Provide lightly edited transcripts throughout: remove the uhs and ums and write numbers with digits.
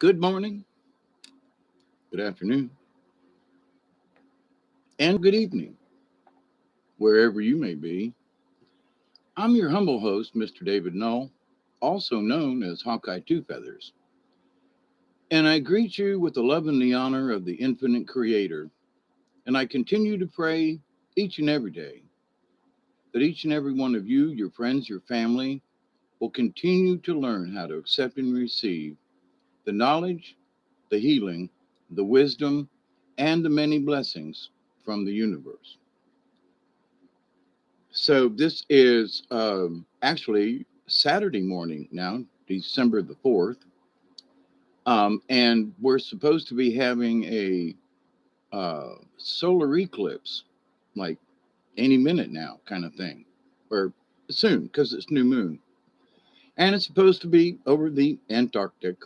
Good morning, good afternoon, and good evening, wherever you may be. I'm your humble host, Mr. David Null, also known as Hawkeye Two Feathers, and I greet you with the love and the honor of the infinite Creator. And I continue to pray each and every day that each and every one of you, your friends, your family, will continue to learn how to accept and receive the knowledge, the healing, the wisdom, and the many blessings from the universe. So this is actually Saturday morning now, December the 4th. And we're supposed to be having a solar eclipse like any minute now, kind of thing, or soon because it's new moon. And it's supposed to be over the Antarctic.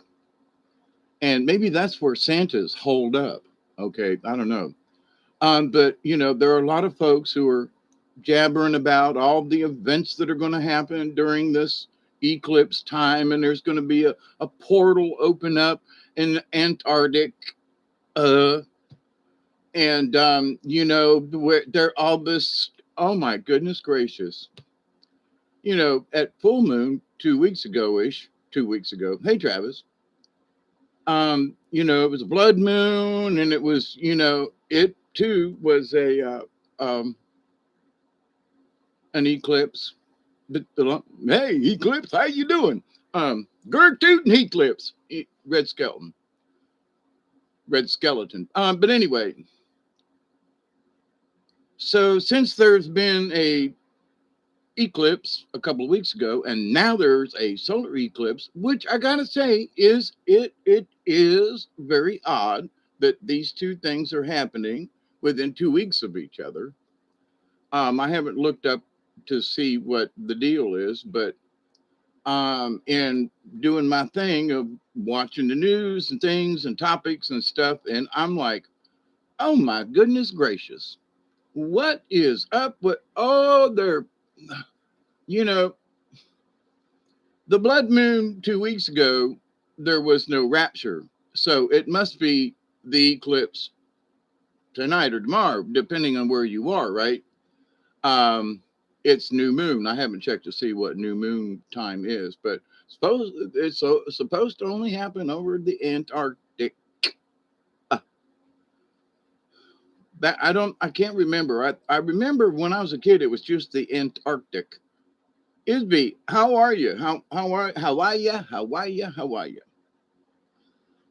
And maybe that's where Santa's holed up. Okay, I don't know. But there are a lot of folks who are jabbering about all the events that are going to happen during this eclipse time, and there's going to be a portal open up in the Antarctic, uh, and where they're all this. Oh my goodness gracious! At full moon 2 weeks ago ish, 2 weeks ago. Hey Travis. It was a blood moon, and it was, it too was a an eclipse. Hey, eclipse, how you doing? Gerg Tootin' Eclipse, red skeleton, red skeleton. But anyway, so since there's been a eclipse a couple of weeks ago, and now there's a solar eclipse, which I gotta say is very odd that these two things are happening within 2 weeks of each other. I haven't looked up to see what the deal is, but and doing my thing of watching the news and things and topics and stuff. And I'm like, oh my goodness gracious, what is up with, oh, you know, the blood moon 2 weeks ago, there was no rapture. So it must be the eclipse tonight or tomorrow, depending on where you are, right? Um, it's new moon. I haven't checked to see what new moon time is, but suppose it's supposed to only happen over the Antarctic. Uh, that I can't remember. I remember when I was a kid, it was just the Antarctic. Isby, how are you? How are you? How are you?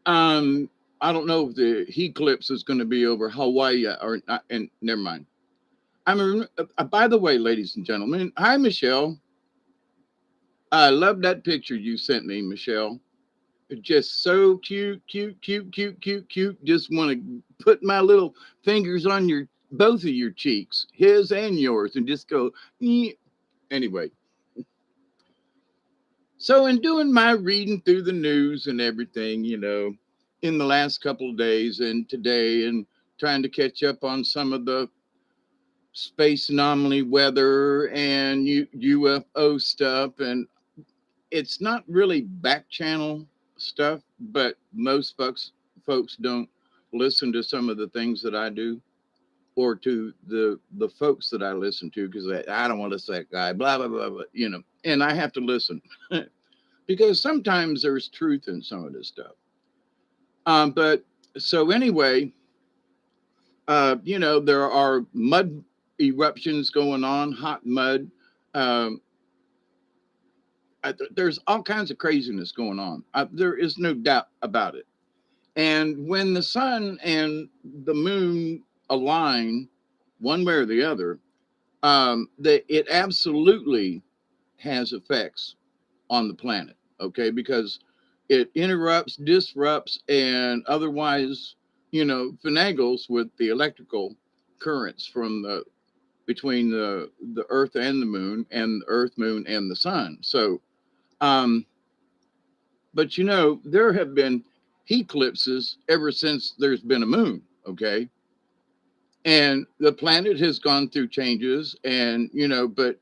Um, I don't know if the eclipse is going to be over Hawaii or not. And never mind. By the way, ladies and gentlemen, hi Michelle. I love that picture you sent me, Michelle. Just so cute, cute, cute, cute, cute, cute. Just want to put my little fingers on your both of your cheeks, his and yours, and just go. "Eh." Anyway, so in doing my reading through the news and everything, in the last couple of days and today, and trying to catch up on some of the space anomaly weather and UFO stuff, and it's not really back channel stuff, but most folks don't listen to some of the things that I do or to the folks that I listen to because I don't want to say that guy, blah blah blah, blah, and I have to listen because sometimes there's truth in some of this stuff. But so anyway, there are mud eruptions going on, hot mud. Um, there's all kinds of craziness going on. There is no doubt about it. And when the sun and the moon align, one way or the other, it absolutely has effects on the planet. Okay, because it interrupts, disrupts, and otherwise, finagles with the electrical currents from the between the Earth and the Moon, and the Earth, Moon, and the Sun. So, um, but there have been eclipses ever since there's been a moon. Okay, and the planet has gone through changes, and but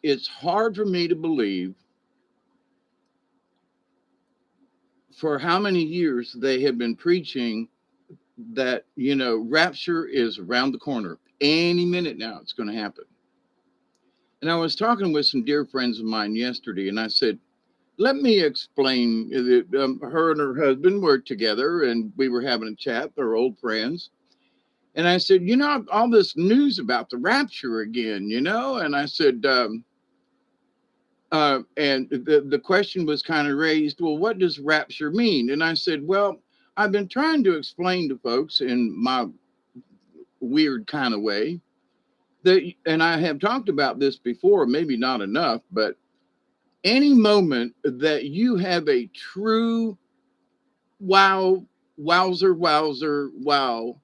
it's hard for me to believe for how many years they have been preaching that, rapture is around the corner. Any minute now, it's going to happen. And I was talking with some dear friends of mine yesterday, and I said, let me explain. Her and her husband were together, and we were having a chat. They're old friends. And I said, all this news about the rapture again, And I said, and the question was kind of raised, well, what does rapture mean? And I said, well, I've been trying to explain to folks in my weird kind of way that, and I have talked about this before, maybe not enough, but any moment that you have a true wow, wow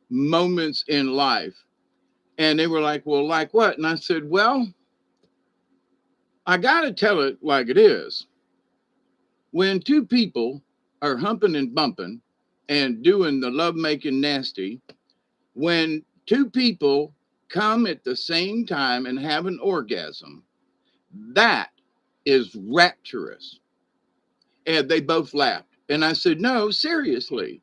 moments in life. And they were like, well, like what? And I said, well, I got to tell it like it is. When two people are humping and bumping and doing the love making nasty, when two people come at the same time and have an orgasm, that is rapturous. And they both laughed. And I said, no, seriously.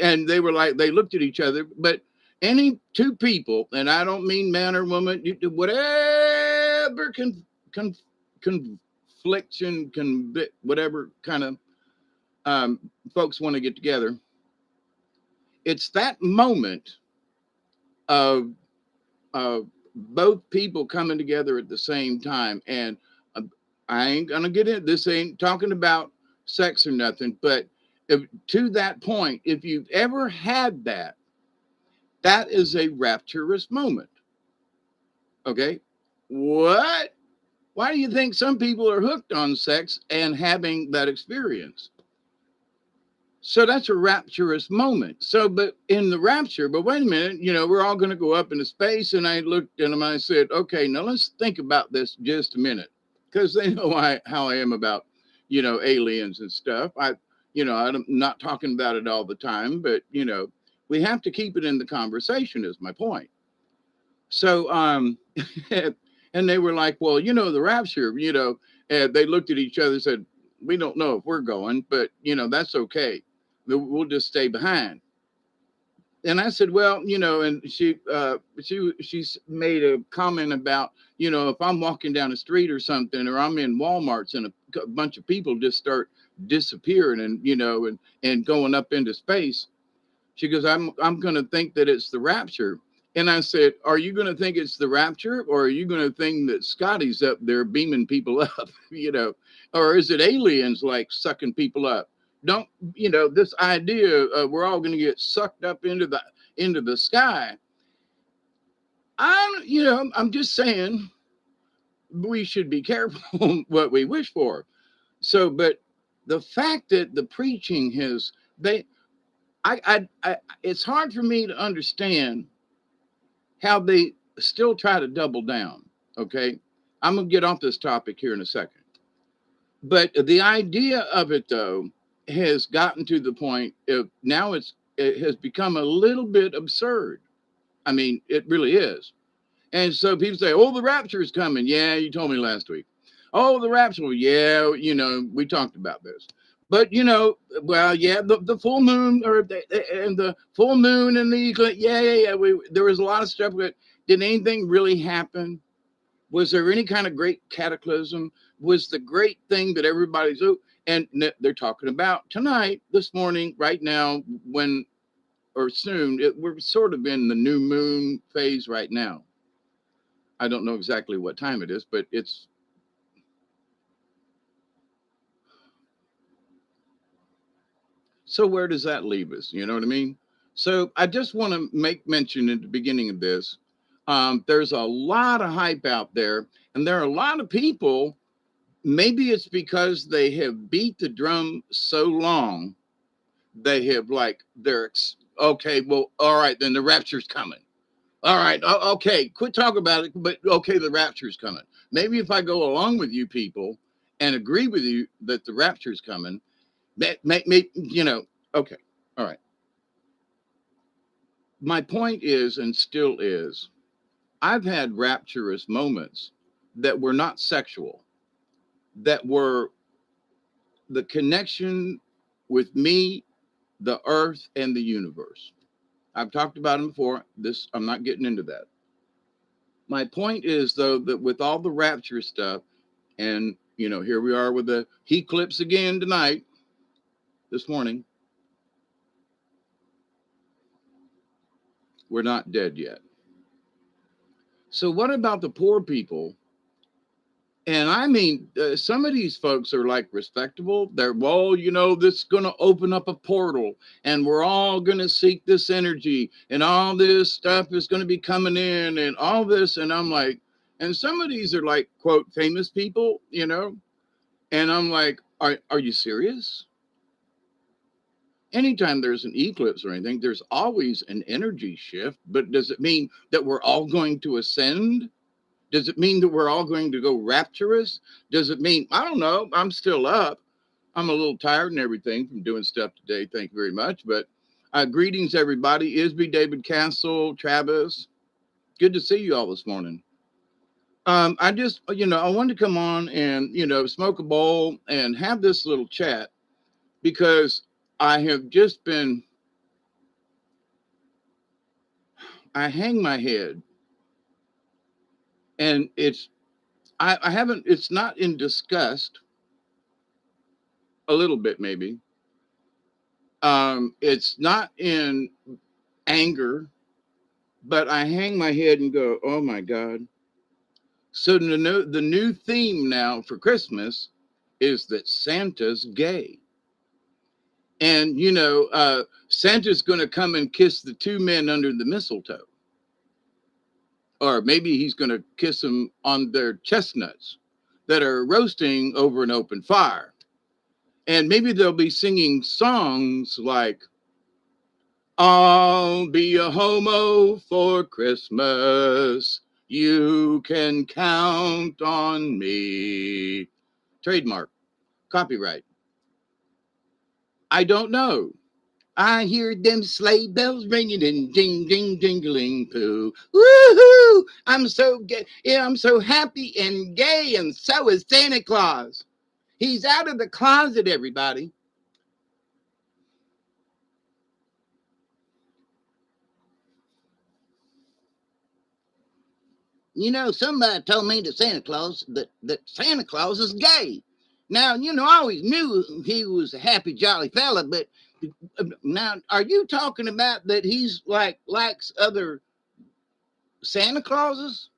And they were like, they looked at each other, but any two people, and I don't mean man or woman, whatever confliction, whatever kind of folks want to get together, it's that moment of both people coming together at the same time. And I ain't gonna get in. This ain't talking about sex or nothing, but to that point, if you've ever had that, that is a rapturous moment. Okay, what? Why do you think some people are hooked on sex and having that experience? So that's a rapturous moment. So, but in the rapture, but wait a minute, we're all going to go up into space. And I looked at them and I said, okay, now let's think about this just a minute. Because they know how I am about, aliens and stuff. I'm not talking about it all the time, but, we have to keep it in the conversation is my point. So, and they were like, well, the rapture, and they looked at each other and said, we don't know if we're going, but, that's okay. We'll just stay behind. And I said, well, and she's made a comment about, if I'm walking down the street or something, or I'm in Walmart's and a bunch of people just start disappearing and, and going up into space. She goes, I'm going to think that it's the rapture. And I said, are you going to think it's the rapture, or are you going to think that Scotty's up there beaming people up, or is it aliens like sucking people up? Don't, this idea of we're all going to get sucked up into the sky. I'm just saying we should be careful what we wish for. So, but the fact that the preaching has, it's hard for me to understand how they still try to double down. Okay. I'm going to get off this topic here in a second. But the idea of it, though, has gotten to the point of now it has become a little bit absurd. I mean, it really is. And so people say, oh, the rapture is coming. Yeah, you told me last week. Oh, the rapture. Yeah, we talked about this. But, well, yeah, the full moon and the full moon and the eclipse. Yeah. There was a lot of stuff. But did anything really happen? Was there any kind of great cataclysm? Was the great thing that everybody's, and they're talking about tonight, this morning, right now, when, or soon, we're sort of in the new moon phase right now. I don't know exactly what time it is, but it's, so where does that leave us? You know what I mean? So I just want to make mention at the beginning of this. There's a lot of hype out there, and there are a lot of people. Maybe it's because they have beat the drum so long, they have okay, well, all right, then the rapture's coming. All right, okay, quit talking about it, but okay, the rapture's coming. Maybe if I go along with you people and agree with you that the rapture's coming, okay, all right. My point is, and still is, I've had rapturous moments that were not sexual, that were the connection. with me, the earth, and the universe. I've talked about them before. This I'm not getting into that. My point is though that with all the rapture stuff, and here we are with the heat clips again tonight, this morning, we're not dead yet. So what about the poor people? And I mean, some of these folks are like respectable. They're, well, this is going to open up a portal and we're all going to seek this energy and all this stuff is going to be coming in and all this. And I'm like, and some of these are like, quote, famous people, and I'm like, are you serious? Anytime there's an eclipse or anything, there's always an energy shift. But does it mean that we're all going to ascend? Does it mean that we're all going to go rapturous? Does it mean, I don't know, I'm still up. I'm a little tired and everything from doing stuff today. Thank you very much. But greetings, everybody. Isby, David Castle, Travis. Good to see you all this morning. I just, I wanted to come on and, smoke a bowl and have this little chat because I have just been, I hang my head and I haven't, it's not in disgust, a little bit maybe. It's not in anger, but I hang my head and go, oh my God. So the new theme now for Christmas is that Santa's gay. And, Santa's going to come and kiss the two men under the mistletoe. Or maybe he's going to kiss them on their chestnuts that are roasting over an open fire. And maybe they'll be singing songs like, I'll be a homo for Christmas. You can count on me. Trademark, copyright. I don't know. I hear them sleigh bells ringing and ding, ding, dingling poo. Woohoo! I'm so gay. Yeah, I'm so happy and gay, and so is Santa Claus. He's out of the closet, everybody. Somebody told me that Santa Claus is gay. Now, I always knew he was a happy, jolly fella, but now, are you talking about that he's likes other Santa Clauses?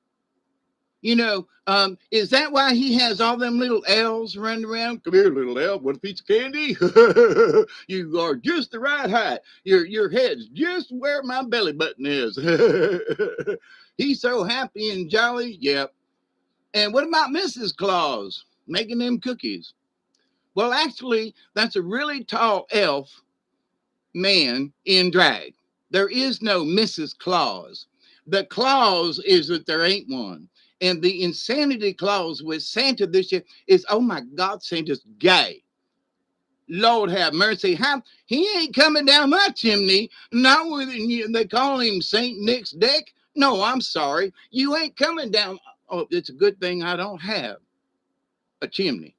Is that why he has all them little elves running around? Come here, little elf, want a piece of candy? You are just the right height. Your head's just where my belly button is. He's so happy and jolly. Yep. And what about Mrs. Claus making them cookies? Well, actually, that's a really tall elf man in drag. There is no Mrs. Claus. The clause is that there ain't one. And the insanity clause with Santa this year is, oh my God, Santa's gay. Lord have mercy. He ain't coming down my chimney. Not with they call him Saint Nick's Deck. No, I'm sorry. You ain't coming down. Oh, it's a good thing I don't have a chimney.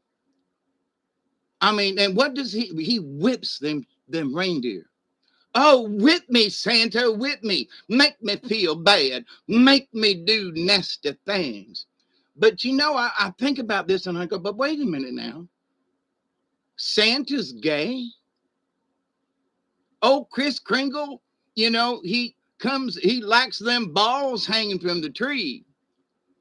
I mean, and what does he whips them reindeer. Oh, whip me, Santa, whip me. Make me feel bad. Make me do nasty things. But I think about this and I go, but wait a minute now. Santa's gay? Oh, Kris Kringle, he likes them balls hanging from the tree.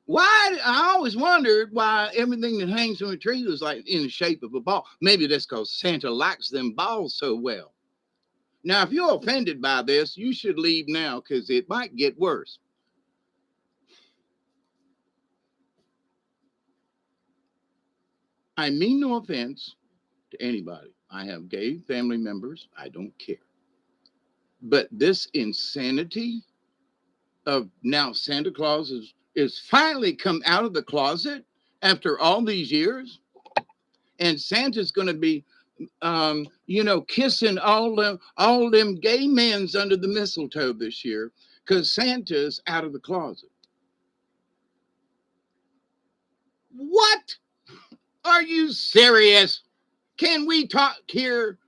Why? I always wondered why everything that hangs from a tree was like in the shape of a ball. Maybe that's because Santa likes them balls so well. Now, if you're offended by this, you should leave now because it might get worse. I mean no offense to anybody. I have gay family members. I don't care. But this insanity of now Santa Claus is finally come out of the closet after all these years. And Santa's going to be, kissing all them gay men's under the mistletoe this year because Santa's out of the closet. What? Are you serious? Can we talk here?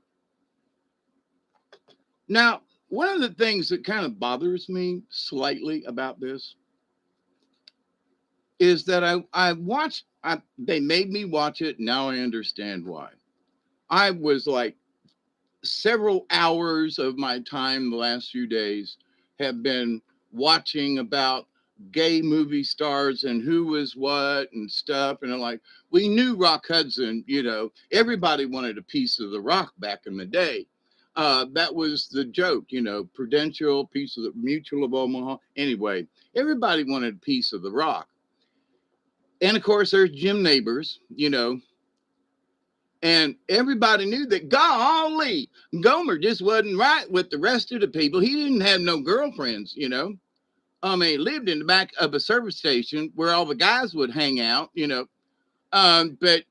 Now, one of the things that kind of bothers me slightly about this is that they made me watch it. Now I understand why. I was like, several hours of my time the last few days have been watching about gay movie stars and who was what and stuff. And I'm like, we knew Rock Hudson, everybody wanted a piece of the rock back in the day. That was the joke, Prudential, piece of the Mutual of Omaha. Anyway, everybody wanted a piece of the rock. And of course, there's Jim Neighbors, and everybody knew that, golly, Gomer just wasn't right with the rest of the people. He didn't have no girlfriends. I mean, he lived in the back of a service station where all the guys would hang out. But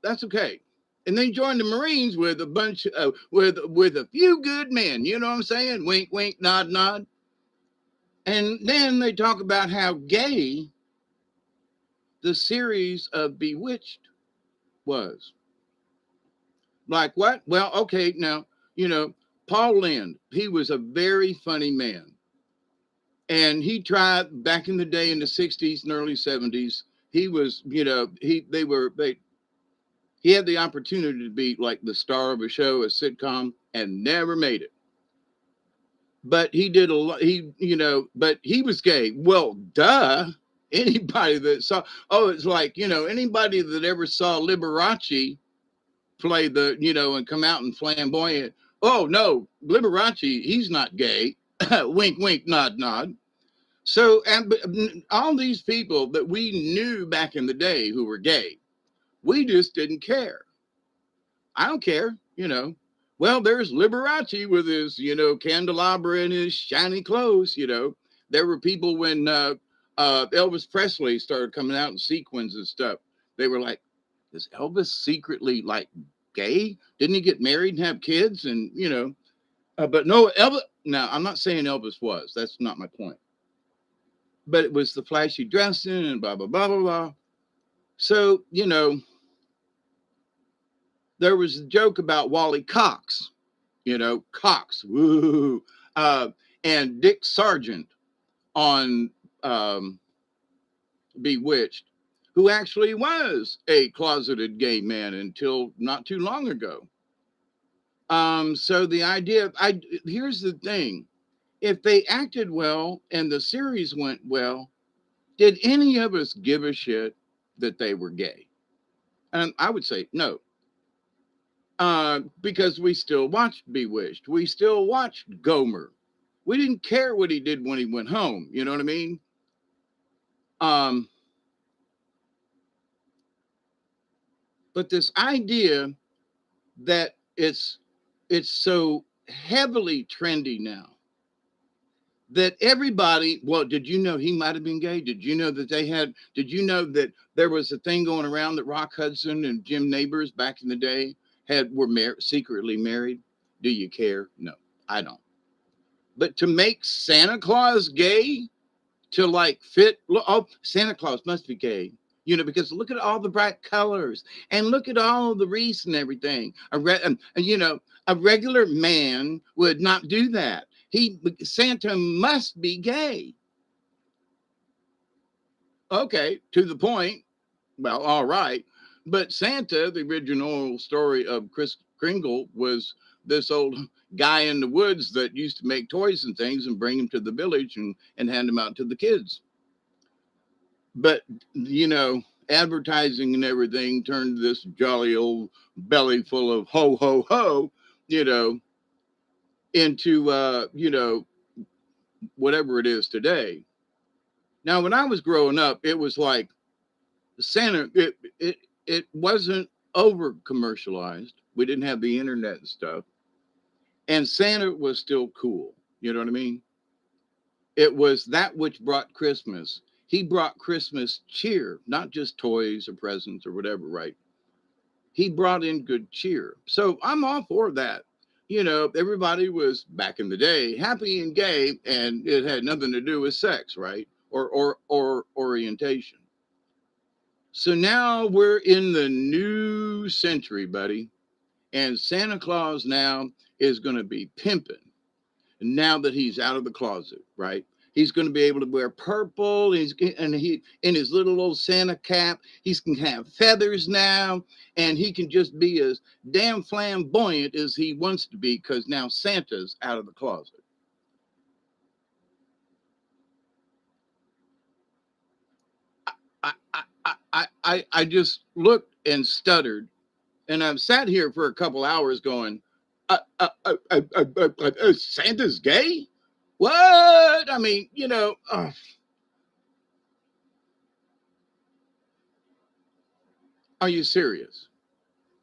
that's okay. And then he joined the Marines with a bunch of, with a few good men. You know what I'm saying? Wink, wink, nod, nod. And then they talk about how gay the series of Bewitched was. Like what? Well, okay, now, Paul Lynde, he was a very funny man. And he tried back in the day in the 60s and early 70s. He was, he had the opportunity to be like the star of a show, a sitcom, and never made it. But he did a lot, but he was gay. Well, duh. Anybody that saw, it's like, anybody that ever saw Liberace play and come out and flamboyant. Oh no, Liberace, he's not gay. Wink, wink, nod, nod. So, and all these people that we knew back in the day who were gay, we just didn't care. I don't care. Well, there's Liberace with his, candelabra and his shiny clothes. There were people when Elvis Presley started coming out in sequins and stuff. They were like, is Elvis secretly like gay? Didn't he get married and have kids? And but no, Elvis. Now I'm not saying Elvis was. That's not my point. But it was the flashy dressing and blah blah blah blah blah. So there was a joke about Wally Cox. Cox, woo, uh, and Dick Sargent on Bewitched, who actually was a closeted gay man until not too long ago. So the idea, here's the thing: if they acted well and the series went well, did any of us give a shit that they were gay? And I would say no, because we still watched Bewitched, we still watched Gomer. We didn't care what he did when he went home. You know what I mean? Um, but this idea that it's so heavily trendy now that everybody, well, did you know he might have been gay? Did you know that did you know that there was a thing going around that Rock Hudson and Jim Neighbors back in the day were secretly married? Do you care? No, I don't. But to make Santa Claus gay, to like fit, oh, Santa Claus must be gay. Because look at all the bright colors and look at all the wreaths and everything. A regular man would not do that. Santa must be gay. Okay, to the point. Well, all right. But Santa, the original story of Kris Kringle, was this old guy in the woods that used to make toys and things and bring them to the village and hand them out to the kids. But advertising and everything turned this jolly old belly full of ho ho ho, into whatever it is today. Now, when I was growing up, it was like Santa. It wasn't over commercialized. We didn't have the internet and stuff, and Santa was still cool. You know what I mean? It was that which brought Christmas. He brought Christmas cheer, not just toys or presents or whatever, right? He brought in good cheer. So I'm all for that. Everybody was back in the day happy and gay, and it had nothing to do with sex, right? Or orientation. So now we're in the new century, buddy. And Santa Claus now is going to be pimping. now that he's out of the closet, right? He's going to be able to wear purple. He in his little old Santa cap. He can have feathers now, and he can just be as damn flamboyant as he wants to be because now Santa's out of the closet. I just looked and stuttered, and I've sat here for a couple hours going, Santa's gay? What? I mean, are you serious?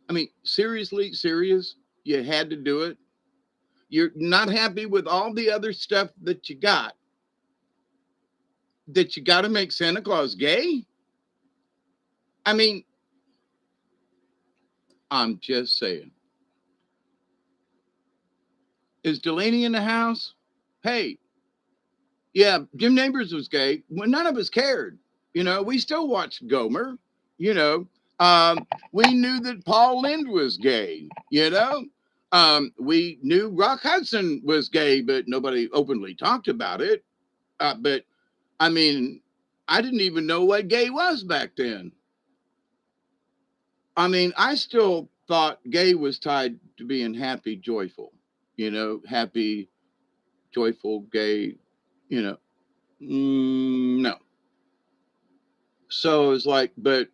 I mean, seriously, serious? You had to do it? You're not happy with all the other stuff that you got to make Santa Claus gay? I mean, I'm just saying. Is Delaney in the house? Hey, yeah, Jim Neighbors was gay. Well, none of us cared. We still watched Gomer. You know, we knew that Paul Lynde was gay. We knew Rock Hudson was gay, but nobody openly talked about it. But I mean, I didn't even know what gay was back then. I mean, I still thought gay was tied to being happy, joyful. Happy, joyful, gay. You know, no. So it's like, but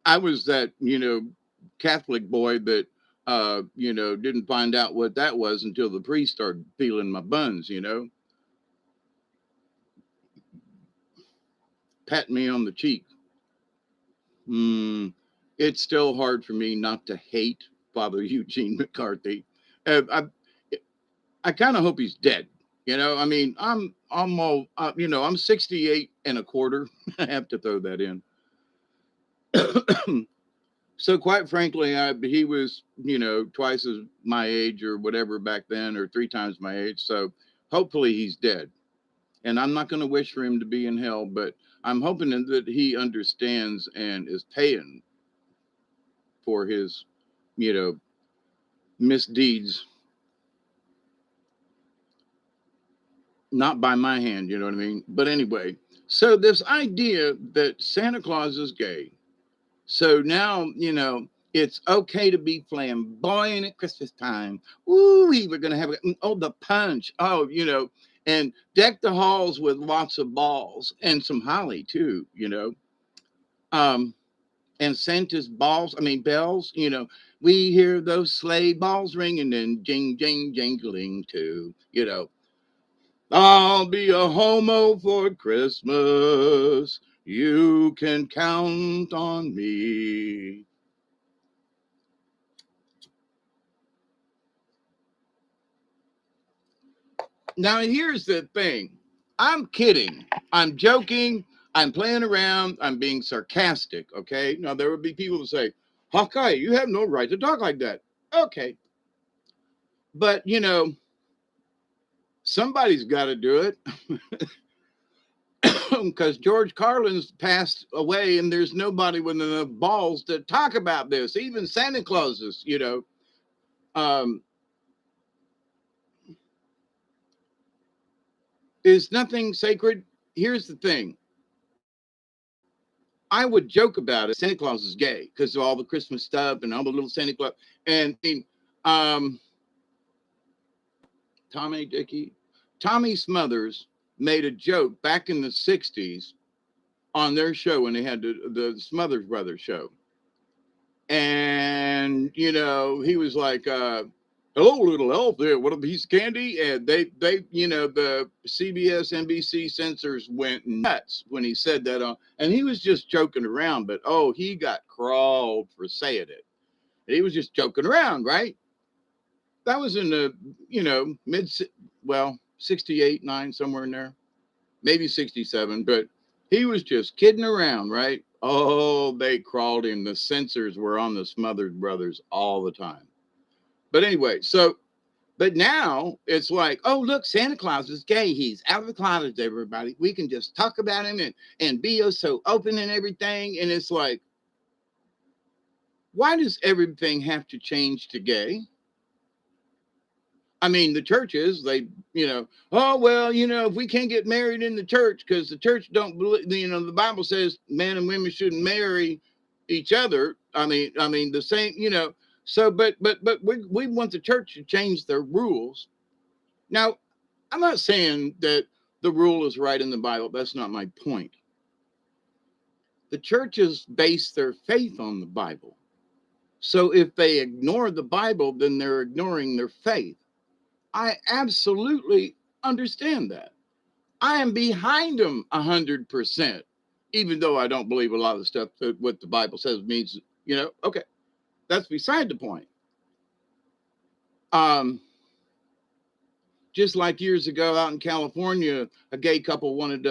I was that Catholic boy that didn't find out what that was until the priest started feeling my buns, patting me on the cheek. It's still hard for me not to hate Father Eugene McCarthy. I kind of hope he's dead. I mean, I'm all, I'm 68 and a quarter. I have to throw that in. So quite frankly, he was, twice as my age or whatever back then, or three times my age. So hopefully he's dead. And I'm not going to wish for him to be in hell, but I'm hoping that he understands and is paying for his, misdeeds. Not by my hand, you know what I mean? But anyway, so this idea that Santa Claus is gay. So now, it's okay to be flamboyant at Christmas time. Ooh, we're going to have, the punch. Oh, and deck the halls with lots of balls and some holly too, Um, and Santa's bells, we hear those sleigh balls ringing and jing, jing, jingling too, I'll be a homo for Christmas. You can count on me. Now, here's the thing. I'm kidding. I'm joking. I'm playing around. I'm being sarcastic. Okay. Now, there would be people who say, Hawkeye, you have no right to talk like that. Okay. But, somebody's got to do it because George Carlin's passed away and there's nobody with enough balls to talk about this. Even Santa Clauses, is nothing sacred. Here's the thing. I would joke about it. Santa Claus is gay because of all the Christmas stuff and all the little Santa Claus. And um, Tommy Smothers made a joke back in the 60s on their show when they had the Smothers Brothers show. And, he was like, hello, little elf there. What a piece of candy. And they, the CBS, NBC censors went nuts when he said that. And he was just joking around, but he got crawled for saying it. He was just joking around, right? That was in the, 68, 9, somewhere in there, maybe 67, but he was just kidding around, right? Oh, they crawled him. The censors were on the Smothers Brothers all the time. But anyway, but now it's like, oh, look, Santa Claus is gay. He's out of the closet, everybody. We can just talk about him and be so open and everything. And it's like, why does everything have to change to gay? I mean, the churches, they, oh, well, if we can't get married in the church because the church don't believe, the Bible says men and women shouldn't marry each other. I mean, the same, so, but we want the church to change their rules. Now, I'm not saying that the rule is right in the Bible. That's not my point. The churches base their faith on the Bible. So if they ignore the Bible, then they're ignoring their faith. I absolutely understand that. I am behind them 100%, even though I don't believe a lot of the stuff that what the Bible says means, okay, that's beside the point. Um, just like years ago out in California, a gay couple wanted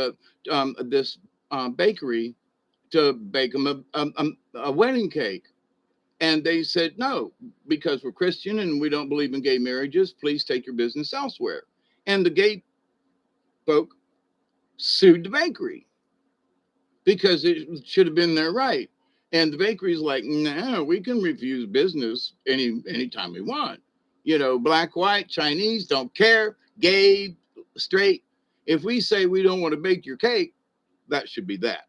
this bakery to bake them a wedding cake. And they said, no, because we're Christian and we don't believe in gay marriages, please take your business elsewhere. And the gay folk sued the bakery because it should have been their right. And the bakery's like, no, we can refuse business anytime we want. Black, white, Chinese, don't care, gay, straight. If we say we don't want to bake your cake, that should be that.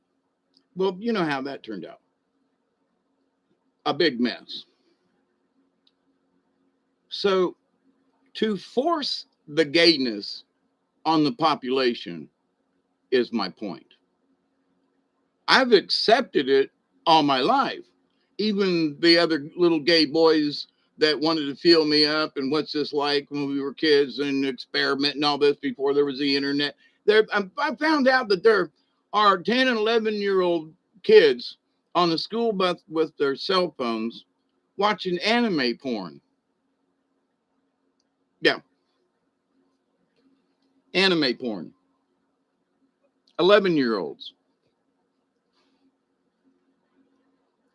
Well, you know how that turned out. A big mess. So to force the gayness on the population is my point. I've accepted it all my life. Even the other little gay boys that wanted to feel me up and what's this like when we were kids and experiment and all this before there was the internet. I found out that there are 10 and 11-year-old kids on the school bus with their cell phones watching anime porn. Yeah, anime porn. 11-year-olds.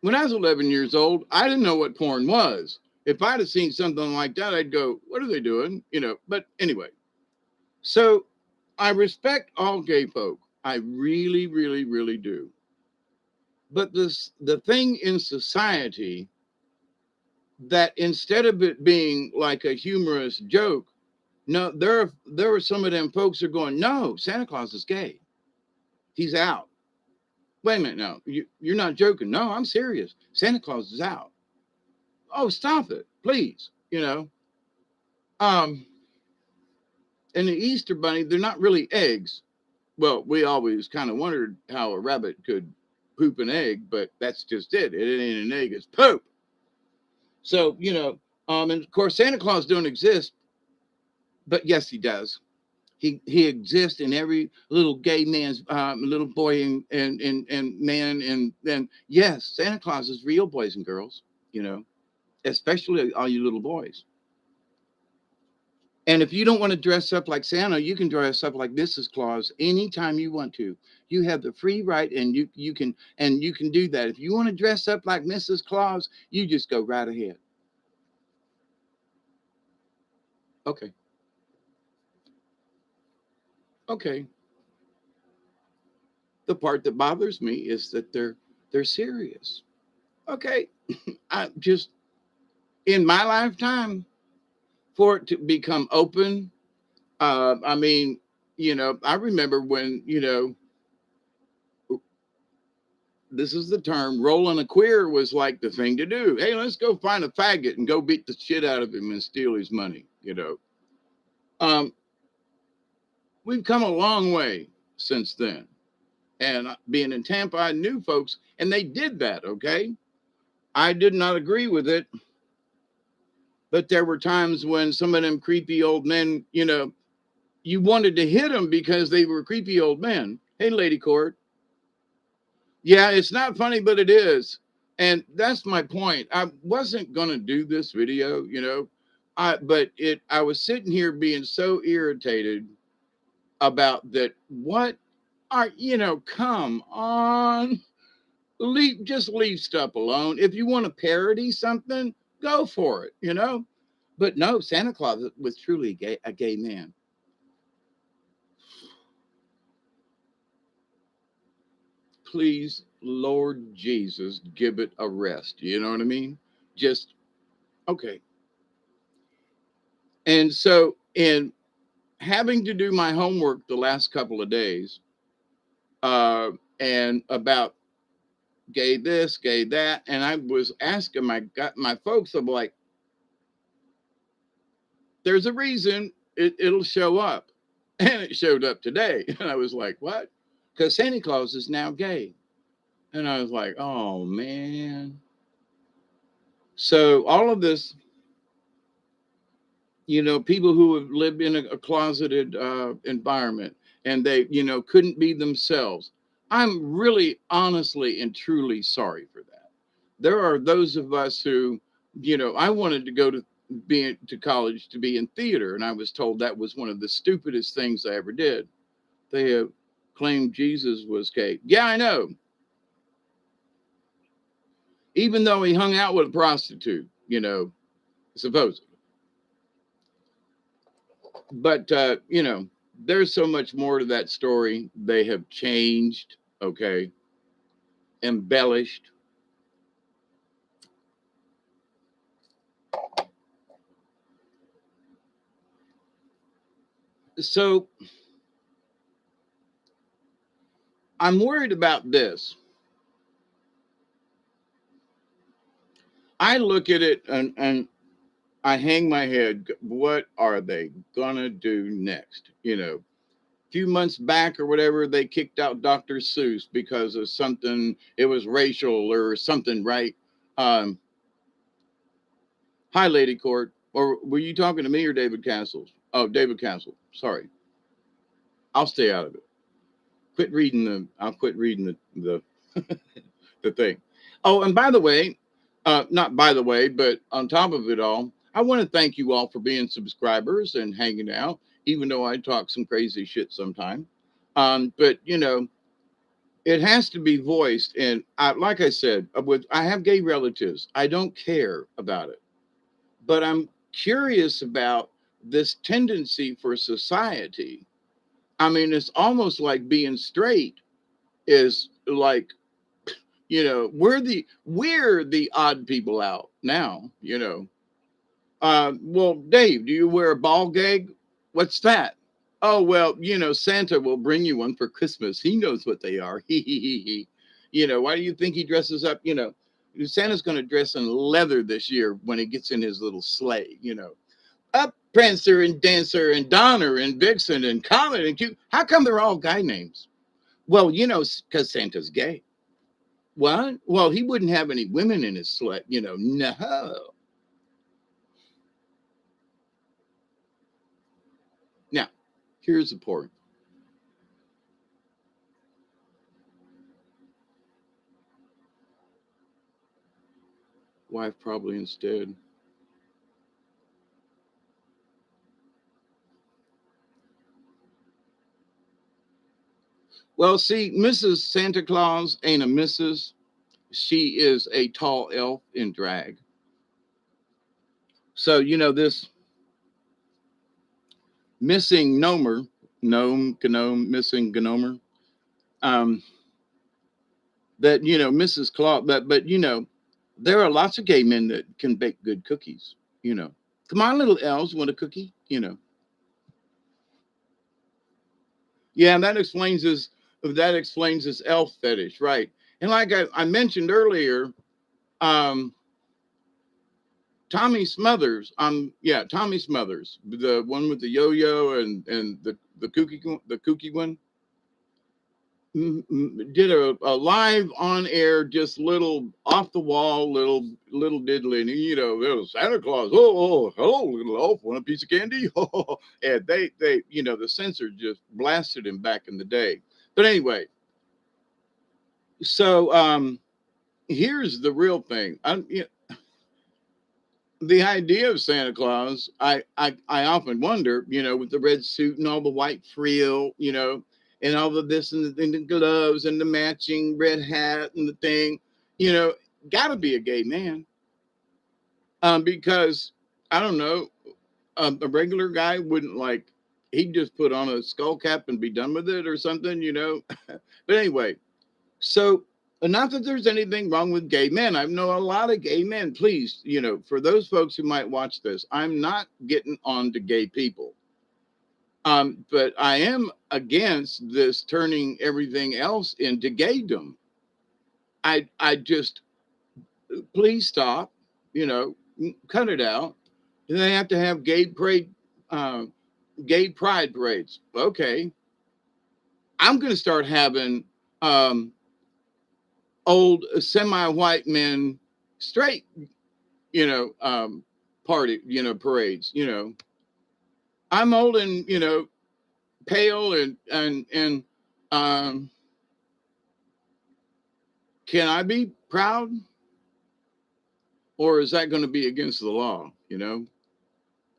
When I was 11 years old, I didn't know what porn was. If I'd have seen something like that, I'd go, what are they doing? But anyway, so I respect all gay folk. I really, really, really do. But the thing in society that instead of it being like a humorous joke, no, there were some of them folks are going, no, Santa Claus is gay. He's out. Wait a minute, no, you're not joking. No, I'm serious. Santa Claus is out. Oh, stop it, please. Um, and the Easter bunny, they're not really eggs. Well, we always kind of wondered how a rabbit could poop an egg, but that's just it. It ain't an egg, it's poop. So, and of course Santa Claus don't exist, but yes, he does. He exists in every little gay man's little boy and man and yes, Santa Claus is real, boys and girls, especially all you little boys. And if you don't want to dress up like Santa, you can dress up like Mrs. Claus anytime you want to. You have the free right, and you can do that. If you want to dress up like Mrs. Claus, you just go right ahead. Okay. Okay. The part that bothers me is that they're serious. Okay. I just in my lifetime for it to become open. I mean, I remember when this is the term, rolling a queer was like the thing to do. Hey, let's go find a faggot and go beat the shit out of him and steal his money. Um, we've come a long way since then. And being in Tampa, I knew folks, and they did that, okay? I did not agree with it, but there were times when some of them creepy old men, you wanted to hit them because they were creepy old men. Hey, Lady Court. Yeah, it's not funny, but it is. And that's my point. I wasn't going to do this video. I was sitting here being so irritated about that. What are, come on, just leave stuff alone. If you want to parody something, go for it. But no, Santa Claus was truly a gay man. Please, Lord Jesus, give it a rest. You know what I mean? Just okay. And so, in having to do my homework the last couple of days, uh, and about gay this, gay that, and I was asking my folks, I'm like, there's a reason it'll show up, and it showed up today, and I was like, what? Because Santa Claus is now gay, and I was like, oh man. So all of this, people who have lived in a closeted environment and they, couldn't be themselves. I'm really honestly and truly sorry for that. There are those of us who, I wanted to go to college to be in theater, and I was told that was one of the stupidest things I ever did. They have claimed Jesus was gay. Yeah, I know. Even though he hung out with a prostitute, supposedly. But there's so much more to that story. They have changed, okay, embellished. So I'm worried about this. I look at it and I hang my head. What are they gonna do next? A few months back or whatever, they kicked out Dr. Seuss because of something. It was racial or something, right? Um, Hi, Lady Court. Or were you talking to me or David Castles? Oh, David Castle. Sorry. I'll stay out of it. I'll quit reading the thing. Oh, and by the way, not by the way, but on top of it all, I want to thank you all for being subscribers and hanging out, even though I talk some crazy shit sometimes. But it has to be voiced. And like I said, I have gay relatives. I don't care about it, but I'm curious about this tendency for society. I mean, it's almost like being straight is like, we're the odd people out now. Well, Dave, do you wear a ball gag? What's that? Oh, well, Santa will bring you one for Christmas. He knows what they are. He. Why do you think he dresses up? Santa's going to dress in leather this year when he gets in his little sleigh. Up Prancer and Dancer and Donner and Vixen and Comet and Cute. How come they're all guy names? Well, because Santa's gay. What? Well, he wouldn't have any women in his sleigh. No. Now, here's the point. Wife probably instead. Well, see, Mrs. Santa Claus ain't a Mrs. She is a tall elf in drag. So, this missing gnomer, gnome, missing gnomer, um, that, Mrs. Claus, but there are lots of gay men that can bake good cookies. Come on, little elves, want a cookie? Yeah, that explains this elf fetish, right? And like I mentioned earlier, um, Tommy Smothers, yeah, Tommy Smothers, the one with the yo-yo and the kooky one, did a live on air, just little off the wall, little diddly, and there was Santa Claus. Oh, hello, little elf, want a piece of candy? And they the censor just blasted him back in the day. But anyway, so here's the real thing. The idea of Santa Claus, I often wonder, with the red suit and all the white frill, and all of this and the gloves and the matching red hat and the thing, you know, got to be a gay man, because I don't know, a regular guy wouldn't he'd just put on a skull cap and be done with it or something. But anyway, so Not that there's anything wrong with gay men. I know a lot of gay men. Please, for those folks who might watch this, I'm not getting on to gay people. But I am against this turning everything else into gaydom. I just please stop. You know, cut it out. They have to have uh, gay pride parades. Okay, I'm going to start having um, old semi-white men straight, you know, um, party, parades. I'm old and pale and um, can I be proud, or is that going to be against the law?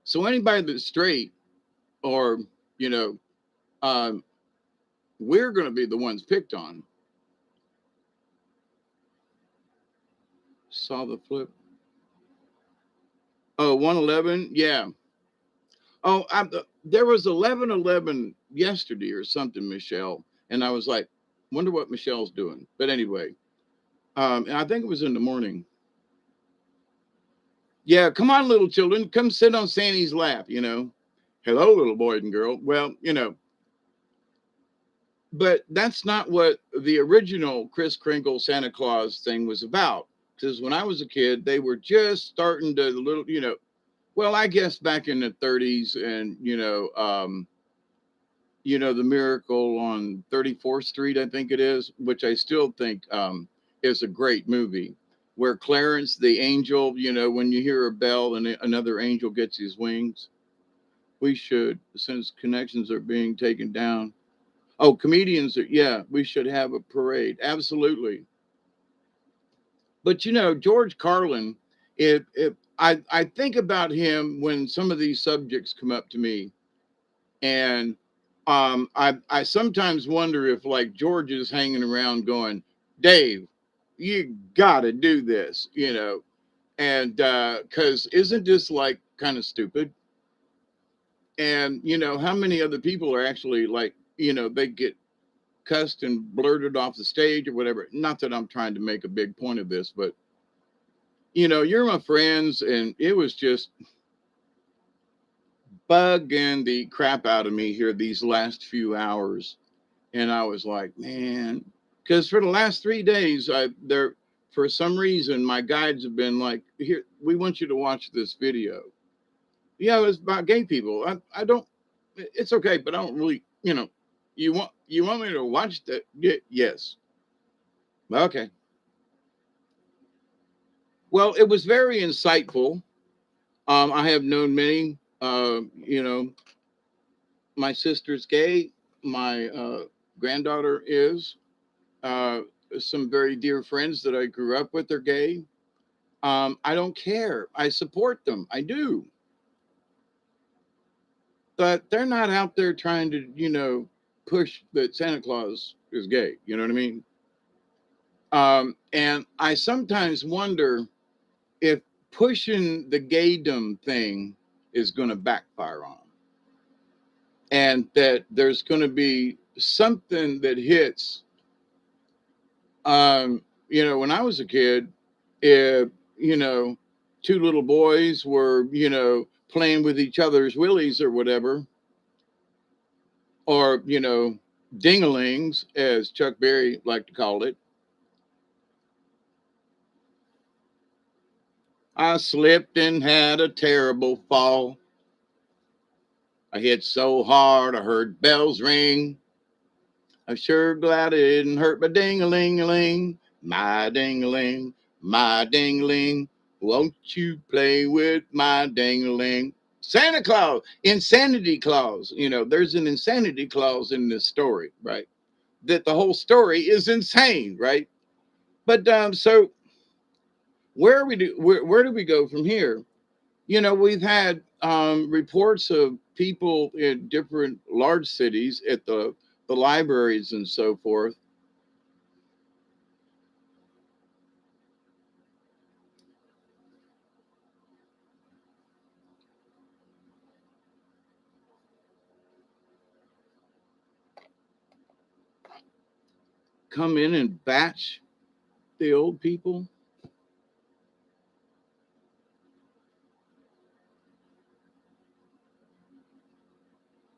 So anybody that's straight, or you know, um, we're going to be the ones picked on. Saw the flip. Oh, 111. Yeah. Oh, there was 1111 yesterday or something, Michelle. And I was like, wonder what Michelle's doing. But anyway, and I think it was in the morning. Yeah, come on, little children, come sit on Sandy's lap. Hello, little boy and girl. Well, but that's not what the original Kris Kringle Santa Claus thing was about. Because when I was a kid, they were just starting to well, I guess back in the 30s, and the Miracle on 34th Street, I think it is, which I still think is a great movie, where Clarence the angel, when you hear a bell and another angel gets his wings. We should, since connections are being taken down. Oh, comedians are, yeah, we should have a parade. Absolutely. But George Carlin, if I think about him when some of these subjects come up to me, and I sometimes wonder if like George is hanging around going, Dave, you gotta do this, and because isn't this like kind of stupid? And how many other people are actually like, they get cussed and blurted off the stage or whatever. Not that I'm trying to make a big point of this, but you're my friends, and it was just bugging the crap out of me here these last few hours. And I was like, man, because for the last 3 days, for some reason my guides have been like, here, we want you to watch this video. Yeah, it's about gay people. I don't. It's okay, but I don't really. You want me to watch that? Yes. Okay. Well, it was very insightful. I have known many. My sister's gay. My granddaughter is. Uh, some very dear friends that I grew up with are gay. I don't care. I support them. I do. But they're not out there trying to, push that Santa Claus is gay. You know what I mean? And I sometimes wonder if pushing the gaydom thing is going to backfire on them, and that there's going to be something that hits. When I was a kid, if two little boys were playing with each other's willies or whatever, or dinglings, as Chuck Berry liked to call it. I slipped and had a terrible fall. I hit so hard I heard bells ring. I'm sure glad it didn't hurt my ding-a-ling-a-ling. My ding-a-ling, my ding-a-ling. Won't you play with my ding-a-ling? Santa Claus, insanity clause. There's an insanity clause in this story, right? That the whole story is insane, right? But so where do we go from here? We've had reports of people in different large cities at the libraries and so forth come in and batch. the old people.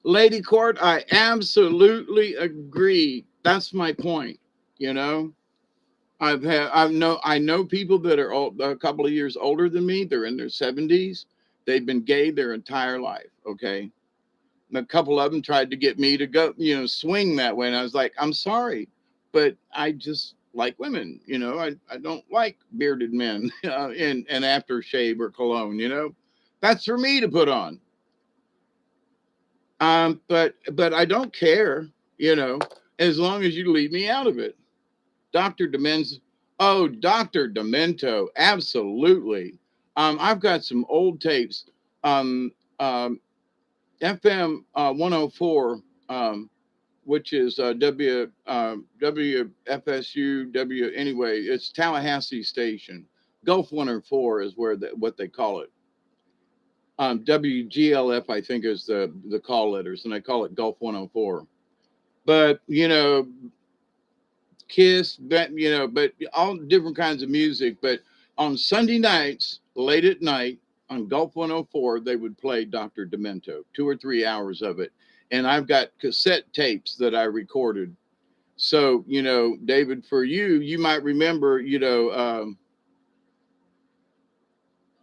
Lady Court, I absolutely agree. That's my point. You know, I know people that are a couple of years older than me. They're in their 70s. They've been gay their entire life. Okay, and a couple of them tried to get me to go, swing that way, and I was like, I'm sorry, but I just like women. I don't like bearded men in aftershave or cologne. That's for me to put on. But I don't care, you know, as long as you leave me out of it. Dr. Demento. Oh, Dr. Demento. Absolutely. I've got some old tapes. Um, um, FM 104, which is WFSU, anyway, it's Tallahassee Station. Gulf 104 is what they call it. WGLF, I think, is the call letters, and I call it Gulf 104. But Kiss, but all different kinds of music. But on Sunday nights, late at night, on Gulf 104, they would play Dr. Demento, 2 or 3 hours of it. And I've got cassette tapes that I recorded. So, David, for you might remember,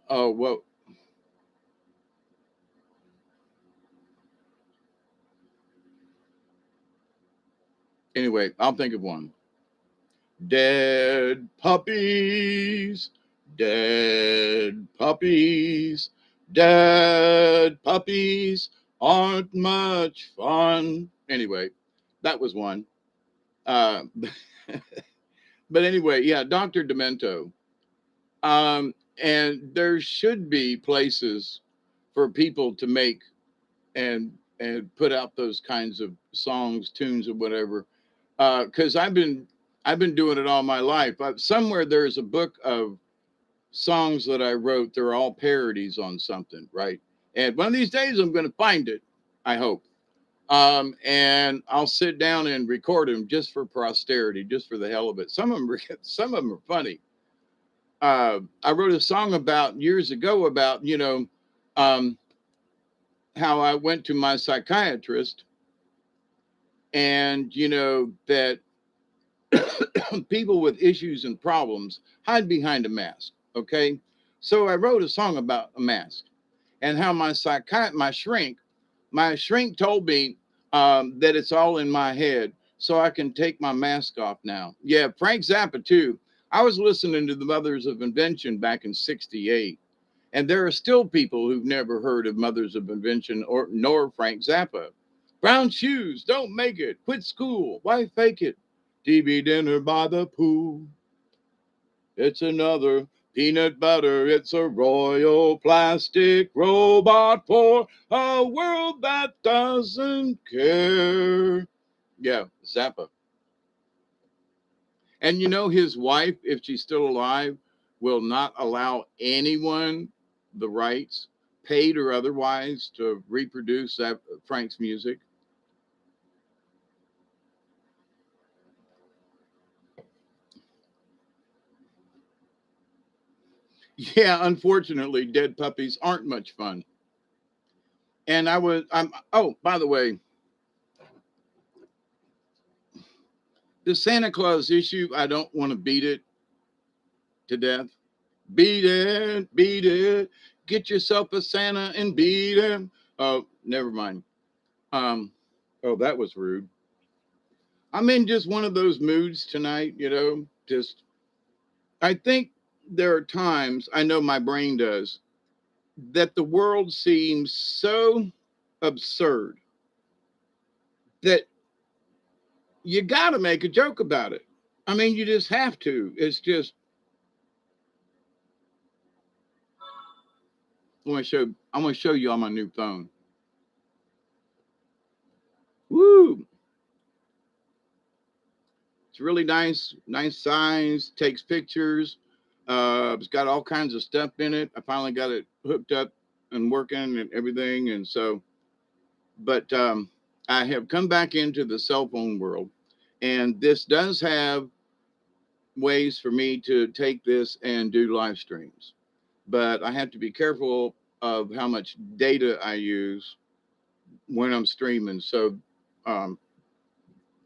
oh, well, anyway, I'll think of one. Dead puppies, dead puppies, dead puppies aren't much fun. Anyway, that was one. Uh, but anyway, yeah, Dr. Demento. And there should be places for people to make and put out those kinds of songs, tunes, or whatever. Because I've been doing it all my life. Somewhere there's a book of songs that I wrote. They're all parodies on something, right? And one of these days I'm going to find it. I hope. And I'll sit down and record them just for posterity, just for the hell of it. Some of them are funny. I wrote a song about years ago about um, how I went to my psychiatrist, and that people with issues and problems hide behind a mask. Okay. So I wrote a song about a mask and how my shrink told me that it's all in my head. So I can take my mask off now. Yeah. Frank Zappa too. I was listening to the Mothers of Invention back in 68. And there are still people who've never heard of Mothers of Invention or nor Frank Zappa. Brown shoes, don't make it. Quit school. Why fake it? TV dinner by the pool. It's another peanut butter. It's a royal plastic robot for a world that doesn't care. Yeah, Zappa. And his wife, if she's still alive, will not allow anyone the rights, paid or otherwise, to reproduce Frank's music. Yeah, unfortunately, dead puppies aren't much fun. And oh, by the way, the Santa Claus issue, I don't want to beat it to death. Beat it, beat it. Get yourself a Santa and beat him. Oh, never mind. Um, oh, that was rude. I'm in just one of those moods tonight, just I think there are times, I know my brain does, that the world seems so absurd that you got to make a joke about it. I mean, you just have to. It's just I want to show you on my new phone. Woo! It's really nice, nice size, takes pictures. It's got all kinds of stuff in it. I finally got it hooked up and working and everything. And so, but I have come back into the cell phone world, and this does have ways for me to take this and do live streams, but I have to be careful of how much data I use when I'm streaming. So um,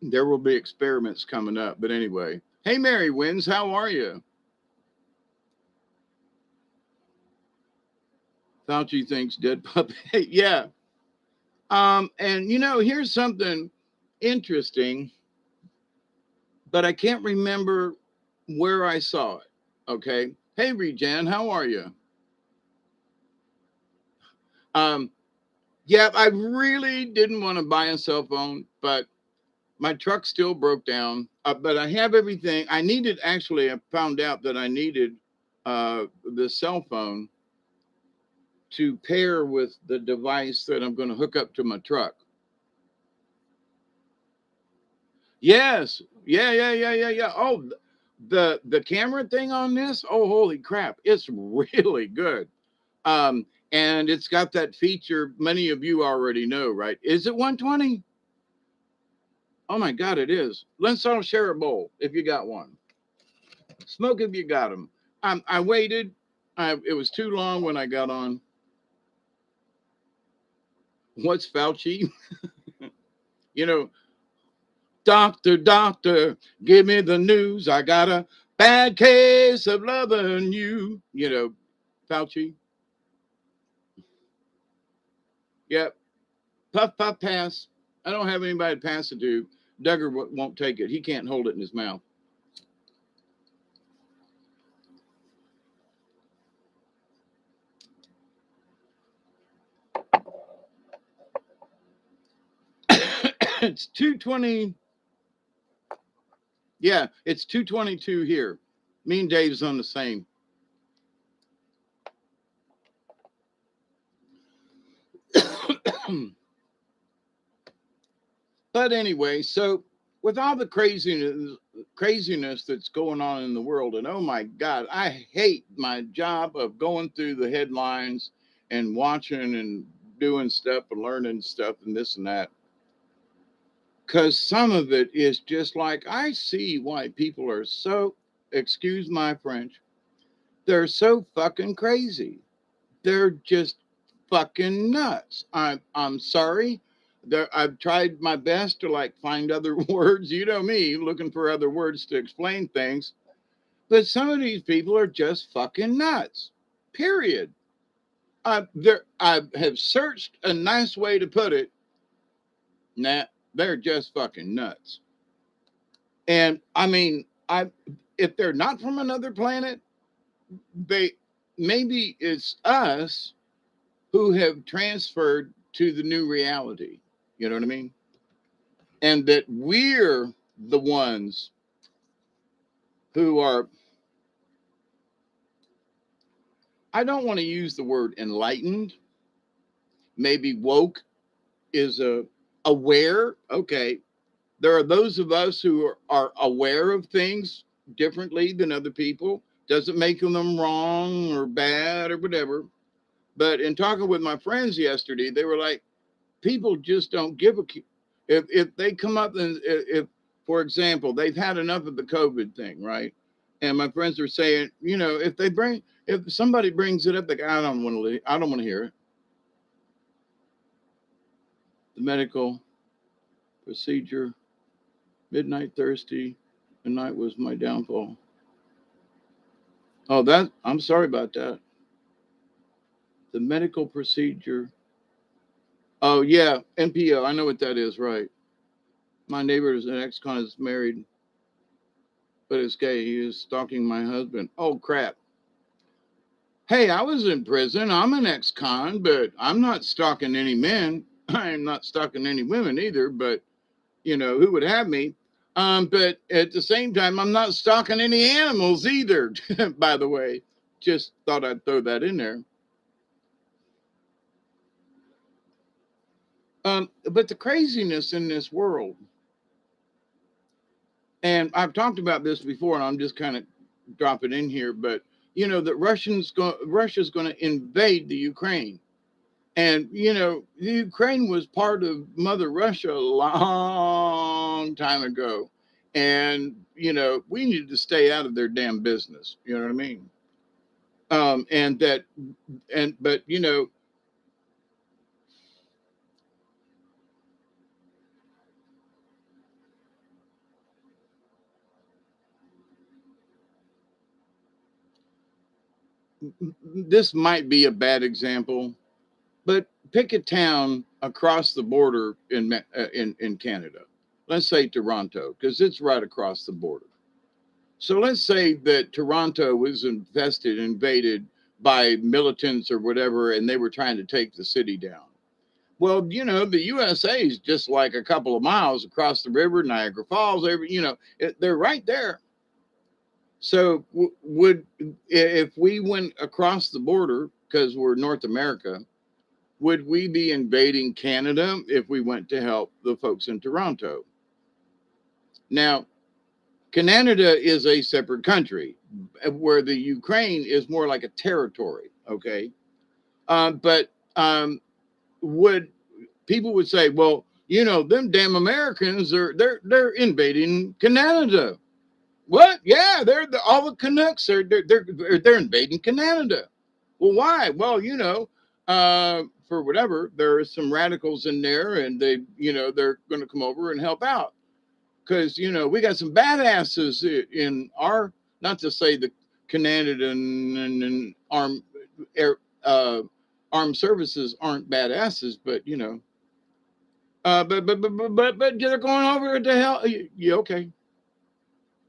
there will be experiments coming up. But anyway, hey, Mary Wins, how are you? Fauci thinks dead puppy. Yeah. And here's something interesting, but I can't remember where I saw it. Okay. Hey, Rejan, how are you? Um, yeah, I really didn't want to buy a cell phone, but my truck still broke down. But I have everything I needed. Actually, I found out that I needed the cell phone to pair with the device that I'm going to hook up to my truck. Yes. Yeah, yeah, yeah, yeah, yeah. Oh, the camera thing on this. Oh, holy crap. It's really good. And it's got that feature many of you already know, right? Is it 120? Oh my God, it is. Let's all share a bowl if you got one. Smoke if you got them. I waited. It was too long when I got on. What's Fauci? you know, Doctor, doctor, give me the news. I got a bad case of loving you. Fauci. Yep. Puff, puff, pass. I don't have anybody to pass it to. Duggar won't take it. He can't hold it in his mouth. It's 2:20. Yeah, it's 2:22 here. Me and Dave's on the same. But anyway, so with all the craziness that's going on in the world, and oh my God, I hate my job of going through the headlines and watching and doing stuff and learning stuff and this and that. Because some of it is just like, I see why people are so, excuse my French, they're so fucking crazy. They're just fucking nuts. I'm sorry. I've tried my best to like find other words. You know me, looking for other words to explain things. But some of these people are just fucking nuts. Period. I have searched a nice way to put it. Nah, they're just fucking nuts. And I mean, if they're not from another planet, they maybe it's us who have transferred to the new reality. You know what I mean? And that we're the ones who are, I don't want to use the word enlightened. Maybe woke is aware. Okay. There are those of us who are aware of things differently than other people. Doesn't make them wrong or bad or whatever. But in talking with my friends yesterday, they were like, people just don't give a if they come up and if for example they've had enough of the COVID thing, right? And my friends are saying, if somebody brings it up, like I don't want to hear it. The medical procedure, midnight thirsty, the night was my downfall. Oh, that I'm sorry about that. The medical procedure. Oh yeah, NPO. I know what that is, right? My neighbor is an ex-con is married, but it's gay. He is stalking my husband. Oh crap. Hey, I was in prison. I'm an ex-con, but I'm not stalking any men. I'm not stalking any women either, but who would have me? But at the same time, I'm not stalking any animals either, by the way. Just thought I'd throw that in there. But the craziness in this world, and I've talked about this before, and I'm just kind of dropping in here, but that Russia's going to invade the Ukraine. And, Ukraine was part of Mother Russia a long time ago. And, we need to stay out of their damn business. You know what I mean? And that, but, this might be a bad example, but pick a town across the border in Canada. Let's say Toronto, because it's right across the border. So let's say that Toronto was invaded by militants or whatever, and they were trying to take the city down. Well, the USA is just like a couple of miles across the river, Niagara Falls. They're right there. So would if we went across the border because we're North America, would we be invading Canada if we went to help the folks in Toronto? Now, Canada is a separate country, where the Ukraine is more like a territory. Okay, but would people would say, well, them damn Americans they're invading Canada. What? Yeah, all the Canucks they're invading Canada. Well, why? Well, for whatever, there are some radicals in there, and they're going to come over and help out because we got some badasses in our, not to say the Canadian and air, armed services aren't badasses, but but they're going over to hell. Yeah, okay.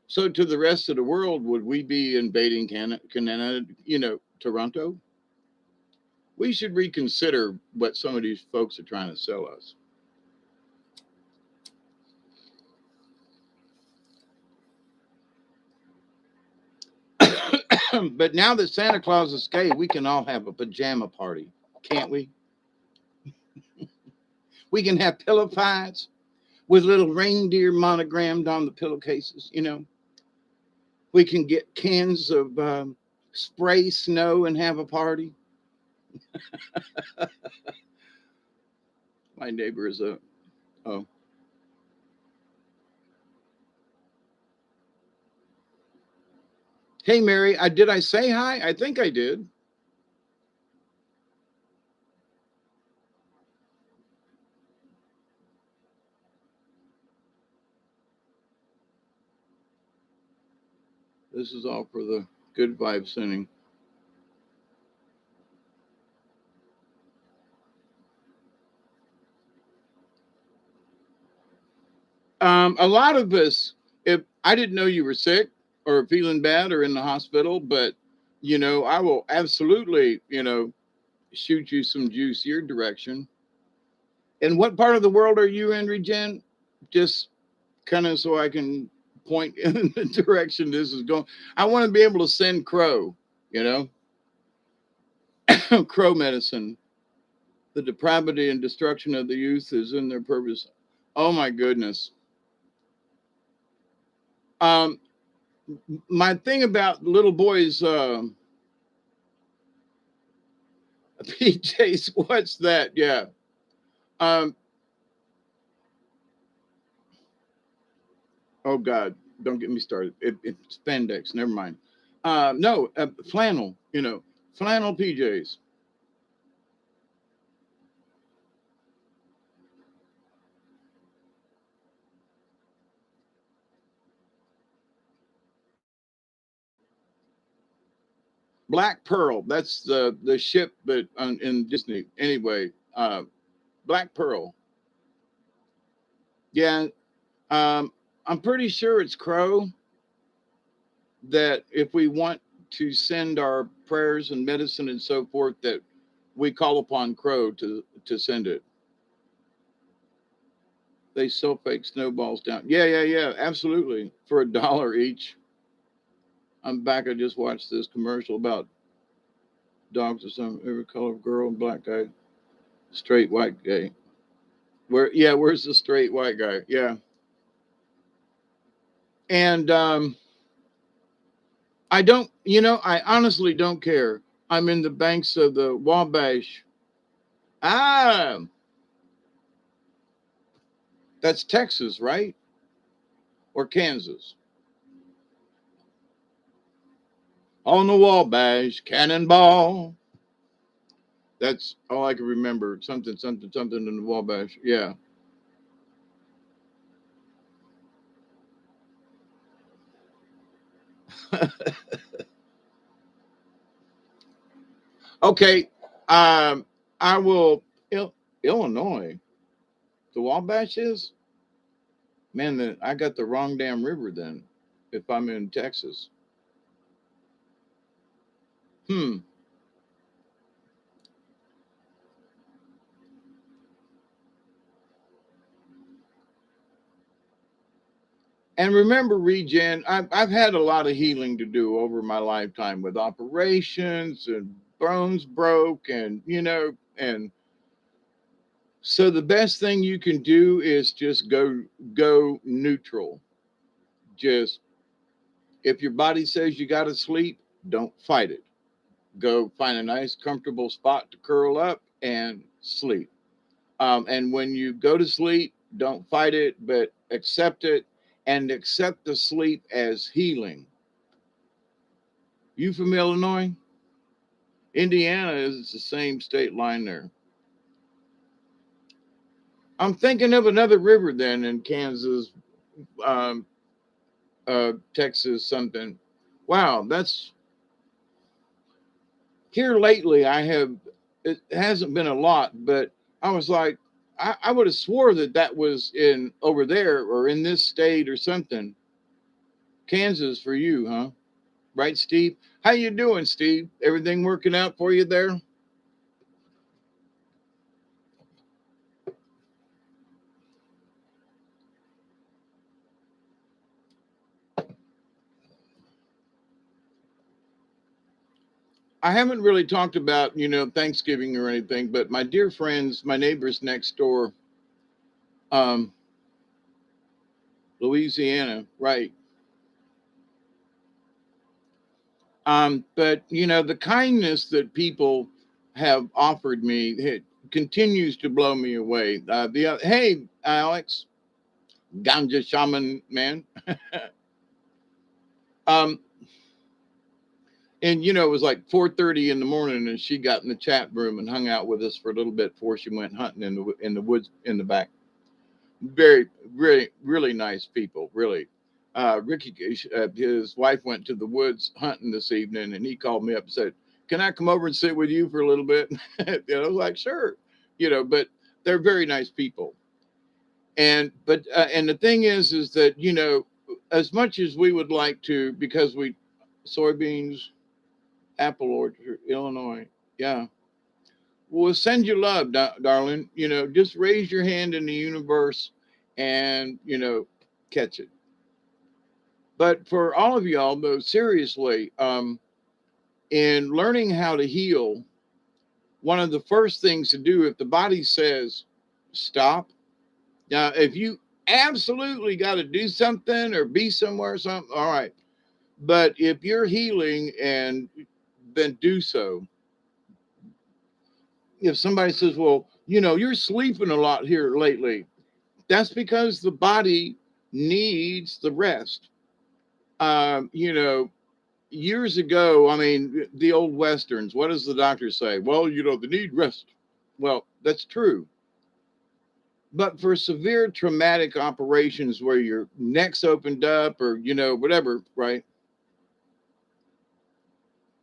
So to the rest of the world, would we be invading Canada, Toronto? We should reconsider what some of these folks are trying to sell us. But now that Santa Claus is gay, we can all have a pajama party, can't we? We can have pillow fights with little reindeer monogrammed on the pillowcases. We can get cans of spray snow and have a party. My neighbor is a oh. Hey Mary, did I say hi? I think I did. This is all for the good vibe sending. A lot of us, if I didn't know you were sick or feeling bad or in the hospital, but I will absolutely, shoot you some juice your direction. And what part of the world are you in, Regen? Just kind of so I can point in the direction this is going. I want to be able to send Crow, you know, Crow medicine. The depravity and destruction of the youth is in their purpose. Oh my goodness. Um, my thing about little boys, PJs, what's that? Yeah. Um, oh God, don't get me started. It's spandex. Never mind. No, flannel. Flannel PJs. Black Pearl. That's the ship that in Disney. Anyway, Black Pearl. Yeah. Um, I'm pretty sure it's Crow that if we want to send our prayers and medicine and so forth, that we call upon Crow to send it. They sell fake snowballs down. Yeah, yeah, yeah, absolutely. For $1 each. I'm back. I just watched this commercial about dogs or some every color of girl and black guy, straight white guy. Where's the straight white guy? Yeah. And I don't, I honestly don't care. I'm in the banks of the Wabash. Ah, that's Texas, right? or Kansas? On the Wabash Cannonball. That's all I can remember. Something, something, something in the Wabash. Yeah. Okay. I will. Illinois. The Wabash is? Man, then I got the wrong damn river then. If I'm in Texas. Hmm. And remember, Regen, I've had a lot of healing to do over my lifetime with operations and bones broke, and and so the best thing you can do is just go neutral. Just if your body says you got to sleep, don't fight it. Go find a nice, comfortable spot to curl up and sleep. And when you go to sleep, don't fight it, but accept it and accept the sleep as healing. You from Illinois? Indiana is the same state line there. I'm thinking of another river then in Kansas, um, Texas, something. Wow, that's here lately. It hasn't been a lot, but I was like, I would have swore that that was in over there or in this state or something. Kansas for you, huh? Right, Steve? How you doing, Steve? Everything working out for you there? I haven't really talked about, Thanksgiving or anything, but my dear friends, my neighbors next door, um, Louisiana, right? But the kindness that people have offered me, it continues to blow me away. Hey, Alex, ganja shaman man. um, and it was like 4:30 in the morning, and she got in the chat room and hung out with us for a little bit before she went hunting in the woods in the back. Very, really, really nice people, really. Ricky, his wife went to the woods hunting this evening, and he called me up and said, "Can I come over and sit with you for a little bit?" I was like, "Sure," but they're very nice people. And the thing is that as much as we would like to, because we soybeans, apple orchard, Illinois, yeah. We'll send you love, darling. Just raise your hand in the universe and, catch it. But for all of y'all, though, seriously, in learning how to heal, one of the first things to do if the body says stop. Now, if you absolutely got to do something or be somewhere, something, all right. But if you're healing and then do so, if somebody says, well, you're sleeping a lot here lately, that's because the body needs the rest. You know, years ago, I mean, the old Westerns, what does the doctor say? Well, they need rest. Well, that's true. But for severe traumatic operations where your neck's opened up or, whatever, right?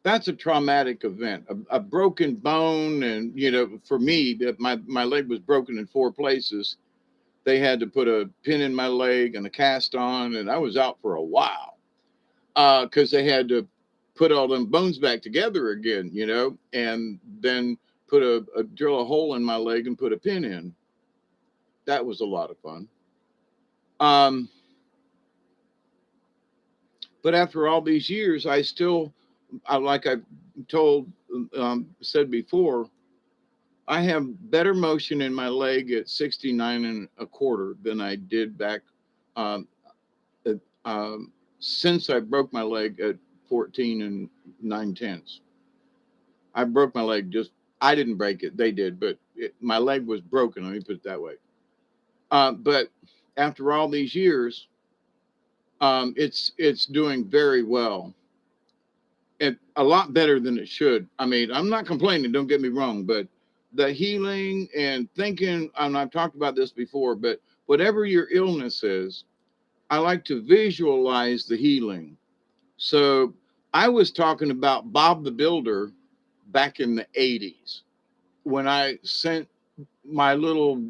That's a traumatic event, a broken bone. And, for me, my leg was broken in four places. They had to put a pin in my leg and a cast on, and I was out for a while because they had to put all them bones back together again, and then drill a hole in my leg and put a pin in. That was a lot of fun. Um, but after all these years, like I told, said before, I have better motion in my leg at 69 and a quarter than I did back um, at, since I broke my leg at 14 and 9/10. I broke my leg I didn't break it, they did, but my leg was broken. Let me put it that way. But after all these years, It's doing very well, and a lot better than it should. I mean, I'm not complaining, don't get me wrong, but the healing and thinking, and I've talked about this before, but whatever your illness is, I like to visualize the healing. So I was talking about Bob the Builder back in the 80s when I sent my little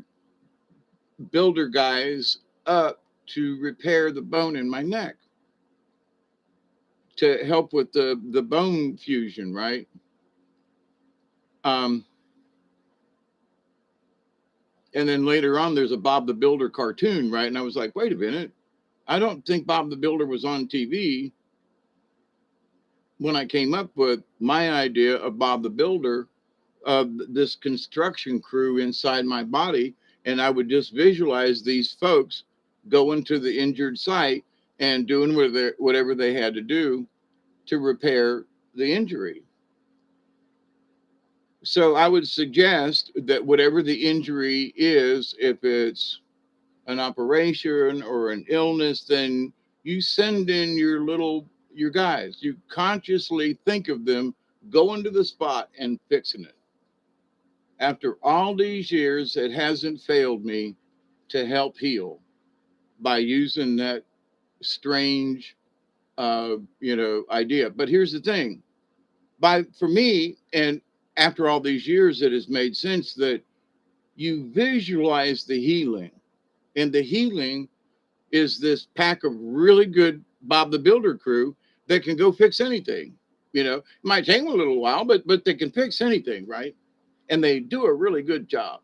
builder guys up to repair the bone in my neck to help with the bone fusion, right? Um, and then later on, there's a Bob the Builder cartoon, right? And I was like, wait a minute, I don't think Bob the Builder was on TV when I came up with my idea of Bob the Builder, of this construction crew inside my body. And I would just visualize these folks going to the injured site and doing whatever they had to do to repair the injury. So I would suggest that whatever the injury is, if it's an operation or an illness, then you send in your guys. You consciously think of them going to the spot and fixing it. After all these years, it hasn't failed me to help heal by using that strange, idea. But here's the thing: for me, and after all these years, it has made sense that you visualize the healing, and the healing is this pack of really good Bob the Builder crew that can go fix anything. It might take them a little while, but they can fix anything, right? And they do a really good job.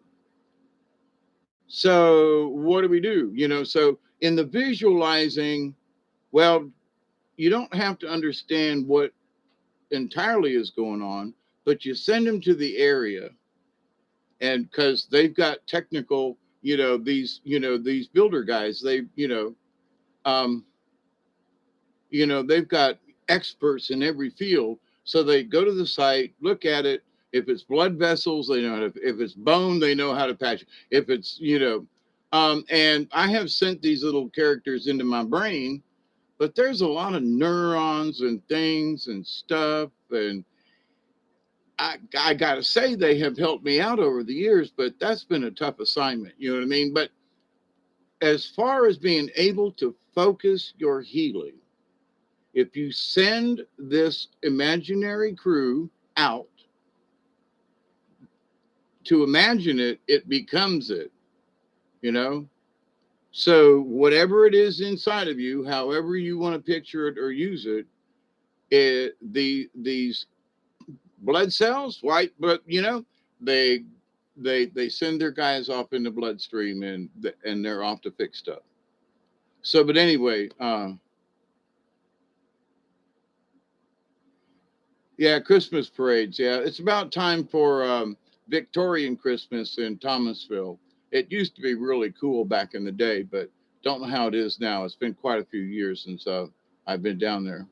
So what do we do? So in the visualizing, well, you don't have to understand what entirely is going on, but you send them to the area, and because they've got technical, these builder guys, um, they've got experts in every field. So they go to the site, look at it. If it's blood vessels, they know how to, if it's bone, they know how to patch it. If it's, and I have sent these little characters into my brain, but there's a lot of neurons and things and stuff. And I got to say, they have helped me out over the years, but that's been a tough assignment. You know what I mean? But as far as being able to focus your healing, if you send this imaginary crew out to imagine it, it becomes it, you know? So whatever it is inside of you, however you want to picture it or use it, these blood cells, white, but they they send their guys off in the bloodstream, and they're off to fix stuff. So, but anyway, yeah, Christmas parades. Yeah, it's about time for Victorian Christmas in Thomasville. It used to be really cool back in the day, but don't know how it is now. It's been quite a few years since I've been down there.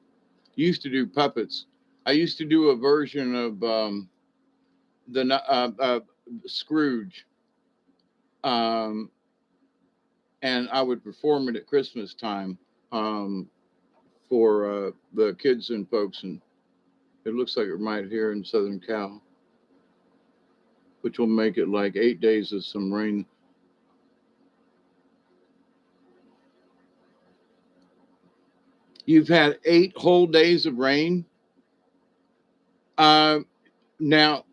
Used to do puppets. I used to do a version of the Scrooge, um, and I would perform it at Christmas time um, for the kids and folks. And it looks like it might here in Southern Cal, which will make it like 8 days of some rain. You've had 8 whole days of rain. Uh, now,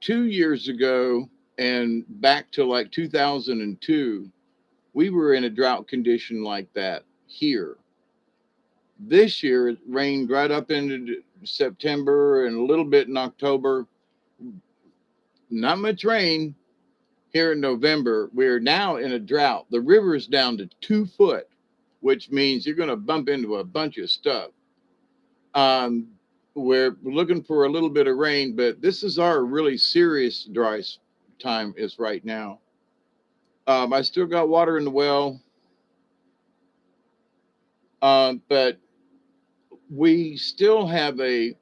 2 years ago and back to like 2002, we were in a drought condition like that here. This year, it rained right up into September and a little bit in October. Not much rain here in November. We're now in a drought. The river is down to 2 foot, which means you're going to bump into a bunch of stuff. Um, we're looking for a little bit of rain, but this is our really serious dry time is right now. I still got water in the well, but we still have a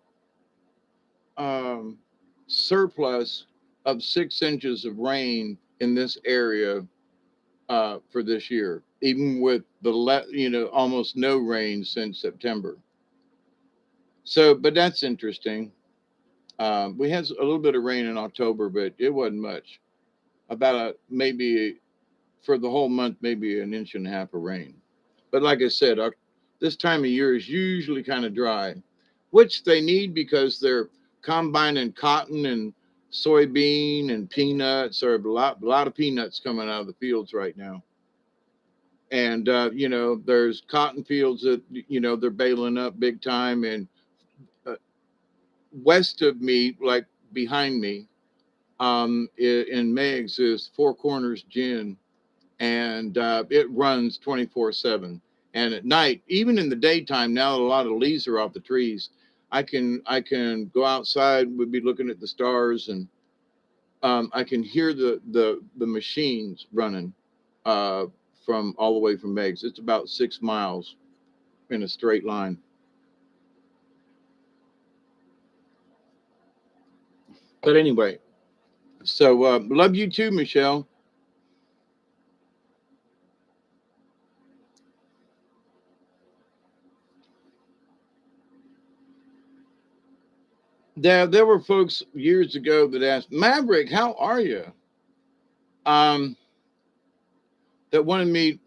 um, surplus of 6 inches of rain in this area for this year, even with almost no rain since September. So, but that's interesting. We had a little bit of rain in October, but it wasn't much. About maybe for the whole month, maybe an inch and a half of rain. But like I said, this time of year is usually kind of dry, which they need because they're combining cotton and soybean and peanuts. Or a lot of peanuts coming out of the fields right now. And there's cotton fields that they're baling up big time. And uh, west of me, like behind me, in Meigs is Four Corners Gin, and it runs 24/7. And at night, even in the daytime, now that a lot of leaves are off the trees, I can go outside. We'd be looking at the stars, and I can hear the machines running uh, from all the way from Meigs. It's about 6 miles in a straight line. But anyway, so love you too, Michelle. There were folks years ago that asked, Maverick, how are you? Um, that wanted me,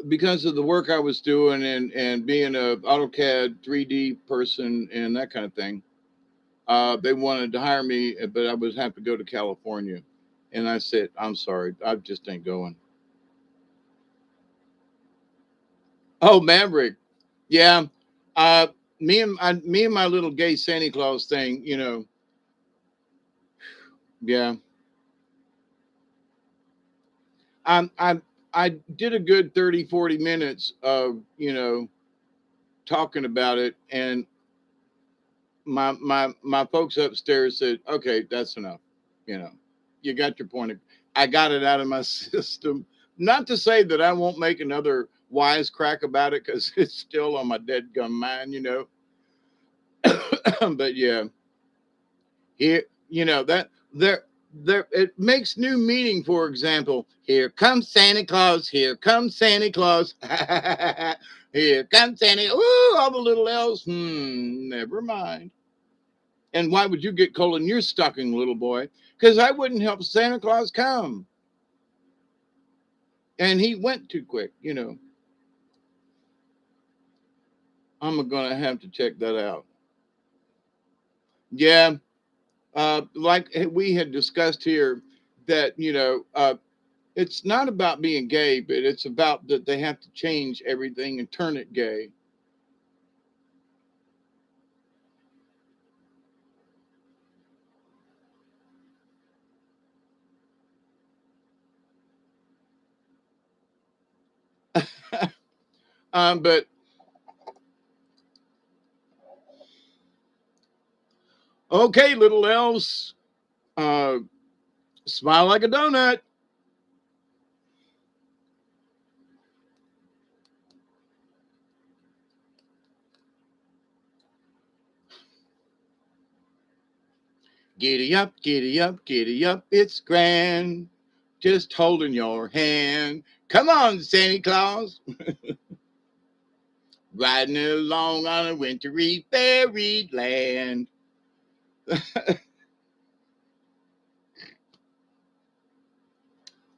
because of the work I was doing and being a AutoCAD 3D person and that kind of thing. They wanted to hire me, but I would have to go to California. And I said, I'm sorry, I just ain't going. Oh, Maverick. Yeah. Uh, me and my little gay Santa Claus thing, yeah. I I did a good 30, 40 minutes of, talking about it. And my folks upstairs said, okay, that's enough. You know, you got your point. I got it out of my system. Not to say that I won't make another wisecrack about it because it's still on my dead gum mind. But yeah, here, that there it makes new meaning. For example, here comes Santa Claus, here comes Santa Claus. Here comes Santa. Ooh, all the little elves. Never mind. And why would you get coal in your stocking, little boy? Because I wouldn't help Santa Claus come. And he went too quick. I'm gonna have to check that out. Yeah, like we had discussed here, that it's not about being gay, but it's about that they have to change everything and turn it gay. But okay, little elves, uh, smile like a donut. Giddy up, giddy up, giddy up. It's grand. Just holding your hand. Come on, Santa Claus. Riding along on a wintry fairyland.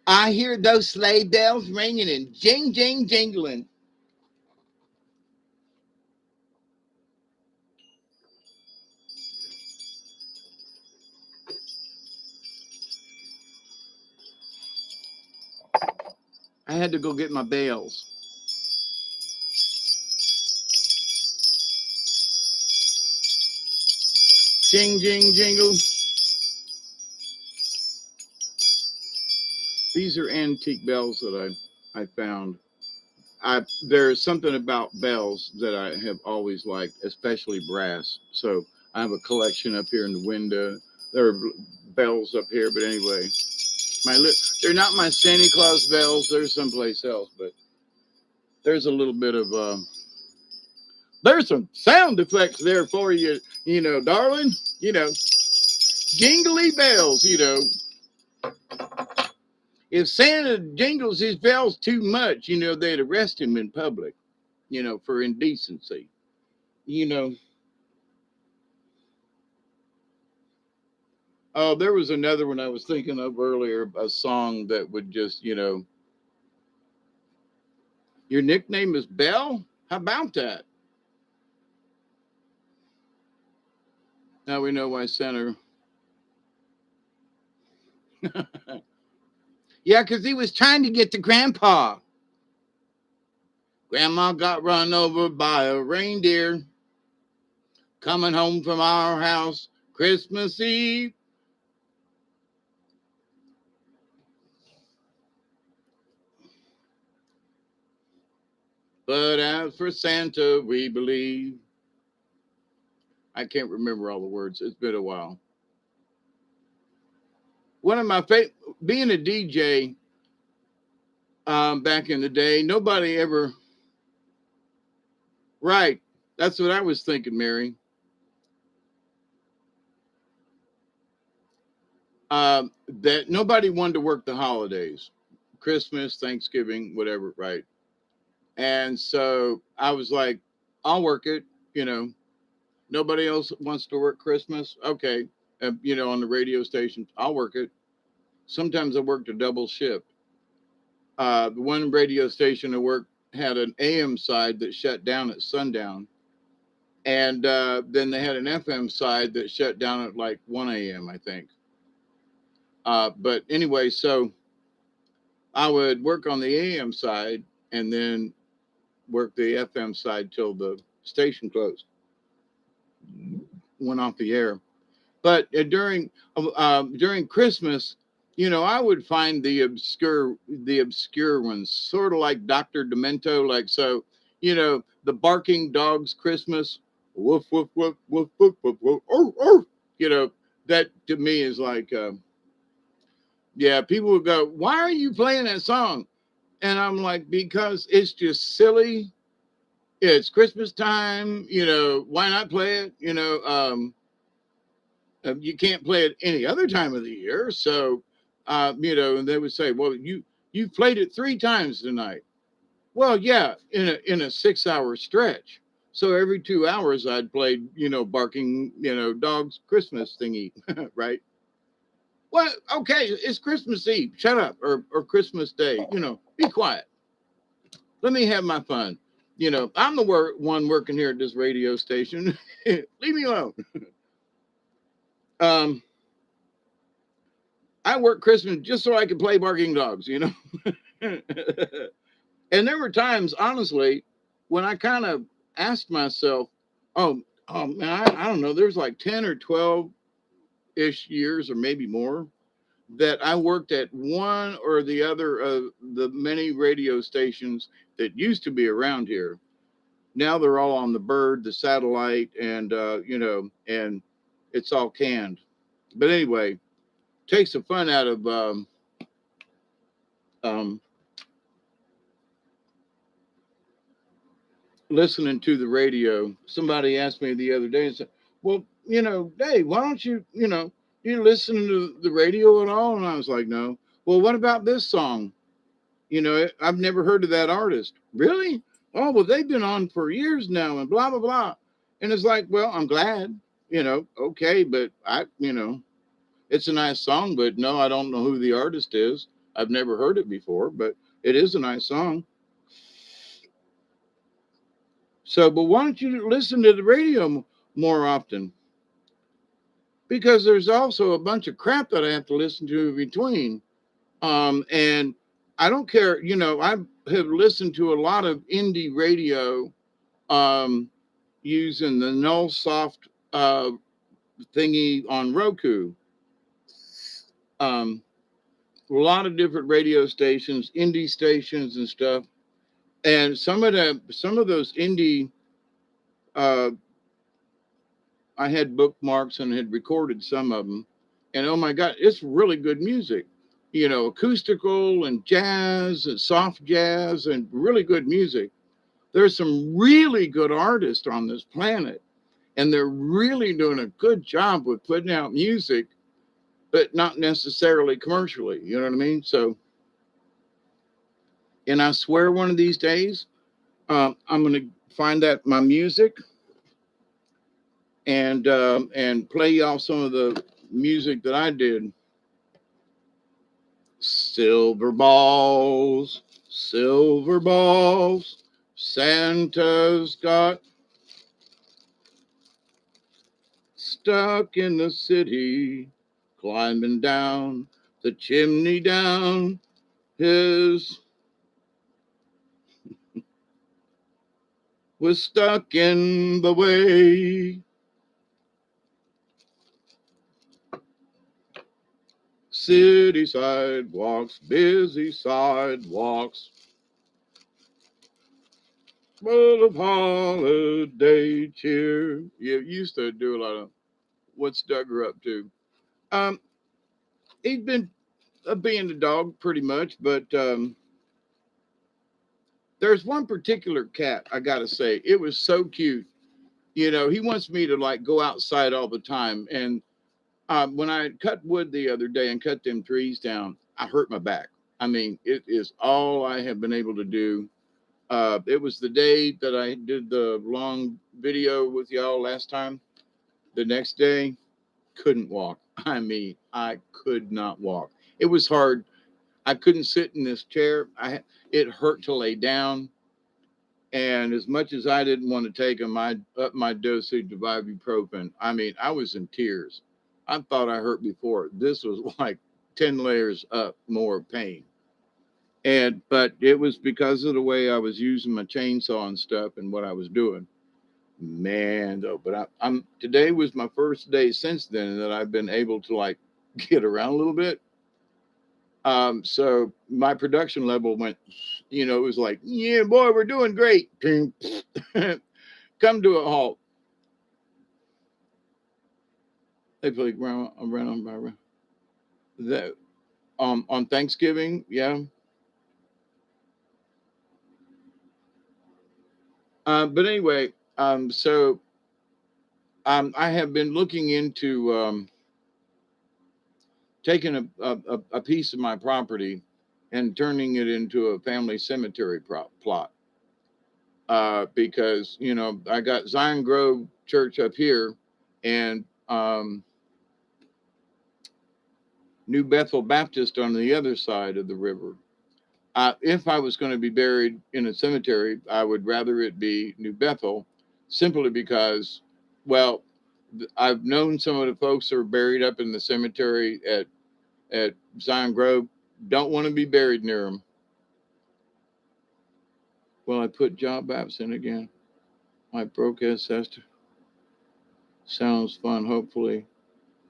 I hear those sleigh bells ringing and jing, jing, jingling. I had to go get my bells. Jing, jing, jingle. These are antique bells that I found. There's something about bells that I have always liked, especially brass. So I have a collection up here in the window. There are bells up here, but anyway, they're not my Santa Claus bells. They're someplace else, but there's a little bit of there's some sound effects there for you, darling. Jingly bells. If Santa jingles his bells too much, they'd arrest him in public, for indecency. You know, oh, there was another one I was thinking of earlier, a song that would just, your nickname is Bell? How about that? Now we know why Santa. Yeah, because he was trying to get to Grandpa. Grandma got run over by a reindeer coming home from our house Christmas Eve. But as for Santa, we believe. I can't remember all the words. It's been a while. One of my favorite, being a DJ back in the day, nobody ever, right. That's what I was thinking, Mary. That nobody wanted to work the holidays, Christmas, Thanksgiving, whatever, right? And so I was like, I'll work it, you know. Nobody else wants to work Christmas. Okay. On the radio station, I'll work it. Sometimes I worked a double shift. The one radio station I worked had an AM side that shut down at sundown. And then they had an FM side that shut down at like 1 a.m., I think. But anyway, so I would work on the AM side and then work the FM side till the station closed, went off the air. But during Christmas, I would find the obscure ones, sort of like Dr. Demento, like so, the barking dogs Christmas, woof woof woof woof woof woof woof, you know, that to me is like, yeah, people would go, "Why are you playing that song?" And I'm like, because it's just silly. It's Christmas time, why not play it? You can't play it any other time of the year. So, and they would say, well, you played it 3 times tonight. Well, yeah, in a 6 hour stretch. So every 2 hours I'd play, barking, dogs Christmas thingy, right? Well, okay, it's Christmas Eve. Shut up, or Christmas Day. Be quiet. Let me have my fun. I'm the one working here at this radio station. Leave me alone. Um, I work Christmas just so I could play barking dogs. And there were times, honestly, when I kind of asked myself, oh man, I don't know, there's like 10 or 12 ish years or maybe more that I worked at one or the other of the many radio stations that used to be around here. Now they're all on the bird, the satellite, and and it's all canned. But anyway, takes the fun out of um, listening to the radio. Somebody asked me the other day and said, "Well, Dave, why don't you listen to the radio at all?" And I was like, "No." Well, what about this song? I've never heard of that artist. Really? Oh, well, they've been on for years now and blah, blah, blah. And it's like, well, I'm glad, okay, but it's a nice song, but no, I don't know who the artist is. I've never heard it before, but it is a nice song. So, but why don't you listen to the radio more often? Because there's also a bunch of crap that I have to listen to in between. And I don't care, I have listened to a lot of indie radio um, using the null soft thingy on Roku. Um, a lot of different radio stations, indie stations and stuff. And some of those indie uh, I had bookmarks and had recorded some of them. And oh my God, it's really good music. Acoustical and jazz and soft jazz and really good music. There's some really good artists on this planet, and they're really doing a good job with putting out music, but not necessarily commercially. You know what I mean? So, And I swear one of these days, I'm going to find that my music and play y'all some of the music that I did. Silver balls, silver balls. Santa's got stuck in the city, climbing down the chimney down. His was stuck in the way. City sidewalks, busy sidewalks, full of holiday cheer. You used to do a lot of what's Duggar up to. Um, he'd been being a dog pretty much, but there's one particular cat I gotta say, it was so cute. You know, he wants me to like go outside all the time, and when I cut wood the other day and cut them trees down, I hurt my back. I mean, it is all I have been able to do. It was the day that I did the long video with y'all last time. The next day, couldn't walk. I mean, I could not walk. It was hard. I couldn't sit in this chair. It hurt to lay down. And as much as I didn't want to take up my dosage of ibuprofen, I mean, I was in tears. I thought I hurt before. This was like 10 layers up more pain. But it was because of the way I was using my chainsaw and stuff and what I was doing. Man, though, but I'm today was my first day since then that I've been able to like get around a little bit. So my production level went, it was like, yeah, boy, we're doing great. Come to a halt. They play around Barbara. That on Thanksgiving, yeah. But anyway, so I have been looking into taking a piece of my property and turning it into a family cemetery plot. Because I got Zion Grove Church up here, and New Bethel Baptist on the other side of the river. If I was going to be buried in a cemetery, I would rather it be New Bethel, simply because, well, I've known some of the folks that are buried up in the cemetery at Zion Grove don't want to be buried near them. Well, I put job apps in again. My broadcast sounds fun. Hopefully,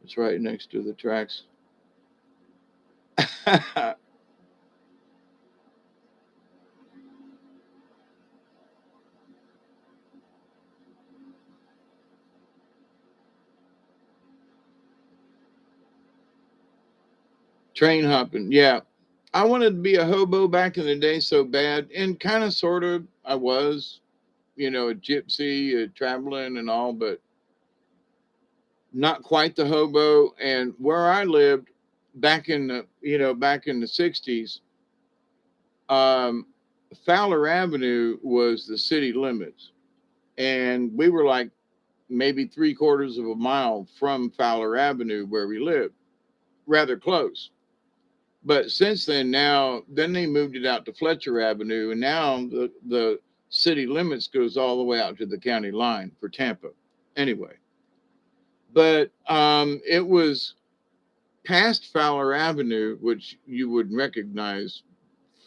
it's right next to the tracks. Train hopping, yeah. I wanted to be a hobo back in the day so bad, and kind of, sort of, I was, a gypsy, traveling and all, but not quite the hobo. And where I lived back in the 60s, um, Fowler Avenue was the city limits. And we were like maybe 3/4 of a mile from Fowler Avenue where we lived, rather close. But since then they moved it out to Fletcher Avenue, and now the city limits goes all the way out to the county line for Tampa. Anyway, but it was past Fowler Avenue, which you would recognize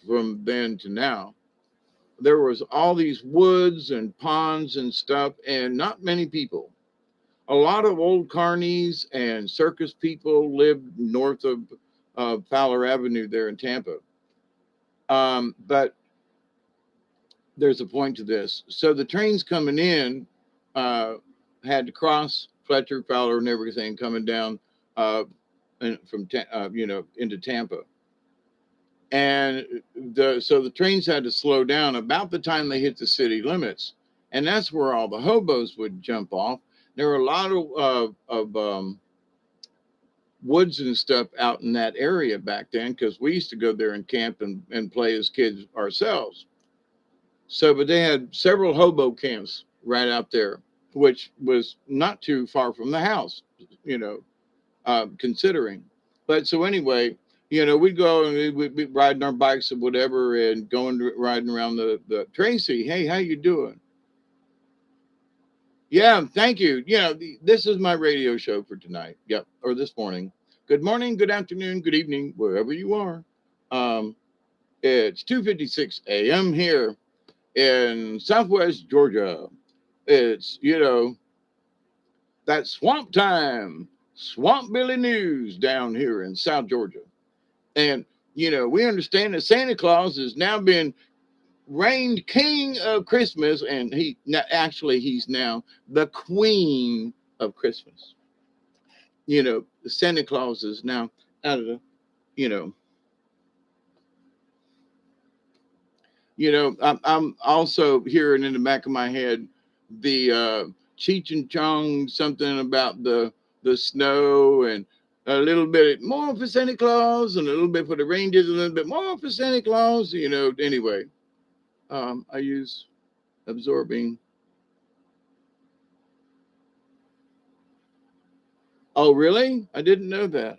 from then to now. There was all these woods and ponds and stuff, and not many people. A lot of old carnies and circus people lived north of Fowler Avenue there in Tampa. But there's a point to this. So the trains coming in uh, had to cross Fletcher, Fowler, and everything coming down from into Tampa, and the trains had to slow down about the time they hit the city limits, and that's where all the hobos would jump off. There were a lot of woods and stuff out in that area back then because we used to go there and camp and play as kids ourselves. So, but they had several hobo camps right out there, which was not too far from the house, you know, considering. But so anyway, we'd go and we'd be riding our bikes or whatever and going riding around the Tracy. Hey, how you doing? Yeah, thank you. This is my radio show for tonight. Yep, or this morning. Good morning, good afternoon, good evening, wherever you are. Um, it's 2:56 a.m. here in Southwest Georgia. It's that swamp time, Swamp Billy News down here in South Georgia, and we understand that Santa Claus has now been reigned king of Christmas, and he's now the queen of Christmas. Santa Claus is now out of the, you know, I'm also hearing in the back of my head the Cheech and Chong something about the snow and a little bit more for Santa Claus and a little bit for the reindeers, a little bit more for Santa Claus. Anyway, I use absorbing. Oh, really? I didn't know that.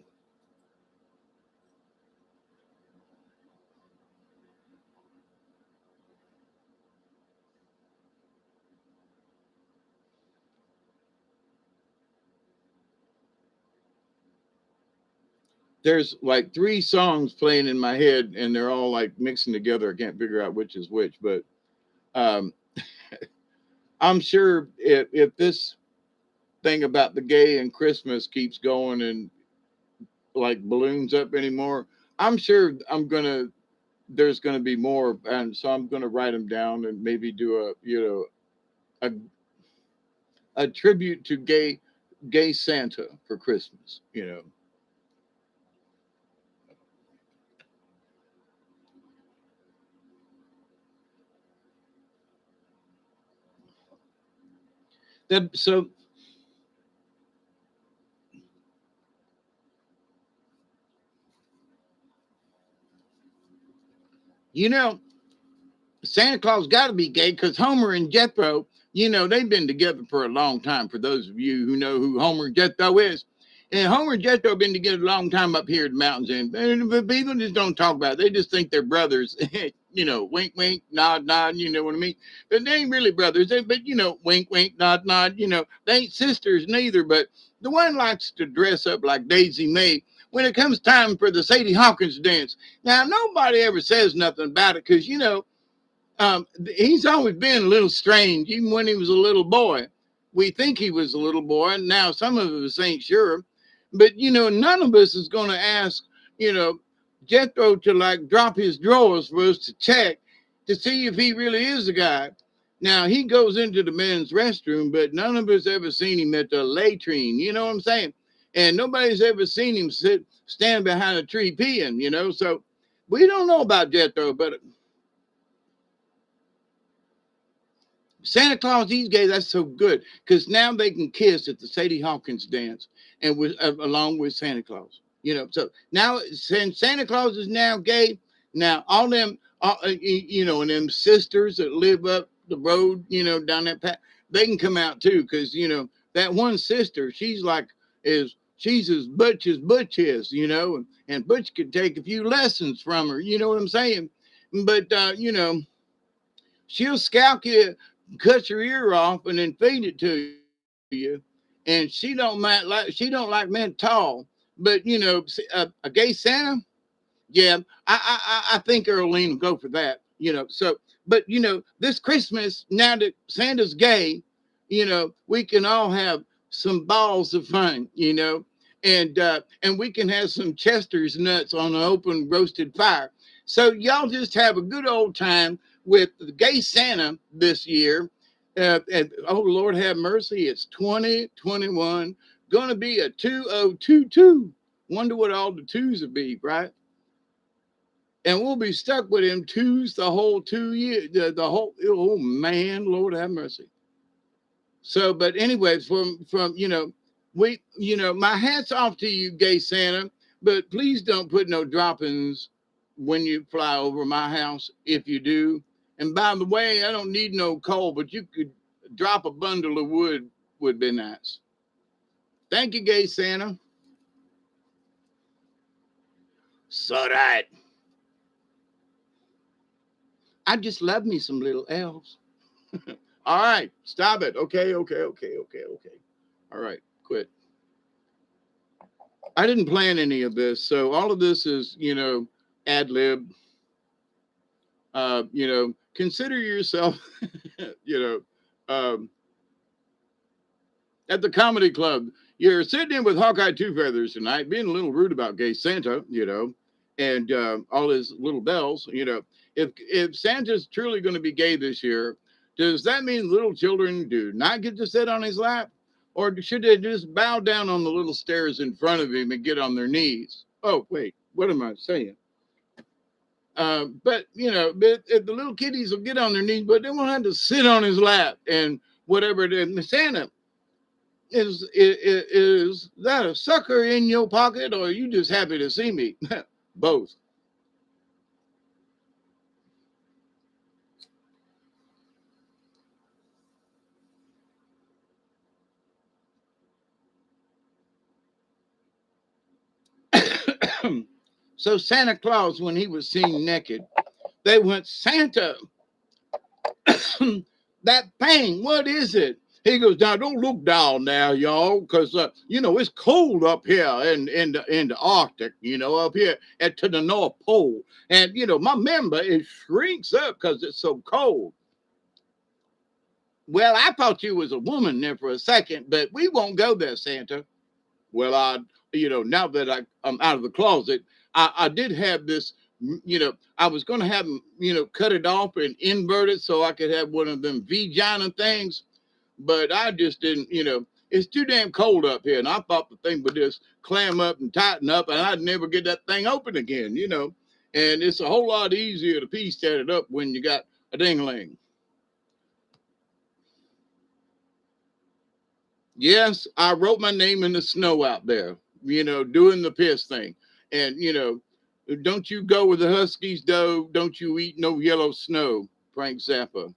There's like three songs playing in my head, and they're all like mixing together. I can't figure out which is which, but um, I'm sure if this thing about the gay and Christmas keeps going and like balloons up anymore, I'm sure there's gonna be more, and so I'm gonna write them down and maybe do a a tribute to gay Santa for Christmas. That so you know Santa Claus got to be gay because Homer and Jethro, they've been together for a long time. For those of you who know who Homer and Jethro is, and Homer and Jethro have been together a long time up here in the mountains, and people just don't talk about it. They just think they're brothers. Wink, wink, nod, nod. You know what I mean? But they ain't really brothers. But wink, wink, nod, nod. They ain't sisters neither. But the one likes to dress up like Daisy May when it comes time for the Sadie Hawkins dance. Now, nobody ever says nothing about it because he's always been a little strange, even when he was a little boy. We think he was a little boy, and now some of us ain't sure. But none of us is going to ask, you know, Jethro to like drop his drawers for us to check to see if he really is a guy. Now he goes into the men's restroom, but none of us ever seen him at the latrine. You know what I'm saying? And nobody's ever seen him stand behind a tree peeing. So we don't know about Jethro, but Santa Claus these days, that's so good because now they can kiss at the Sadie Hawkins dance and with along with Santa Claus. So now since Santa Claus is now gay, now all them, and them sisters that live up the road, down that path, they can come out too because that one sister, she's as butch as Butch is, and Butch could take a few lessons from her. You know what I'm saying? But she'll scalp you, cut your ear off, and then feed it to you. And she don't like men tall, but a gay Santa, yeah, I think Earlene will go for that. So but this Christmas, now that Santa's gay, we can all have some balls of fun, and we can have some Chester's nuts on an open roasted fire. So y'all just have a good old time with the gay Santa this year. And oh Lord have mercy, it's 2021, gonna be a 2022. Wonder what all the twos would be, right? And we'll be stuck with them twos the whole 2 years. The whole, oh man, Lord have mercy. So, but anyways, from My hat's off to you, gay Santa, but please don't put no droppings when you fly over my house if you do. And by the way, I don't need no coal, but you could drop a bundle of wood would be nice. Thank you, gay Santa. So that I just love me some little elves. All right, stop it. Okay, okay, okay, okay, okay. All right, quit. I didn't plan any of this, so all of this is, ad lib. Consider yourself, you know, um, at the comedy club. You're sitting in with Hawkeye Two Feathers tonight, being a little rude about gay Santa, and all his little bells. If Santa's truly going to be gay this year, does that mean little children do not get to sit on his lap? Or should they just bow down on the little stairs in front of him and get on their knees? Oh, wait, what am I saying? But the little kiddies will get on their knees, but they won't have to sit on his lap and whatever it is. Santa, is that a sucker in your pocket, or are you just happy to see me? Both. So Santa Claus, when he was seen naked, they went, Santa, that thing, what is it? He goes, now don't look down now, y'all, because it's cold up here in the Arctic, up here to the North Pole, and my member it shrinks up because it's so cold. Well, I thought you was a woman there for a second, but we won't go there, Santa. Well, now that I'm out of the closet, I did have this, I was going to have them, cut it off and invert it so I could have one of them vagina things, but I just didn't, it's too damn cold up here. And I thought the thing would just clam up and tighten up and I'd never get that thing open again. And it's a whole lot easier to piece that up when you got a ding-a-ling. Yes, I wrote my name in the snow out there, doing the piss thing. And, don't you go with the Huskies, though. Don't you eat no yellow snow, Frank Zappa.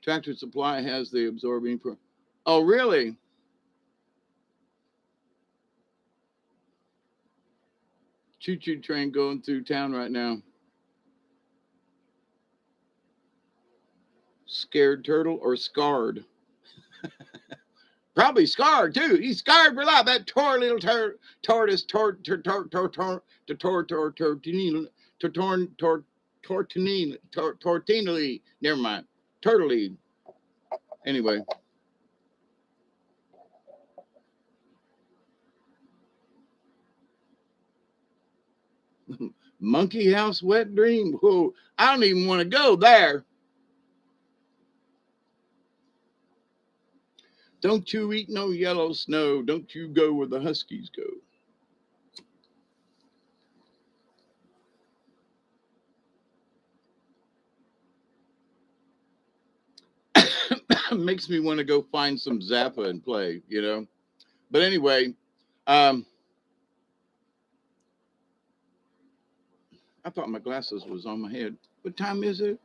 Tractor Supply has the absorbing. Oh, really? Choo choo train going through town right now. Scared turtle or scarred? Probably scarred too. He's scarred for life. That poor little tortoise, tortinelli. Never mind. Turtley. Anyway, Monkey House Wet Dream. Whoa, I don't even want to go there. Don't you eat no yellow snow. Don't you go where the Huskies go. Makes me want to go find some Zappa and play. But anyway, um, I thought my glasses was on my head. What time is it?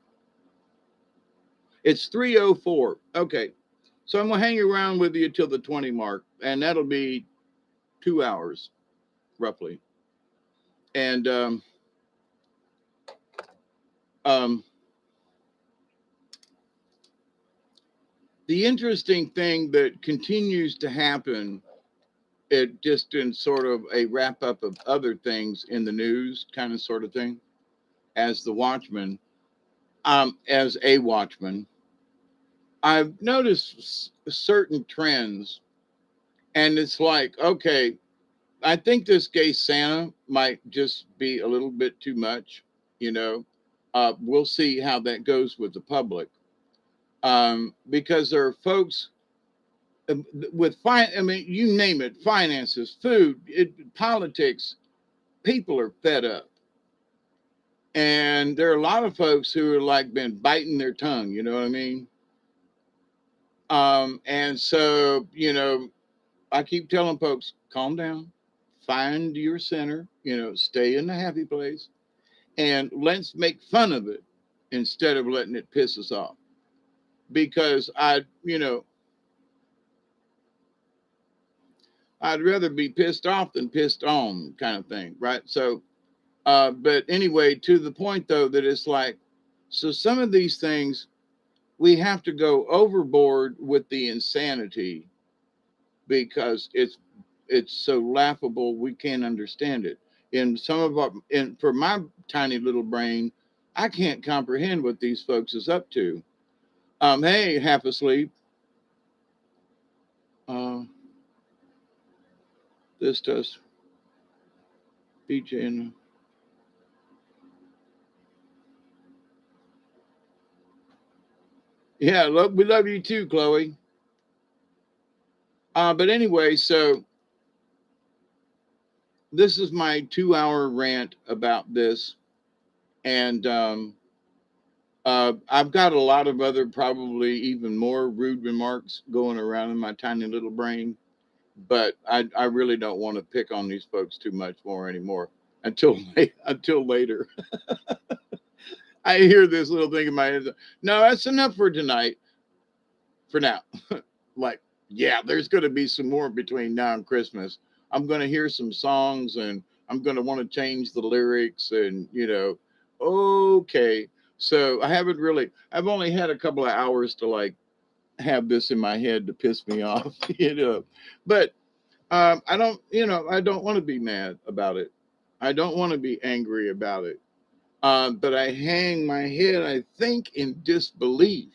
It's 3:04. Okay. So I'm gonna hang around with you till the 20 mark, and that'll be 2 hours roughly. And um, the interesting thing that continues to happen, it just in sort of a wrap up of other things in the news, kind of sort of thing, as the watchman, as a watchman, I've noticed certain trends, and it's like, okay, I think this gay Santa might just be a little bit too much, you know. We'll see how that goes with the public, because there are folks with I mean, you name it, finances, food, politics. People are fed up, and there are a lot of folks who are like been biting their tongue. You know what I mean? And so, I keep telling folks, calm down, find your center, stay in the happy place, and let's make fun of it instead of letting it piss us off. Because I'd rather be pissed off than pissed on, kind of thing, right? So, but anyway, to the point though that it's like, so some of these things we have to go overboard with the insanity because it's so laughable we can't understand it. In some of our, in for my tiny little brain, I can't comprehend what these folks is up to. Hey, half asleep. Uh, this does BJ and yeah, we love you too, Chloe. But anyway, so this is my 2 hour rant about this, and I've got a lot of other, probably even more rude remarks going around in my tiny little brain, but I really don't want to pick on these folks too much more anymore until until later. I hear this little thing in my head. No, that's enough for tonight. For now, like, yeah, there's going to be some more between now and Christmas. I'm going to hear some songs, and I'm going to want to change the lyrics, and okay. So I've only had a couple of hours to like have this in my head to piss me off, but I don't want to be mad about it. I don't want to be angry about it. But I hang my head, I think, in disbelief,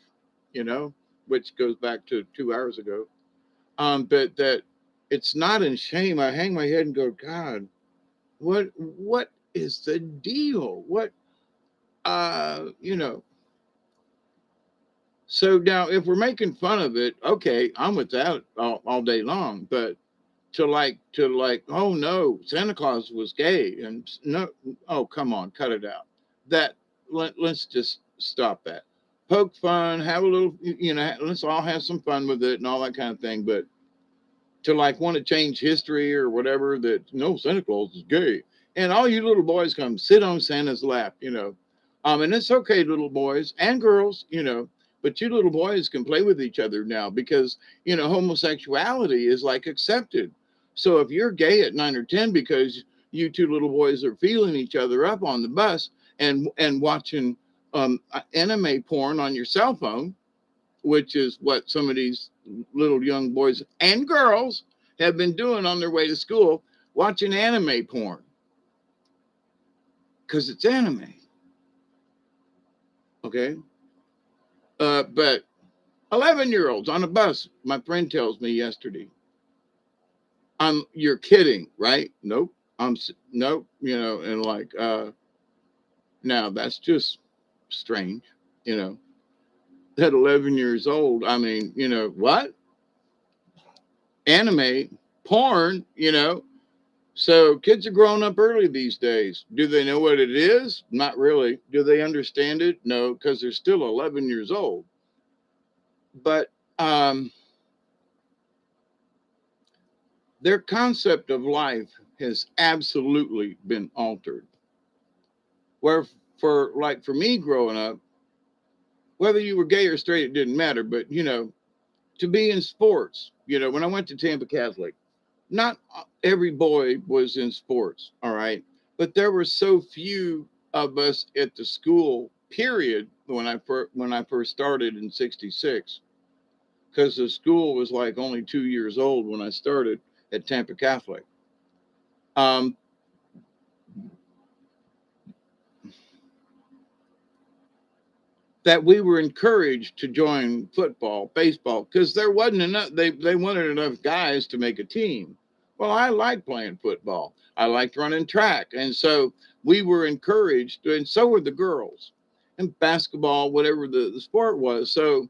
you know, which goes back to 2 hours ago. But that it's not in shame. I hang my head and go, God, what is the deal? Uh, you know, so now if we're making fun of it, okay, I'm with that all day long. But to like, oh no, Santa Claus was gay, and no, oh come on, cut it out. That let's just stop that. Poke fun, have a little, let's all have some fun with it and all that kind of thing. But to like want to change history or whatever, that no, Santa Claus is gay, and all you little boys come sit on Santa's lap, and it's okay, little boys and girls, but you little boys can play with each other now because homosexuality is like accepted. So if you're gay at 9 or 10 because you two little boys are feeling each other up on the bus and watching anime porn on your cell phone, which is what some of these little young boys and girls have been doing on their way to school, watching anime porn because it's anime. Okay. But 11-year-olds on a bus, my friend tells me yesterday, you're kidding, right? Nope. Nope. And like, now that's just strange, you know, at 11 years old. I mean, what? Anime, porn, So kids are growing up early these days. Do they know what it is? Not really. Do they understand it? No, because they're still 11 years old. But their concept of life has absolutely been altered. Where for me growing up, whether you were gay or straight, it didn't matter. But to be in sports, when I went to Tampa Catholic, not every boy was in sports, all right, but there were so few of us at the school. Period. When I first started in '66, because the school was like only 2 years old when I started at Tampa Catholic. Um, that we were encouraged to join football, baseball, because there wasn't enough. They wanted enough guys to make a team. Well, I liked playing football. I liked running track, and so we were encouraged, and so were the girls, and basketball, whatever the sport was. So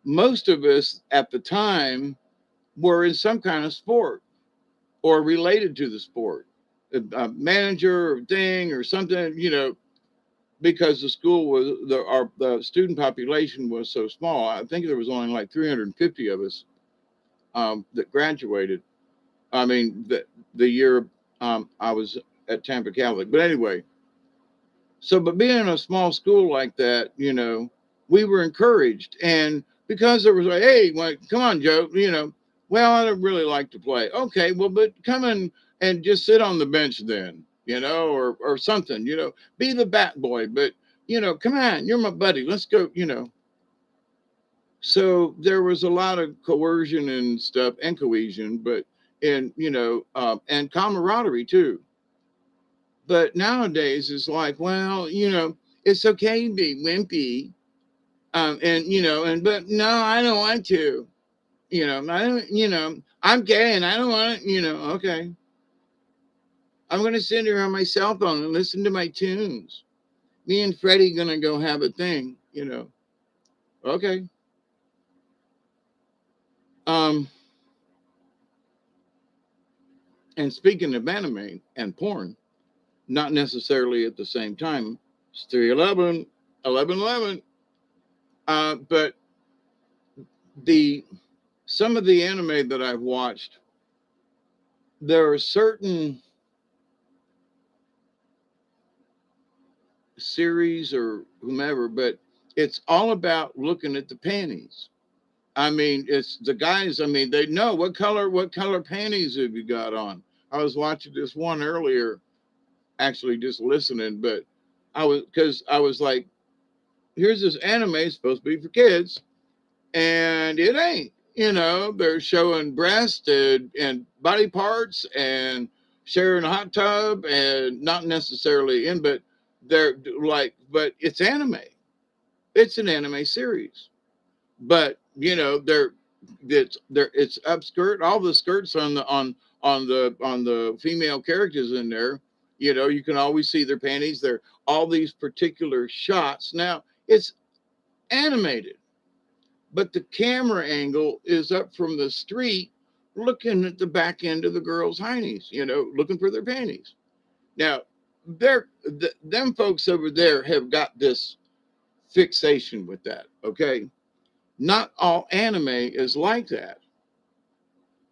most of us at the time were in some kind of sport or related to the sport, a manager or thing or something, because the school was the student population was so small. I think there was only like 350 of us that graduated. I mean, the year I was at Tampa Catholic. But anyway, so but being in a small school like that, we were encouraged, and because there was like, hey, well, come on, Joe, well, I don't really like to play. Okay, well, but come in and just sit on the bench then, or something, be the bat boy, but come on, you're my buddy, let's go. So there was a lot of coercion and stuff and cohesion, but and camaraderie too. But nowadays it's like, well, it's okay to be wimpy, and but no, I don't want to. I don't. I'm gay and I don't want to. Okay, I'm gonna sit here on my cell phone and listen to my tunes. Me and Freddie gonna go have a thing. Okay. Um, and speaking of anime and porn, not necessarily at the same time. It's 311, 1111. But the some of the anime that I've watched, there are certain series or whomever, but it's all about looking at the panties. I mean, it's the guys, I mean, they know what color panties have you got on. I was watching this one earlier, actually just listening, but because I was like, here's this anime supposed to be for kids, and it ain't. They're showing breast and body parts and sharing a hot tub and not necessarily in, but they're like, but it's anime. It's an anime series, but it's upskirt. All the skirts on the female characters in there. You can always see their panties. They're all these particular shots. Now it's animated, but the camera angle is up from the street looking at the back end of the girl's heinies, looking for their panties. Now, them folks over there have got this fixation with that, okay? Not all anime is like that,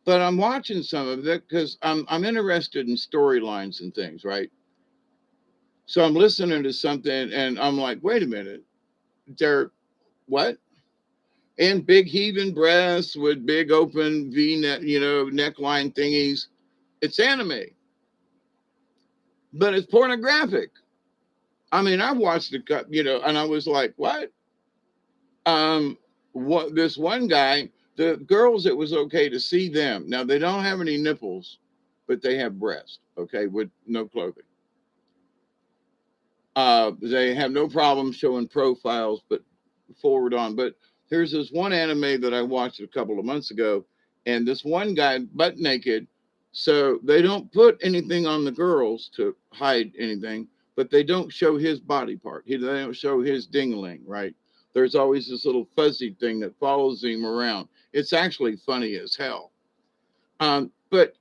but I'm watching some of it because I'm interested in storylines and things, right? So I'm listening to something and I'm like, wait a minute, they're what? And big heaving breasts with big open V neck, neckline thingies. It's anime, but it's pornographic. I mean, I watched the cut, and I was like, what? Um, what this one guy, the girls, it was okay to see them. Now they don't have any nipples, but they have breasts, okay, with no clothing. They have no problem showing profiles, but forward on. But here's this one anime that I watched a couple of months ago, and this one guy butt naked. So they don't put anything on the girls to hide anything, but they don't show his body part. They don't show his dingling, right? There's always this little fuzzy thing that follows him around. It's actually funny as hell. But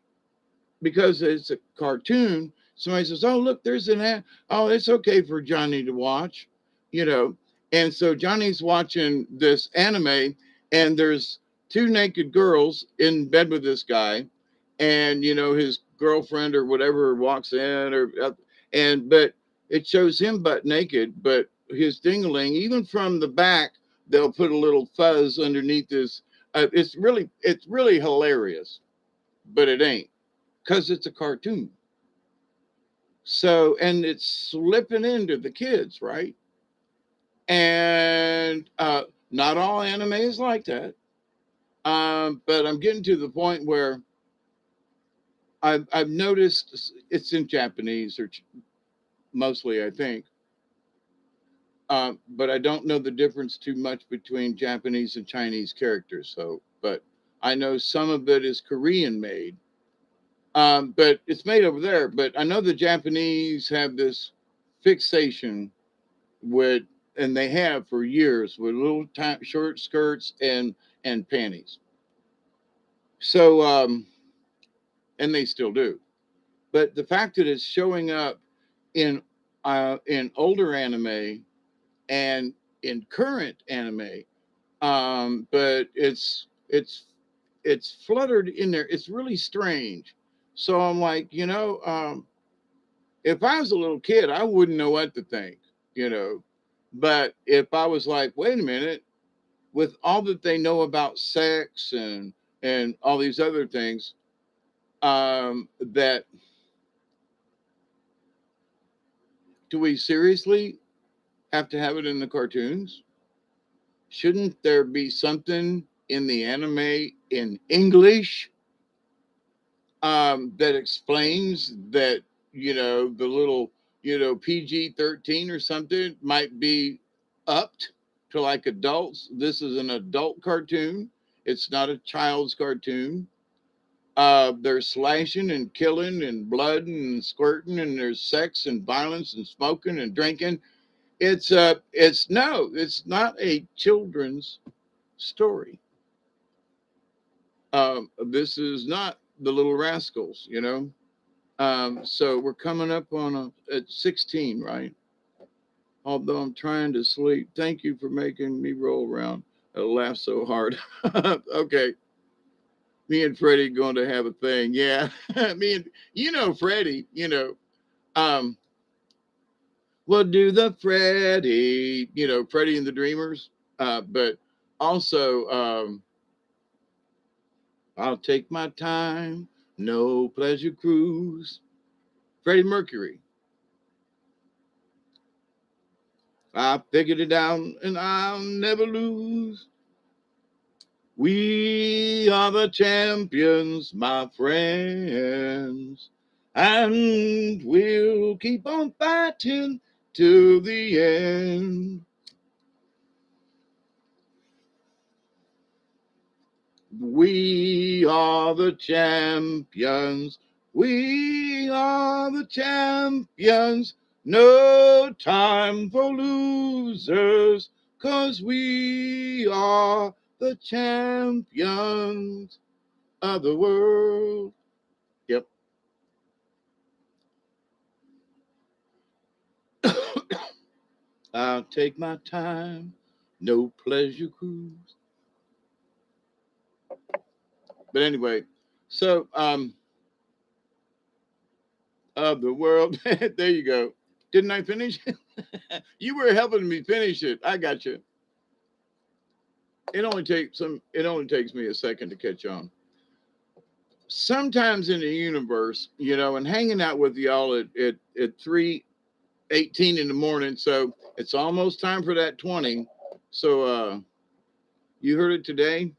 because it's a cartoon, somebody says, "Oh, look, there's an ad. Oh, it's okay for Johnny to watch," you know. And so Johnny's watching this anime, and there's two naked girls in bed with this guy, and his girlfriend or whatever walks in, but it shows him butt naked, but his dingling, even from the back, they'll put a little fuzz underneath his. It's really hilarious, but it ain't because it's a cartoon. So, and it's slipping into the kids, right? And not all anime is like that. But I'm getting to the point where I've noticed it's in Japanese or mostly, I think. But I don't know the difference too much between Japanese and Chinese characters. So, but I know some of it is Korean made. But it's made over there. But I know the Japanese have this fixation with, and they have for years, with little short skirts and panties. So, and they still do. But the fact that it's showing up in in older anime and in current anime. But it's fluttered in there. It's really strange. So I'm like, if I was a little kid, I wouldn't know what to think, you know. But if I was like, wait a minute, with all that they know about sex and all these other things, that do we seriously have to have it in the cartoons? Shouldn't there be something in the anime in English that explains that the little PG-13 or something might be upped to like adults? This is an adult cartoon. It's not a child's cartoon. There's slashing and killing and blood and squirting, and there's sex and violence and smoking and drinking. It's not a children's story. This is not the Little Rascals, you know. So we're coming up on at 16, right? Although I'm trying to sleep. Thank you for making me roll around. I laugh so hard. Okay, me and Freddie going to have a thing. Yeah, me and Freddie. Um, we'll do the Freddie. Freddie and the Dreamers. But also, I'll take my time. No pleasure cruise. Freddie Mercury. I figured it out and I'll never lose. We are the champions, my friends, and we'll keep on fighting to the end. We are the champions. We are the champions. No time for losers, 'cause we are the champions of the world. Yep. I'll take my time. No pleasure cruise. But anyway, so of the world. There you go. Didn't I finish? You were helping me finish it. I got you. It only takes me a second to catch on. Sometimes in the universe, and hanging out with y'all at 3:18 in the morning, so it's almost time for that 20. So you heard it today.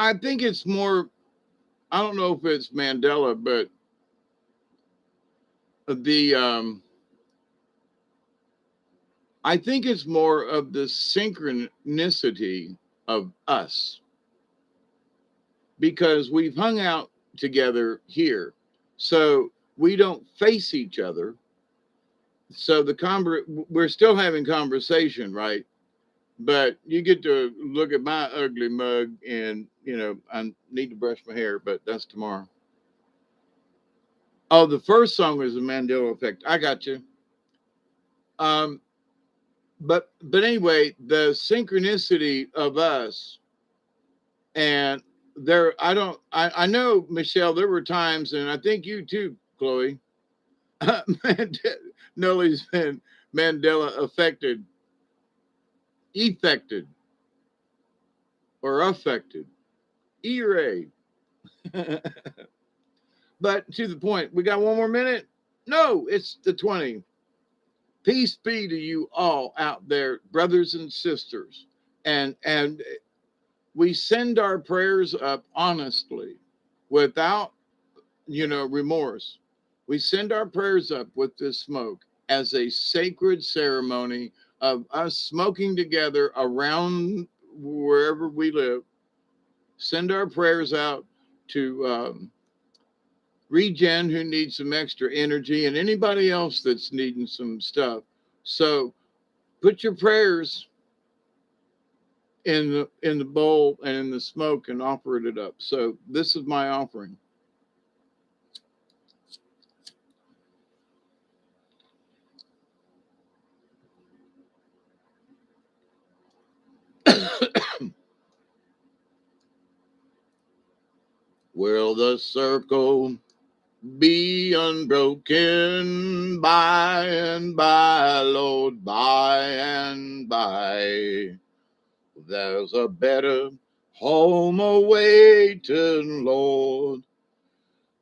I think it's more, I don't know if it's Mandela, but the I think it's more of the synchronicity of us, because we've hung out together here. So we don't face each other. So we're still having conversation, right? But you get to look at my ugly mug, and I need to brush my hair, but that's tomorrow. Oh, the first song was the Mandela Effect. I got you. Um, but anyway, the synchronicity of us, and I know, Michelle, there were times, and I think you too, Chloe. Nolly's been Mandela affected or affected. E or A. But to the point, we got one more minute. No, it's the 20. Peace be to you all out there, brothers and sisters. And we send our prayers up honestly, without remorse. We send our prayers up with this smoke as a sacred ceremony of us smoking together around wherever we live. Send our prayers out to Regen who needs some extra energy, and anybody else that's needing some stuff. So put your prayers in the bowl and in the smoke and offer it up. So this is my offering. Will the circle be unbroken by and by, Lord, by and by? There's a better home awaiting, Lord,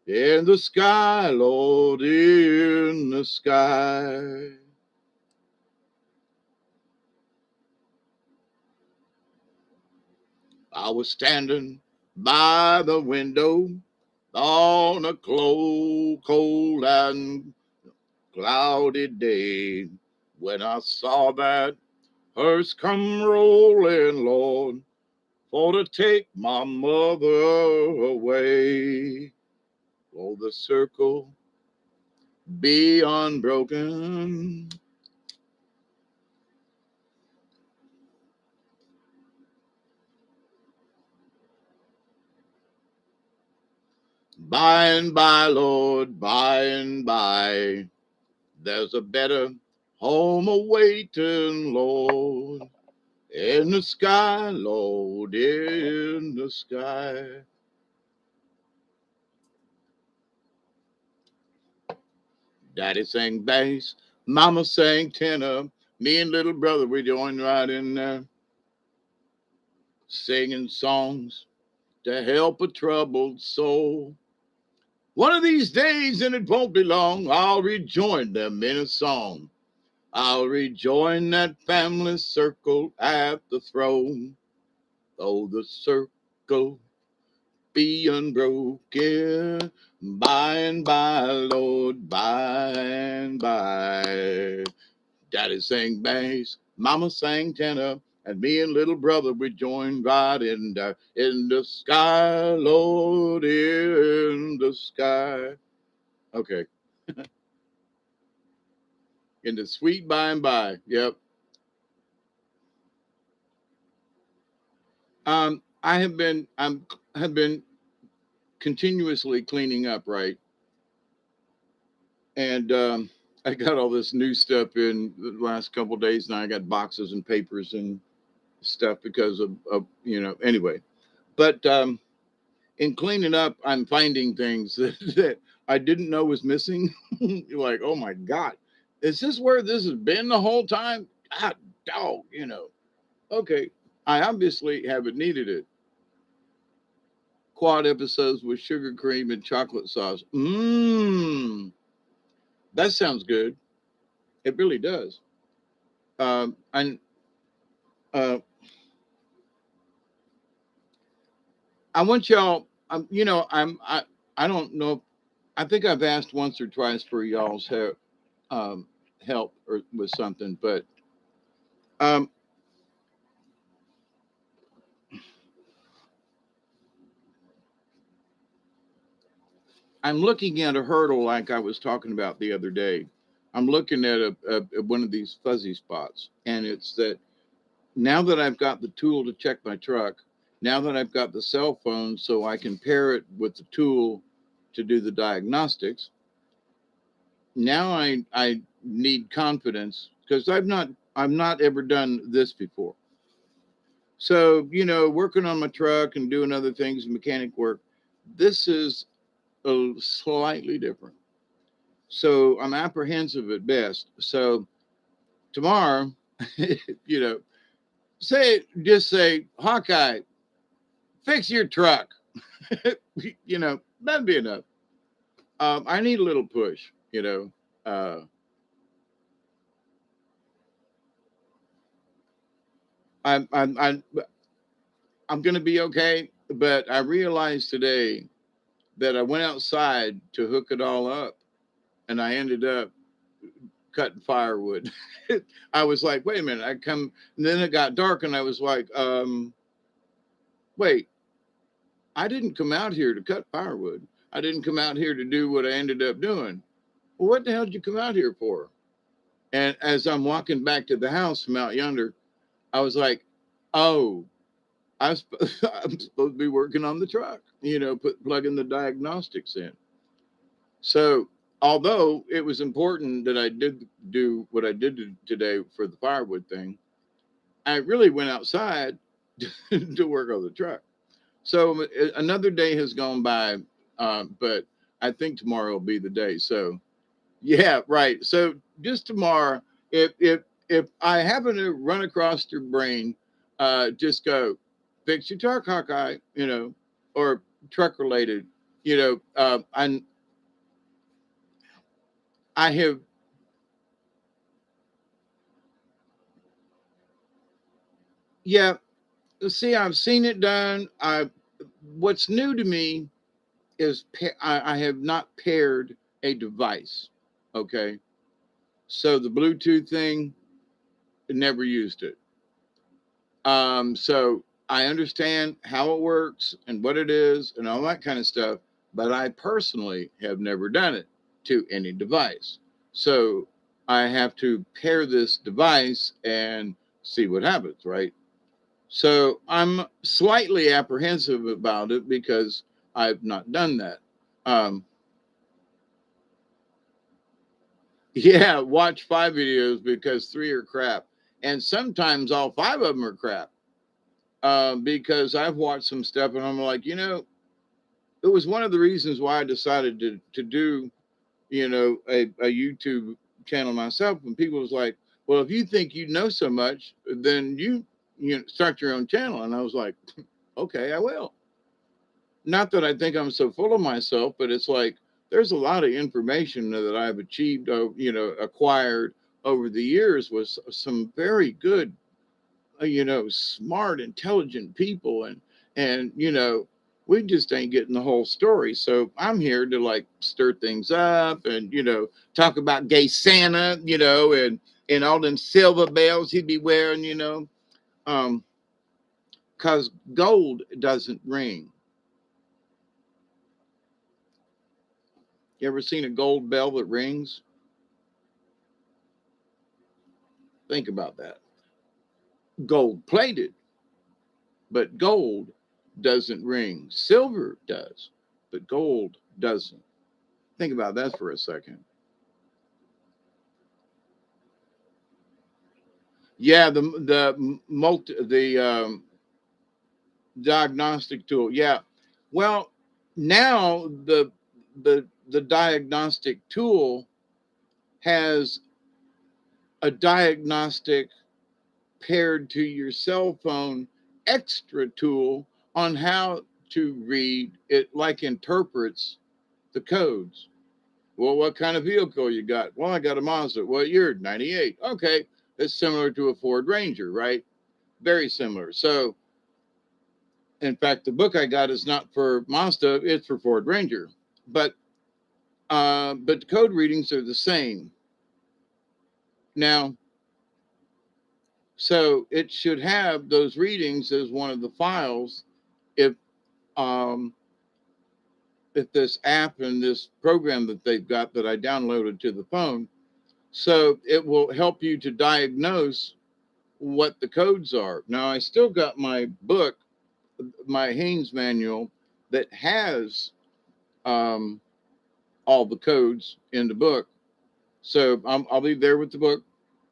in the sky, Lord, in the sky. I was standing by the window on a cold and cloudy day when I saw that hearse come rolling, Lord, for to take my mother away. Oh, the circle be unbroken. By and by, Lord, by and by, there's a better home awaiting, Lord, in the sky, Lord, in the sky. Daddy sang bass, Mama sang tenor. Me and little brother, we joined right in there, singing songs to help a troubled soul. One of these days, and it won't be long, I'll rejoin them in a song. I'll rejoin that family circle at the throne. Oh, the circle be unbroken by and by, Lord, by and by. Daddy sang bass, Mama sang tenor, and me and little brother we joined right in the sky, Lord, in the sky. Okay, in the sweet by and by. Yep. I have been continuously cleaning up, right? And I got all this new stuff in the last couple of days, and I got boxes and papers and stuff because of anyway. But in cleaning up, I'm finding things that I didn't know was missing. You're like, oh my God, is this where this has been the whole time? God, dog. Okay, I obviously haven't needed it. Quad episodes with sugar cream and chocolate sauce. Mmm, that sounds good. It really does. And uh, I want y'all. I don't know. I think I've asked once or twice for y'all's um, help or with something, but um, I'm looking at a hurdle like I was talking about the other day. I'm looking at one of these fuzzy spots, and it's that now that I've got the tool to check my truck, now that I've got the cell phone so I can pair it with the tool to do the diagnostics, now I need confidence because I've not ever done this before. So, working on my truck and doing other things, mechanic work, this is a slightly different. So I'm apprehensive at best. So tomorrow, you know, just say, Hawkeye, fix your truck. That'd be enough. I need a little push. Uh, I'm, I'm, I'm, I'm going to be okay. But I realized today that I went outside to hook it all up and I ended up cutting firewood. I was like, wait a minute. And then it got dark and I was like, wait, I didn't come out here to cut firewood. I didn't come out here to do what I ended up doing. Well, what the hell did you come out here for? And as I'm walking back to the house from out yonder, I was like, oh, I'm supposed to be working on the truck, plugging the diagnostics in. So, although it was important that I did do what I did today for the firewood thing, I really went outside to work on the truck. So, another day has gone by, but I think tomorrow will be the day. So, yeah, right. So, just tomorrow, if I happen to run across your brain, just go fix your truck, Hawkeye, or truck related. I have, yeah. See, I've seen it done. What's new to me is I have not paired a device. Okay, so the Bluetooth thing, never used it. So I understand how it works and what it is and all that kind of stuff, but I personally have never done it to any device. So I have to pair this device and see what happens, right? So I'm slightly apprehensive about it because I've not done that. Um, yeah, watch 5 videos because 3 are crap. And sometimes all 5 of them are crap. Because I've watched some stuff and I'm like, it was one of the reasons why I decided to do, a YouTube channel myself. When people was like, well, if you think you know so much, then start your own channel. And I was like, okay, I will. Not that I think I'm so full of myself, but it's like there's a lot of information that I've achieved, acquired over the years with some very good, smart, intelligent people, and we just ain't getting the whole story. So I'm here to like stir things up and talk about gay Santa, and all them silver bells he'd be wearing, um, because gold doesn't ring. You ever seen a gold bell that rings? Think about that. Gold plated, but gold doesn't ring. Silver does, but gold doesn't. Think about that for a second. Yeah, the diagnostic tool. Yeah. Well, now the diagnostic tool has a diagnostic paired to your cell phone extra tool on how to read it, like interprets the codes. Well, what kind of vehicle you got? Well, I got a Mazda. What year? 98. Okay. It's similar to a Ford Ranger, right? Very similar. So, in fact, the book I got is not for Mazda, it's for Ford Ranger. But the code readings are the same. Now, so it should have those readings as one of the files if um if this app and this program that they've got that I downloaded to the phone. So it will help you to diagnose what the codes are. Now I still got my book, my Haynes manual that has um, all the codes in the book. So I'll be there with the book,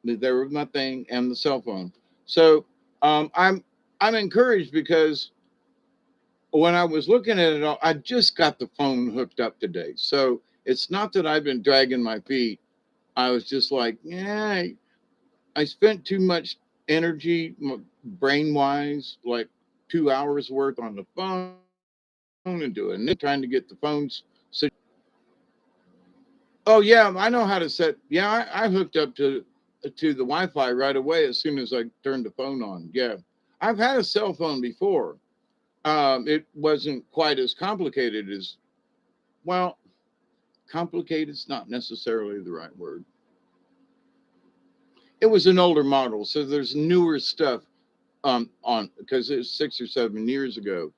be there with my thing and the cell phone. So I'm encouraged because when I was looking at it all, I just got the phone hooked up today. So it's not that I've been dragging my feet. I was just like, yeah, I spent too much energy, brain wise, like 2 hours worth on the phone and doing this, trying to get the phones. Oh yeah, I know how to set. Yeah, I hooked up to the Wi-Fi right away as soon as I turned the phone on. Yeah, I've had a cell phone before. It wasn't quite as complicated as, well, complicated's not necessarily the right word. It was an older model, so there's newer stuff on because it's 6 or 7 years ago.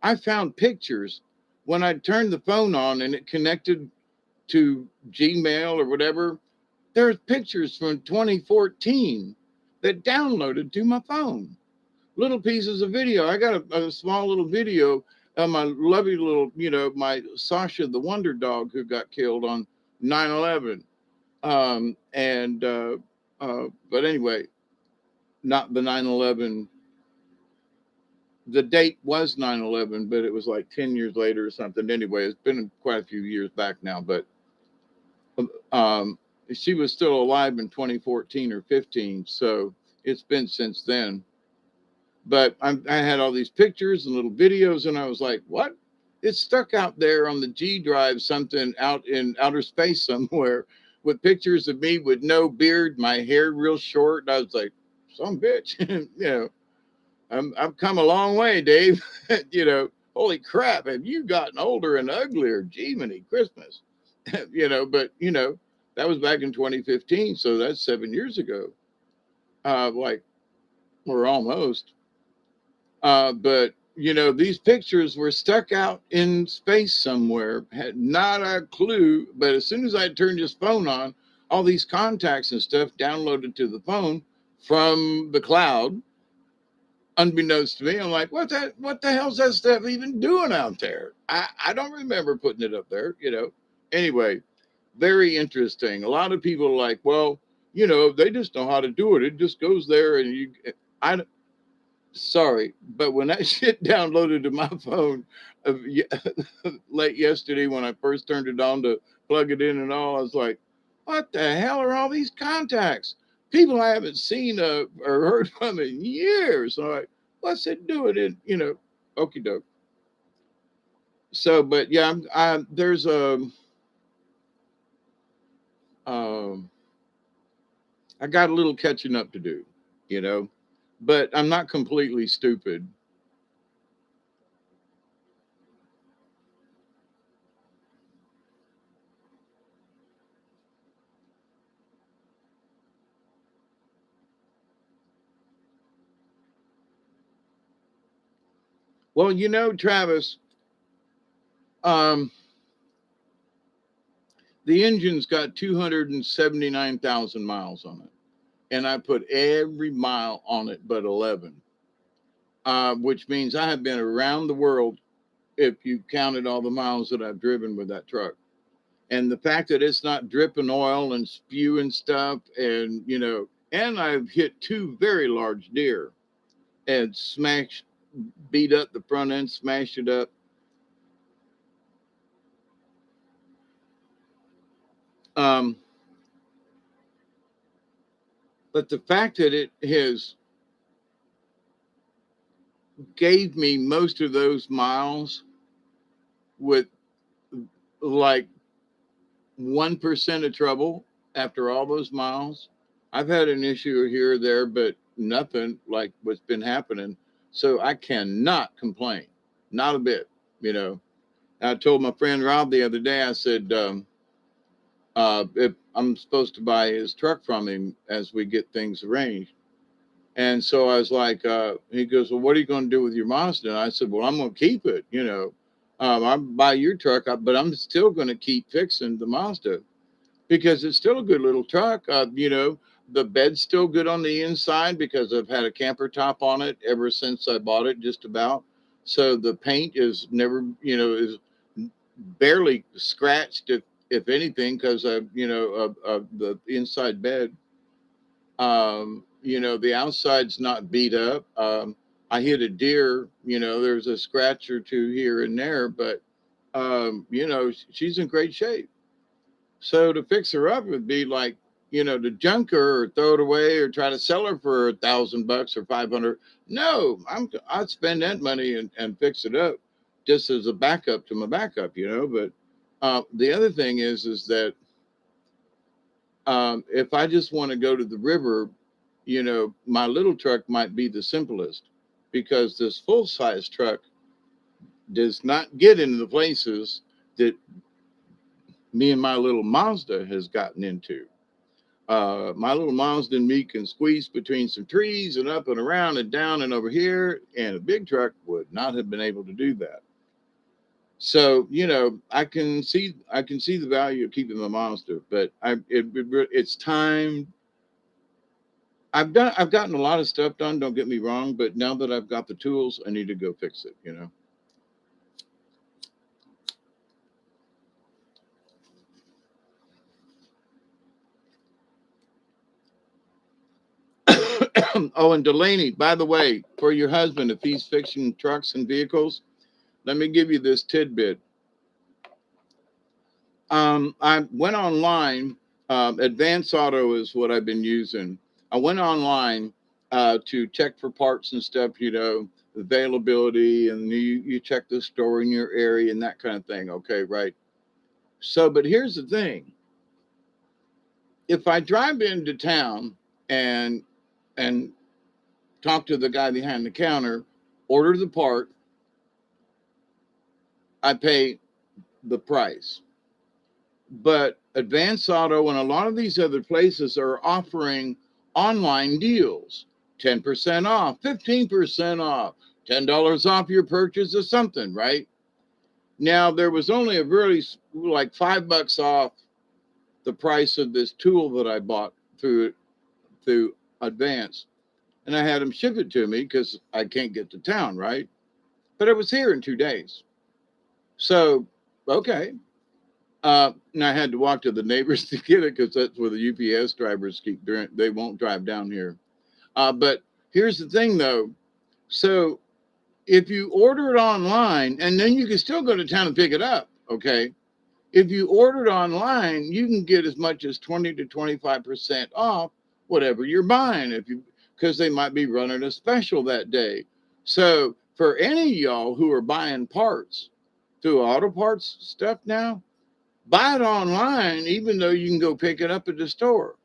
I found pictures When I turned the phone on and it connected to Gmail or whatever, there's pictures from 2014 that downloaded to my phone. Little pieces of video. I got a small little video of my lovely little, my Sasha the Wonder Dog who got killed on 9/11. But anyway, not the 9/11. The date was 9/11, but it was like 10 years later or something. Anyway, it's been quite a few years back now, but um, she was still alive in 2014 or 15, so it's been since then. But I had all these pictures and little videos, and I was like, what? It's stuck out there on the G drive, something out in outer space somewhere, with pictures of me with no beard, my hair real short. And I was like, some bitch, I've come a long way, Dave. Holy crap, have you gotten older and uglier? Jiminy Christmas. But that was back in 2015, so that's 7 years ago. Like, or almost. But these pictures were stuck out in space somewhere, had not a clue. But as soon as I turned his phone on, all these contacts and stuff downloaded to the phone from the cloud, unbeknownst to me. I'm like, what the hell's that stuff even doing out there? I don't remember putting it up there, Anyway, very interesting. A lot of people are like, well, they just know how to do it. It just goes there and I, sorry, but when that shit downloaded to my phone late yesterday when I first turned it on to plug it in and all, I was like, what the hell are all these contacts? People I haven't seen or heard from in years. So I'm like, what's it doing in, okie doke. So, but yeah, there's um, I got a little catching up to do, you know, but I'm not completely stupid. Well, Travis, um, the engine's got 279,000 miles on it. And I put every mile on it but 11, which means I have been around the world if you counted all the miles that I've driven with that truck. And the fact that it's not dripping oil and spewing stuff, and I've hit two very large deer and beat up the front end, smashed it up. Um, but the fact that it has gave me most of those miles with like 1% of trouble after all those miles. I've had an issue here or there, but nothing like what's been happening. So I cannot complain, not a bit. You know, I told my friend Rob the other day, I said, if I'm supposed to buy his truck from him as we get things arranged. And so I was like, he goes, well, what are you going to do with your Mazda? And I said, well, I'm going to keep it, I buy your truck, but I'm still going to keep fixing the Mazda because it's still a good little truck. The bed's still good on the inside because I've had a camper top on it ever since I bought it, just about. So the paint is never, is barely scratched, if anything, because of the inside bed. The outside's not beat up. I hit a deer, there's a scratch or two here and there, but, she's in great shape. So to fix her up would be like, to junk her or throw it away or try to sell her for $1,000 or 500. No, I'd spend that money and fix it up just as a backup to my backup, But the other thing is that if I just want to go to the river, my little truck might be the simplest because this full size truck does not get into the places that me and my little Mazda has gotten into. My little Mazda and me can squeeze between some trees and up and around and down and over here, and a big truck would not have been able to do that. So I can see the value of keeping the monster, but it's time. I've gotten a lot of stuff done. Don't get me wrong, but now that I've got the tools, I need to go fix it. Oh, and Delaney, by the way, for your husband, if he's fixing trucks and vehicles, let me give you this tidbit. I went online. Advance Auto is what I've been using. I went online to check for parts and stuff, availability, and you check the store in your area and that kind of thing. Okay, right. So, but here's the thing: if I drive into town and and talk to the guy behind the counter, order the part, I pay the price. But Advance Auto and a lot of these other places are offering online deals, 10% off, 15% off, $10 off your purchase of something, right? Now, there was only a really like $5 off the price of this tool that I bought through Advance. And I had them ship it to me because I can't get to town, right? But it was here in 2 days. So, okay. And I had to walk to the neighbors to get it because that's where the UPS drivers keep doing. They won't drive down here. But here's the thing, though. So if you order it online, and then you can still go to town and pick it up. Okay. If you order it online, you can get as much as 20 to 25% off whatever you're buying. Because they might be running a special that day. So for any of y'all who are buying parts through auto parts stuff now, buy it online, even though you can go pick it up at the store.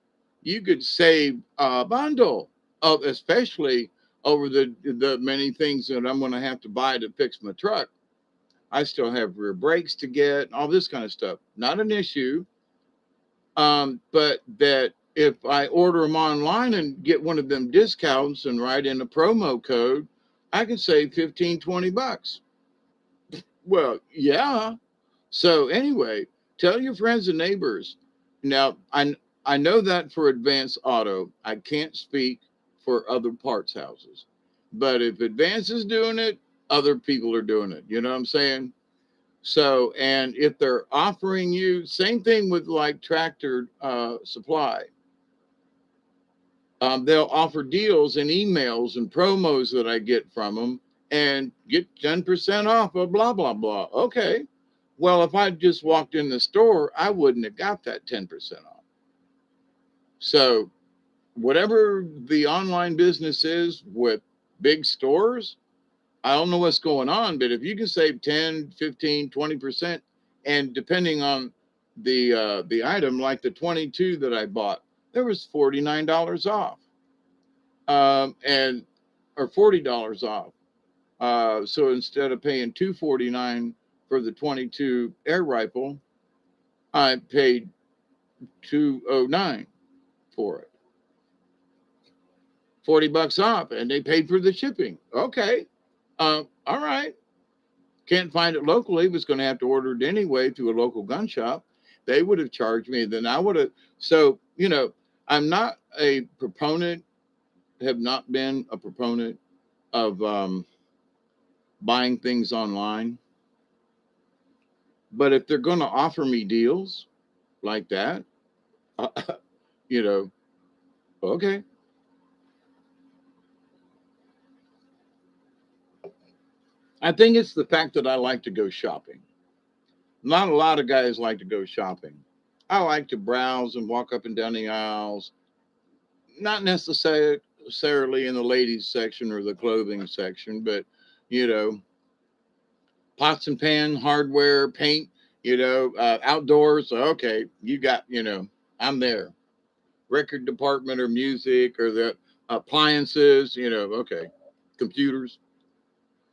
You could save a bundle of, especially over the many things that I'm going to have to buy to fix my truck. I still have rear brakes to get, all this kind of stuff. Not an issue, but that if I order them online and get one of them discounts and write in a promo code, I can save 15, $20. Well, yeah. So anyway, tell your friends and neighbors. Now, I know that for Advance Auto, I can't speak for other parts houses. But if Advance is doing it, other people are doing it. You know what I'm saying? So, and if they're offering you, same thing with like Tractor Supply, they'll offer deals and emails and promos that I get from them and get 10% off of blah, blah, blah. Okay. Well, if I just walked in the store, I wouldn't have got that 10% off. So, whatever the online business is with big stores, I don't know what's going on, but if you can save 10, 15, 20%, and depending on the item, like the 22 that I bought, there was $49 off. And or $40 off. So instead of paying $249 for the 22 air rifle, I paid $209 for it. $40 off, and they paid for the shipping. Okay, all right. Can't find it locally. Was going to have to order it anyway through a local gun shop. They would have charged me. Then I would have. So I'm not a proponent. Have not been a proponent of buying things online. But if they're going to offer me deals like that, uh, you know, okay. I think it's the fact that I like to go shopping. Not a lot of guys like to go shopping. I like to browse and walk up and down the aisles, not necessarily in the ladies section or the clothing section, but you know, pots and pan, hardware, paint, outdoors. Okay, you got, I'm there. Record department or music or the appliances, okay, computers.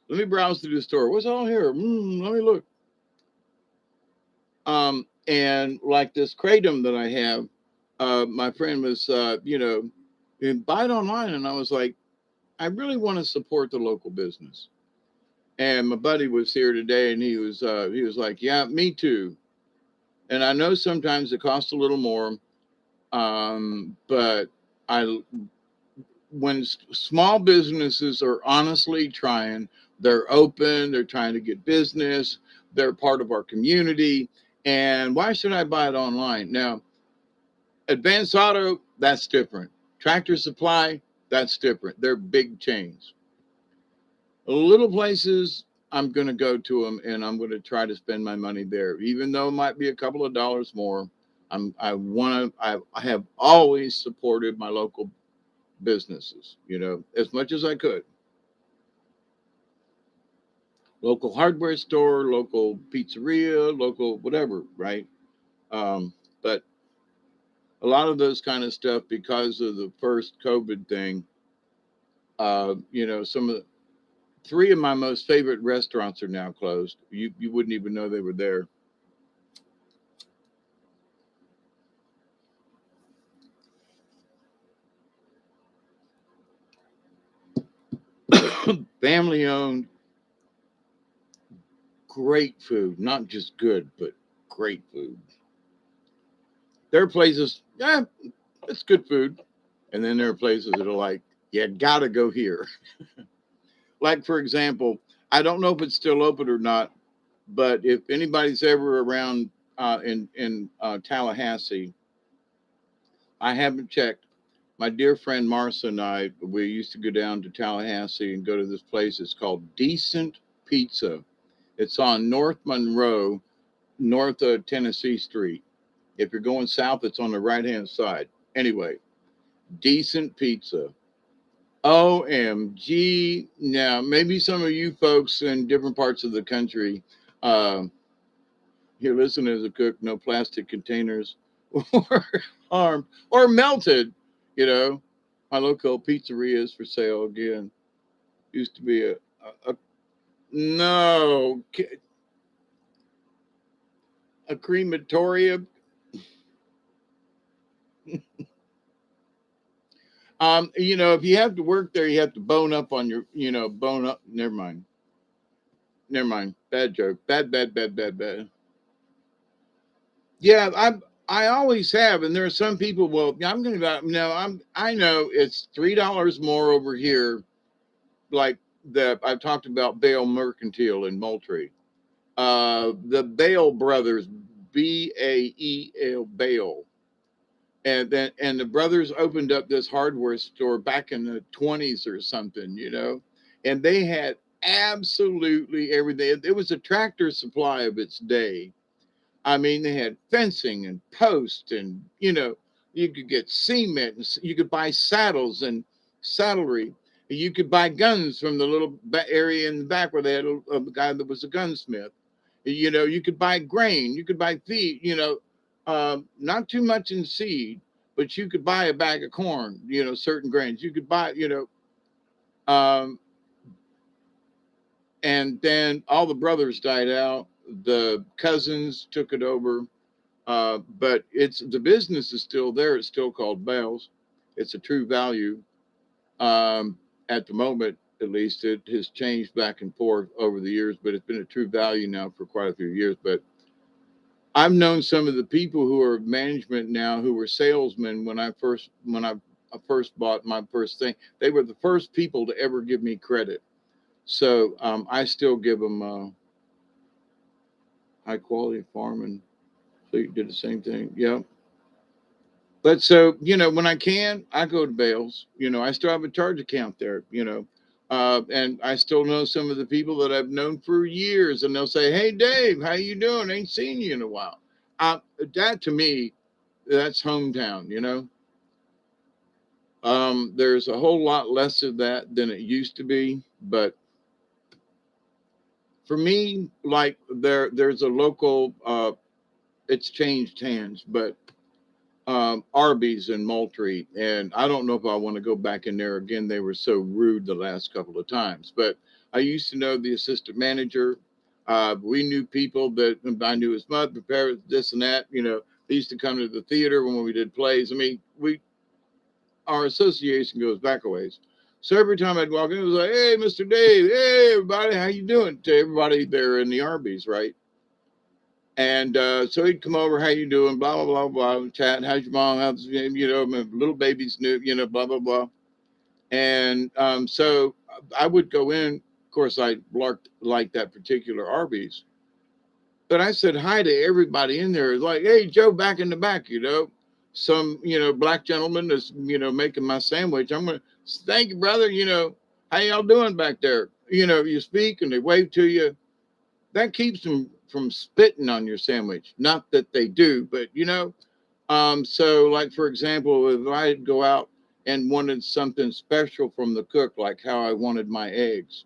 Let me browse through the store. What's all here? Let me look. And like this kratom that I have, my friend was, buy it online, and I was like, I really want to support the local business. And my buddy was here today, and he was like, "Yeah, me too." And I know sometimes it costs a little more, but I when small businesses are honestly trying, they're open, they're trying to get business, they're part of our community. And why should I buy it online? Now, Advanced Auto, that's different. Tractor Supply, that's different. They're big chains. Little places, I'm going to go to them and I'm going to try to spend my money there, even though it might be a couple of dollars more. I have always supported my local businesses, as much as I could. Local hardware store, local pizzeria, local whatever, right? But a lot of those kind of stuff, because of the first COVID thing, some of the three of my most favorite restaurants are now closed. You wouldn't even know they were there. Family owned, great food, not just good, but great food. There are places, yeah, it's good food. And then there are places that are like, you gotta go here. Like, for example, I don't know if it's still open or not, but if anybody's ever around in Tallahassee, I haven't checked. My dear friend Marcia and I, we used to go down to Tallahassee and go to this place. It's called Decent Pizza. It's on North Monroe, north of Tennessee Street. If you're going south, it's on the right hand side. Anyway, Decent Pizza. OMG. Now, maybe some of you folks in different parts of the country, uh, here, listen as a cook, no plastic containers or harmed or melted. You know, my local pizzeria is for sale again. Used to be a no, a crematorium. If you have to work there, you have to bone up on your, bone up. Never mind. Never mind. Bad joke. Bad, bad, bad, bad, bad. Yeah, I always have, and there are some people. Well, I'm going to no. I know it's $3 more over here. Like the I've talked about Bale Mercantile in Moultrie. The Bale brothers, Bael Bale, and the brothers opened up this hardware store back in the 20s or something, and they had absolutely everything. It was a Tractor Supply of its day. I mean, they had fencing and posts, and you could get cement, and you could buy saddles and saddlery. You could buy guns from the little area in the back where they had a guy that was a gunsmith. You could buy grain, you could buy feed. Not too much in seed, but you could buy a bag of corn. Certain grains you could buy. Um, and then all the brothers died out. The cousins took it over. But it's the business is still there. It's still called Bell's. It's a true value. At the moment, at least, it has changed back and forth over the years, but it's been a true value now for quite a few years. But I've known some of the people who are management now who were salesmen when I first bought my first thing. They were the first people to ever give me credit. So I still give them high quality farming. So you did the same thing. Yeah. But so, when I can, I go to Bales. I still have a charge account there, and I still know some of the people that I've known for years, and they'll say, "Hey, Dave, how you doing? Ain't seen you in a while." That to me, that's hometown. There's a whole lot less of that than it used to be, but for me, like there's a local. It's changed hands, but Arby's in Moultrie, and I don't know if I want to go back in there again. They were so rude the last couple of times, but I used to know the assistant manager. We knew people that I knew his mother, parents, this and that. They used to come to the theater when we did plays. I mean, our association goes back a ways. So every time I'd walk in, it was like, "Hey, Mr. Dave, hey, everybody, how you doing?" To everybody there in the Arby's, right? And so he'd come over, "How you doing?" Blah blah blah blah. Chat. "How's your mom? How's my little baby's new?" Blah blah blah. And so I would go in. Of course, I larked like that particular Arby's, but I said hi to everybody in there. It's like, "Hey, Joe, back in the back, some black gentleman is making my sandwich. I'm gonna thank you, brother. How y'all doing back there? You speak and they wave to you. That keeps them from spitting on your sandwich. Not that they do, but so like for example, if I'd go out and wanted something special from the cook, like how I wanted my eggs.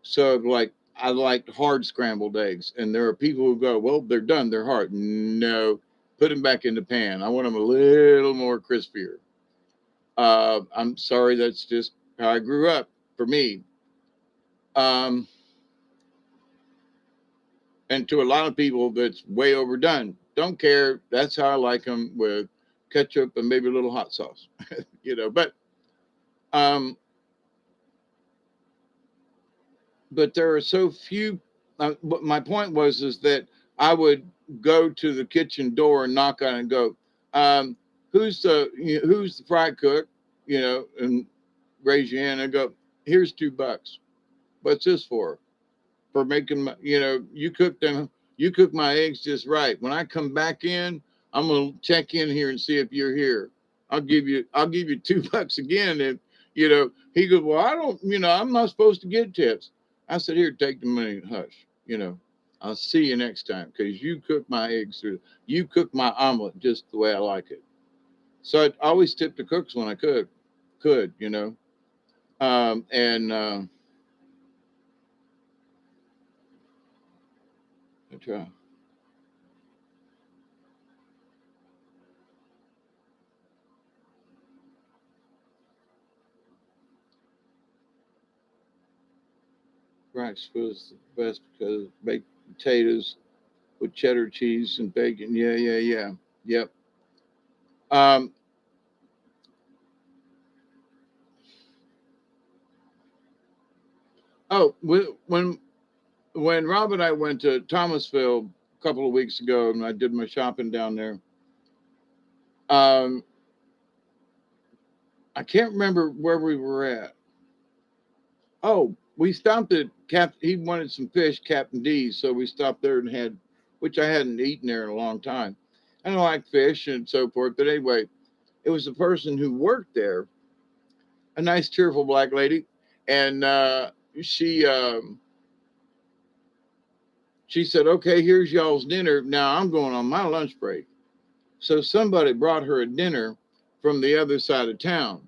So like I liked hard scrambled eggs, and there are people who go, "Well, they're done, they're hard." No, put them back in the pan. I want them a little more crispier. I'm sorry, that's just how I grew up. For me, um, and to a lot of people, that's way overdone. Don't care. That's how I like them, with ketchup and maybe a little hot sauce. But um, but there are so few. But my point was is that I would go to the kitchen door and knock on it and go, um, who's the fry cook? And raise your hand and go, "Here's $2. What's this for making my, you cook my eggs just right. When I come back in, I'm gonna check in here and see if you're here. I'll give you $2 again." And he goes, "Well, I don't, I'm not supposed to get tips." I said, "Here, take the money and hush. I'll see you next time, because you cook my omelet just the way I like it." So I always tip the cooks when I could. And I try. Rice was the best because baked potatoes with cheddar cheese and bacon. Yeah, yeah, yeah. Yep. Um, oh, when Rob and I went to Thomasville a couple of weeks ago, and I did my shopping down there, um, I can't remember where we were at. Oh, we stopped at He wanted some fish, Captain D's, so we stopped there and had, which I hadn't eaten there in a long time. I don't like fish and so forth, but anyway, it was the person who worked there, a nice, cheerful black lady, and she she said, "Okay, here's y'all's dinner. Now I'm going on my lunch break." So somebody brought her a dinner from the other side of town,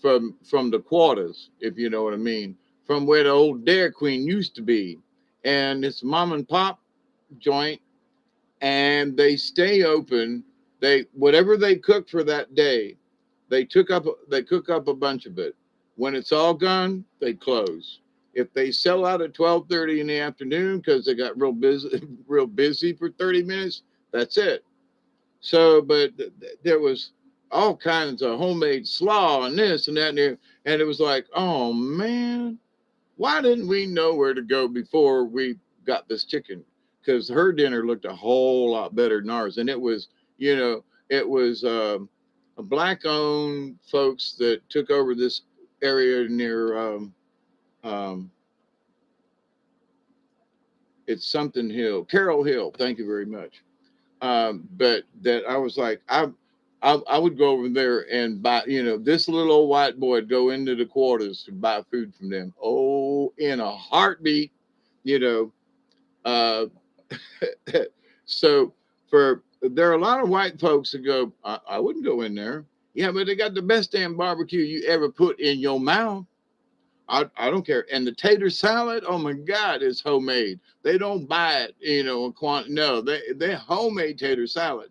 from the quarters, if you know what I mean, from where the old Dairy Queen used to be, and it's a mom and pop joint, and they stay open. They whatever they cook for that day, they cook up a bunch of it. When it's all gone, they close. If they sell out at 12:30 in the afternoon because they got real busy real busy for 30 minutes, that's it. So, but there was all kinds of homemade slaw and this and that and there, and it was like, "Oh man, why didn't we know where to go before we got this chicken?" Because her dinner looked a whole lot better than ours, and it was a black-owned folks that took over this area near um, it's something Hill, Carroll Hill. Thank you very much. But that I was like, I would go over there and buy, this little old white boy would go into the quarters to buy food from them. Oh, in a heartbeat, you know. Uh, so there are a lot of white folks that go, I wouldn't go in there. Yeah, but they got the best damn barbecue you ever put in your mouth. I don't care. And the tater salad, oh my God, it's homemade. They don't buy it, in quantity. No, they homemade tater salad.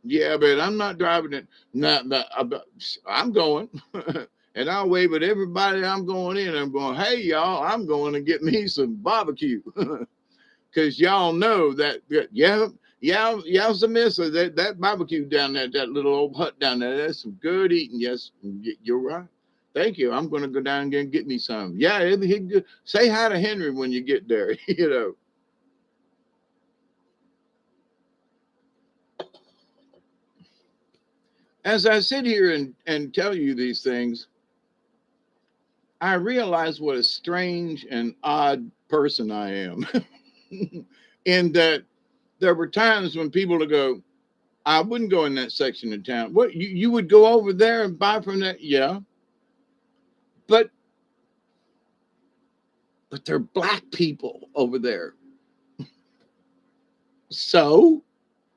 Yeah, but I'm not driving it. I'm going, and I'll wave at everybody. I'm going in. I'm going. Hey, y'all, I'm going to get me some barbecue, because y'all know yeah, y'all's a misser. That barbecue down there, that little old hut down there, that's some good eating. Yes, you're right. Thank you. I'm going to go down and get me some. Yeah, say hi to Henry when you get there. As I sit here and tell you these things, I realize what a strange and odd person I am. In that there were times when people would go, I wouldn't go in that section of town. What, you would go over there and buy from that? Yeah. But they're black people over there. So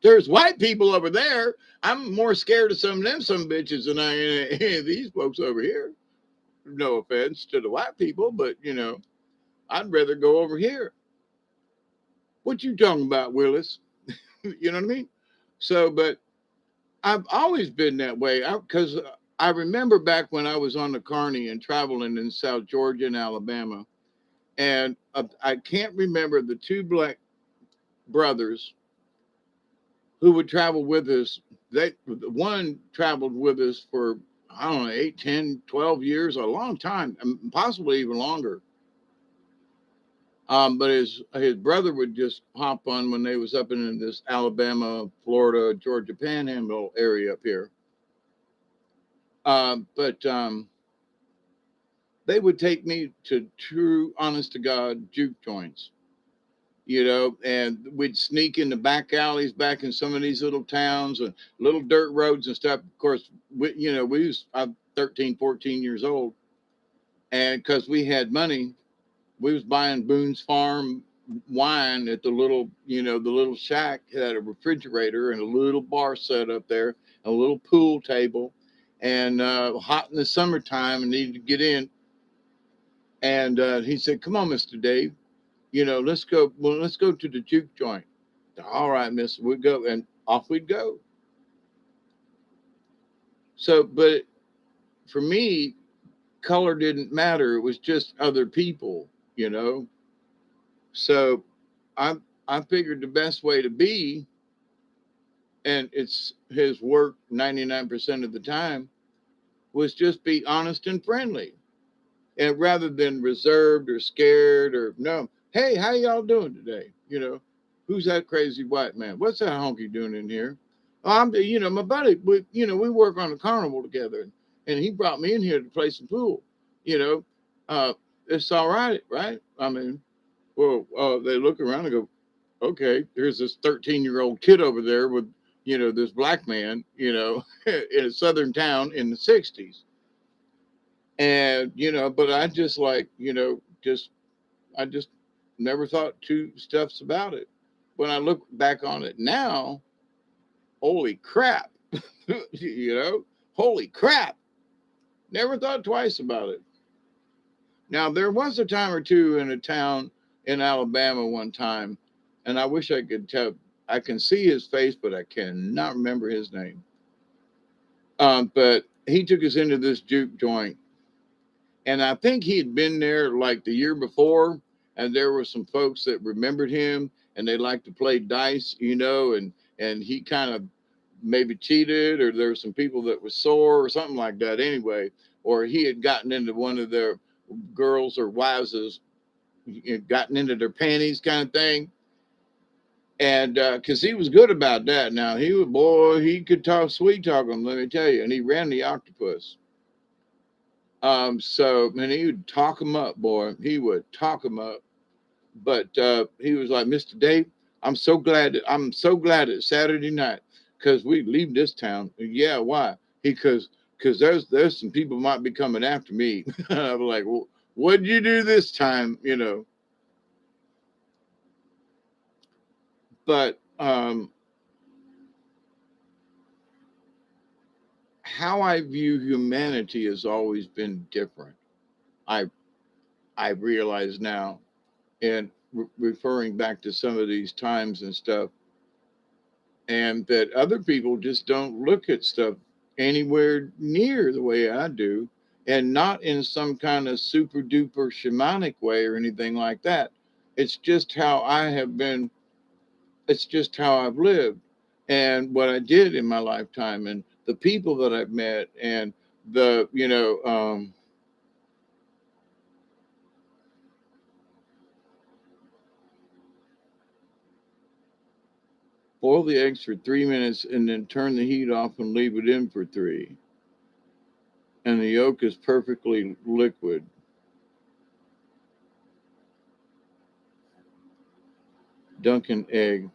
there's white people over there. I'm more scared of some of them some bitches than I am any of these folks over here. No offense to the white people, but I'd rather go over here. What you talking about, Willis? You know what I mean? So, but I've always been that way because I remember back when I was on the Carney and traveling in South Georgia and Alabama, and I can't remember the two black brothers who would travel with us. They one traveled with us for I don't know 8, 10, 12 years, a long time, possibly even longer. But his brother would just hop on when they was up in this Alabama, Florida, Georgia Panhandle area up here. But they would take me to true, honest to God juke joints, and we'd sneak in the back alleys back in some of these little towns and little dirt roads and stuff. Of course, I'm 13, 14 years old, and because we had money, we was buying Boone's Farm wine at the little shack had a refrigerator and a little bar set up there, a little pool table, and hot in the summertime and needed to get in. And he said, "Come on, Mister Dave, let's go. Well, let's go to the juke joint." All right, Mister, we'd go, and off we'd go. So, but for me, color didn't matter. It was just other people, you know. So I I figured the best way to be, and it's his work 99% of the time, was just be honest and friendly. And rather than reserved or scared or no, hey, how y'all doing today? Who's that crazy white man? What's that honky doing in here? Oh, my buddy. We work on the carnival together, and he brought me in here to play some pool. You know, uh, it's all right, right? I mean, well, they look around and go, okay, there's this 13-year-old kid over there with, this black man, in a southern town in the 60s. And, but I just like, I just never thought two stuffs about it. When I look back on it now, holy crap, you know, holy crap. Never thought twice about it. Now, there was a time or two in a town in Alabama one time, and I wish I could tell. I can see his face, but I cannot remember his name. But he took us into this juke joint, and I think he had been there like the year before, and there were some folks that remembered him, and they liked to play dice, and he kind of maybe cheated, or there were some people that were sore or something like that. Anyway, or he had gotten into one of their girls or wives' gotten into their panties kind of thing. And because he was good about that. Now he could talk sweet talk him, let me tell you. And he ran the octopus. So and he would talk him up, boy. He would talk him up. But he was like, Mr. Dave, I'm so glad it's Saturday night because we leave this town. Yeah, why? Because there's some people might be coming after me. I was like, well, what'd you do this time? But how I view humanity has always been different. I I realize now, and referring back to some of these times and stuff, and that other people just don't look at stuff anywhere near the way I do, and not in some kind of super duper shamanic way or anything like that. It's just how I have been. It's just how I've lived, and what I did in my lifetime, and the people that I've met, and the Boil the eggs for 3 minutes and then turn the heat off and leave it in for three. And the yolk is perfectly liquid. Dunk an egg.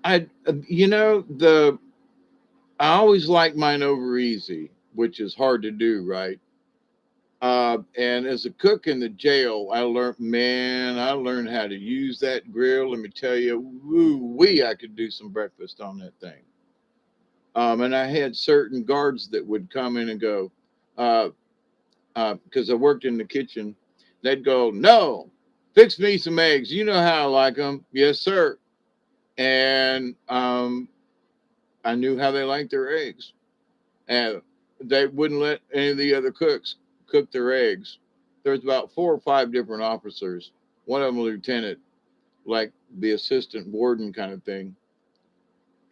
The I always like mine over easy, which is hard to do, right? And as a cook in the jail, I learned how to use that grill. Let me tell you, woo wee, I could do some breakfast on that thing. And I had certain guards that would come in and go, uh, because I worked in the kitchen. They'd go, no, fix me some eggs. You know how I like them. Yes, sir. And I knew how they liked their eggs. And they wouldn't let any of the other cooks cook their eggs. There's about 4 or 5 different officers. One of them a lieutenant, like the assistant warden kind of thing,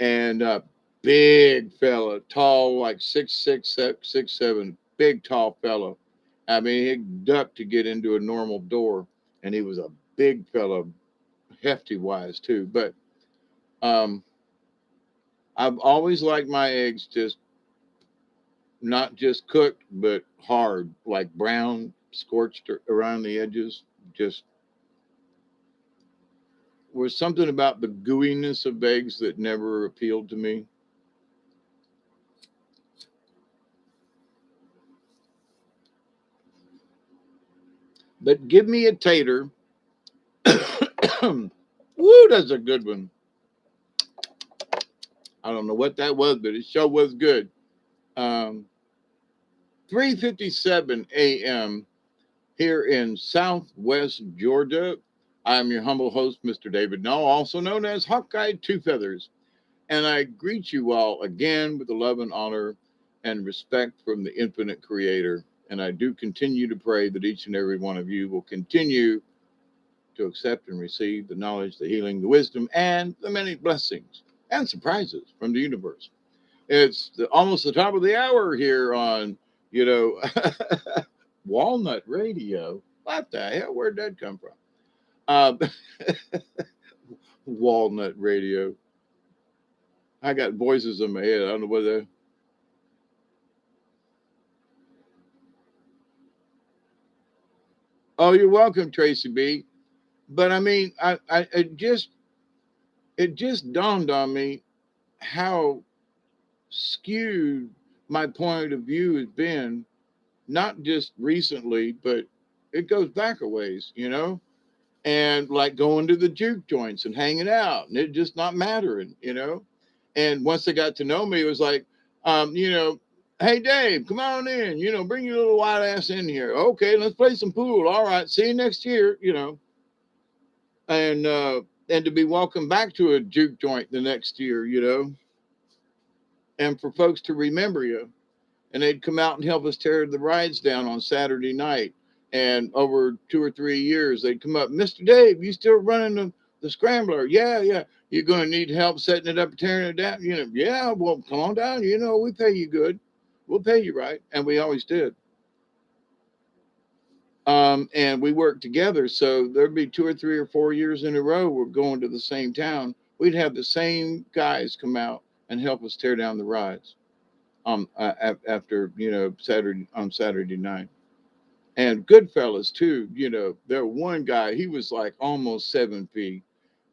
and a big fella, tall, like 6'6", 6'7", big tall fella. I mean, he ducked to get into a normal door, and he was a big fella, hefty wise too. But um, I've always liked my eggs just not just cooked, but hard, like brown, scorched around the edges. Just was something about the gooiness of eggs that never appealed to me. But give me a tater. Woo, that's a good one. I don't know what that was, but it sure was good. 3:57 a.m. here in Southwest Georgia. I'm your humble host, Mr. David Null, also known as Hawkeye Two Feathers. And I greet you all again with the love and honor and respect from the infinite creator. And I do continue to pray that each and every one of you will continue to accept and receive the knowledge, the healing, the wisdom, and the many blessings and surprises from the universe. It's almost the top of the hour here on, you know, Walnut Radio. What the hell? Where'd that come from? Uh, Walnut Radio. I got voices in my head. I don't know whether. Oh, you're welcome, Tracy B. But I mean, it just dawned on me how skewed my point of view has been, not just recently, but it goes back a ways, and like going to the juke joints and hanging out and it just not mattering. And once they got to know me, it was like, um, you know, hey Dave, come on in, bring your little white ass in here. Okay, let's play some pool. All right, see you next year. And to be welcomed back to a juke joint the next year, and for folks to remember you, and they'd come out and help us tear the rides down on Saturday night. And over 2 or 3 years, they'd come up, Mr. Dave, you still running the scrambler? Yeah, yeah. You're going to need help setting it up, tearing it down. Yeah, well, come on down. We pay you good. We'll pay you right. And we always did. And we worked together. So there'd be 2 or 3 or 4 years in a row we're going to the same town. We'd have the same guys come out and help us tear down the rides after Saturday on Saturday night. And Goodfellas too. There one guy, he was like almost 7 feet.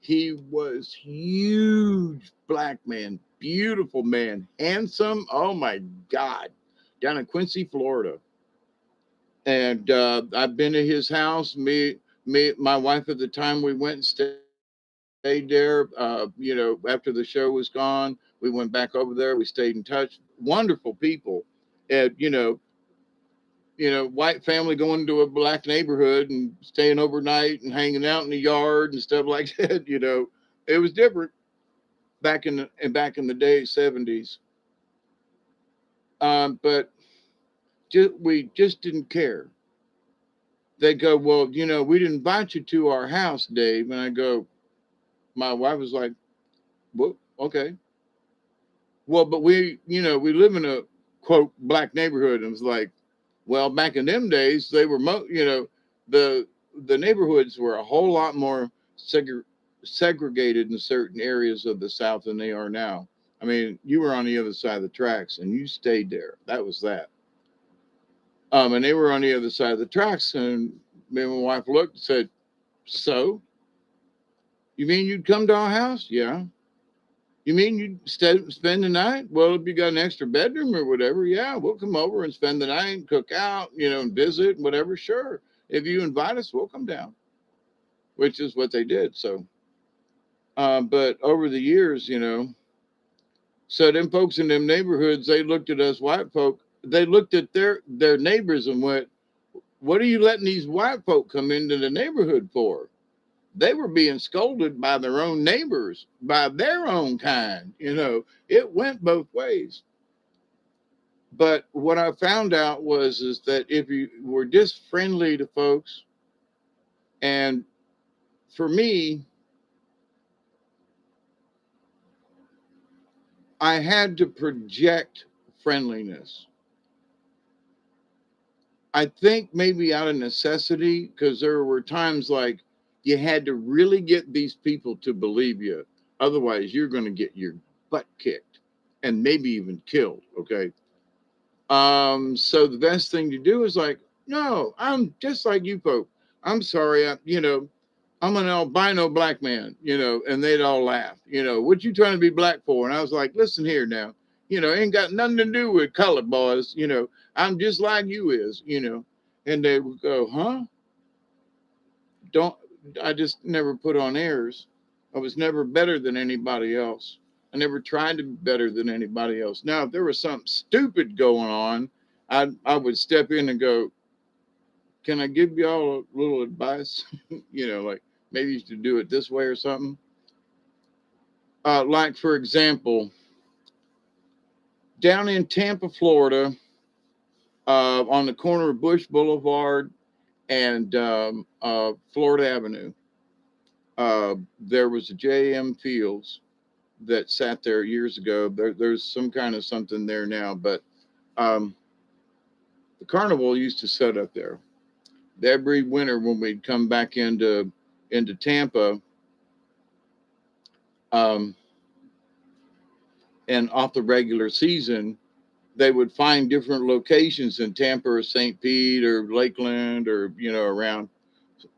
He was huge, black man, beautiful man, handsome. Oh my God, down in Quincy, Florida. And I've been to his house. My wife at the time, we went and stayed there. After the show was gone, we went back over there. We stayed in touch. Wonderful people. And white family going to a black neighborhood and staying overnight and hanging out in the yard and stuff like that. It was different back in the day, 70s. But we just didn't care. They go, well, we didn't invite you to our house, Dave. And I go, my wife was like, well, okay. Well, but we live in quote black neighborhood. And it was like, well, back in them days, they were the neighborhoods were a whole lot more segregated in certain areas of the South than they are now. I mean, you were on the other side of the tracks and you stayed there. That was that. And they were on the other side of the tracks, and me and my wife looked and said, "So, you mean you'd come to our house? Yeah. You mean you'd spend the night? Well, if you got an extra bedroom or whatever, yeah, we'll come over and spend the night and cook out, and visit, whatever. Sure. If you invite us, we'll come down," which is what they did. So, but over the years, so them folks in them neighborhoods, they looked at us white folk. They looked at their neighbors and went, "What are you letting these white folk come into the neighborhood for?" They were being scolded by their own neighbors, by their own kind. It went both ways. But what I found out was is that if you were just friendly to folks, and for me, I had to project friendliness. I think maybe out of necessity, because there were times like you had to really get these people to believe you. Otherwise, you're going to get your butt kicked and maybe even killed. Okay. So the best thing to do is like, no, I'm just like you folk. I'm sorry. I'm an albino black man, and they'd all laugh, what you trying to be black for? And I was like, listen here now, ain't got nothing to do with color, boys. I'm just like you is, and they would go, huh? Don't, I just never put on airs. I was never better than anybody else. I never tried to be better than anybody else. Now, if there was something stupid going on, I would step in and go, can I give y'all a little advice? Like maybe you should do it this way or something. Like, for example, down in Tampa, Florida, on the corner of Bush Boulevard and Florida Avenue, there was a J.M. Fields that sat there years ago. There's some kind of something there now, but um, the carnival used to set up there. Every winter when we'd come back into Tampa, um, and off the regular season, they would find different locations in Tampa or St. Pete or Lakeland or around,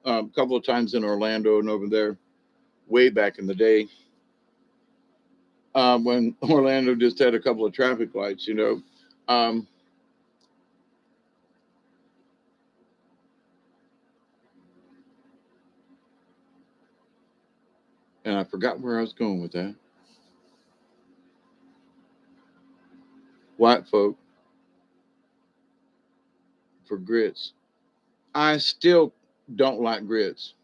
a couple of times in Orlando and over there way back in the day, when Orlando just had a couple of traffic lights. Um, and I forgot where I was going with that. White folk for grits. I still don't like grits.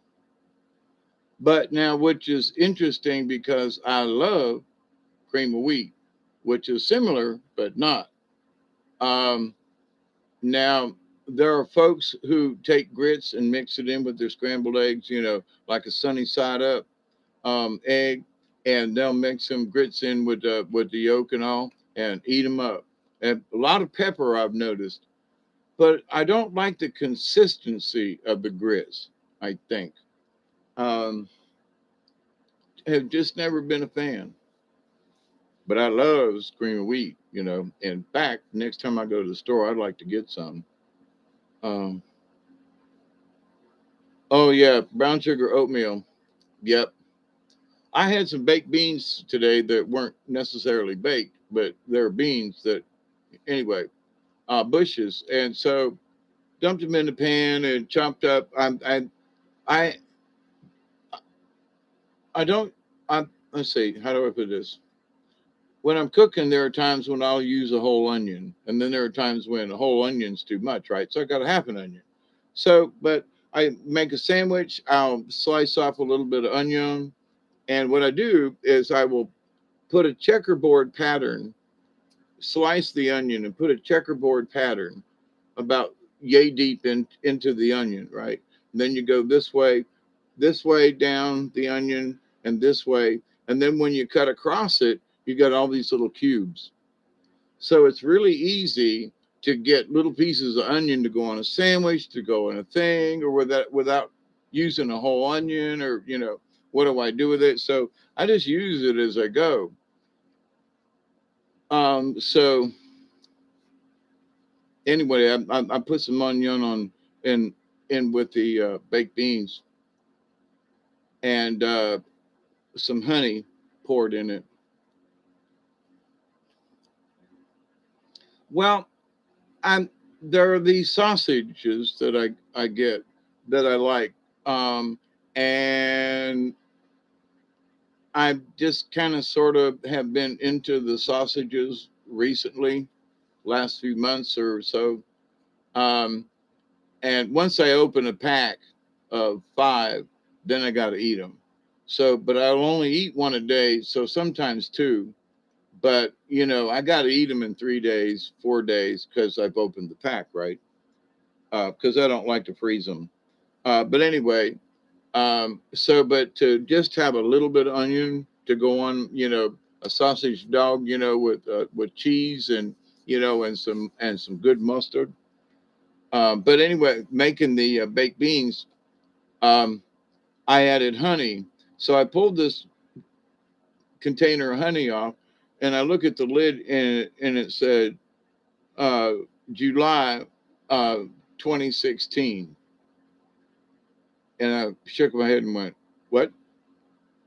But now, which is interesting because I love cream of wheat, which is similar but not. Um, Now, there are folks who take grits and mix it in with their scrambled eggs, like a sunny side up egg, and they'll mix some grits in with the yolk and all, and eat them up. And a lot of pepper, I've noticed, but I don't like the consistency of the grits. I think, um, have just never been a fan. But I love cream of wheat. In fact, next time I go to the store, I'd like to get some. Um, oh yeah, brown sugar oatmeal. Yep. I had some baked beans today that weren't necessarily baked, but they're beans that, anyway, bushes. And so dumped them in the pan and chopped up. I, I don't, let's see, how do I put this? When I'm cooking, there are times when I'll use a whole onion, and then there are times when a whole onion's too much, right? So I got a half an onion. So, but I make a sandwich, I'll slice off a little bit of onion, and what I do is I will put a checkerboard pattern, slice the onion and put a checkerboard pattern about yay deep into the onion, right? And then you go this way down the onion, and this way. And then when you cut across it, you got all these little cubes. So it's really easy to get little pieces of onion to go on a sandwich, to go on a thing, or without using a whole onion, or what do I do with it? So I just use it as I go. So anyway, I put some onion on in with the baked beans, and some honey poured in it. Well, I'm there are these sausages that I get that I like, and I just kind of sort of have been into the sausages recently, last few months or so. Um, and once I open a pack of five, then I got to eat them. So, but I'll only eat one a day, so sometimes two. But I got to eat them in 3 days, 4 days, because I've opened the pack, right? Because I don't like to freeze them. But anyway, but to just have a little bit of onion to go on, a sausage dog, with cheese, and and some good mustard. But anyway, making the baked beans, um, I added honey. So I pulled this container of honey off, and I look at the lid, and it said uh, July uh, 2016, and I shook my head and went, "What?"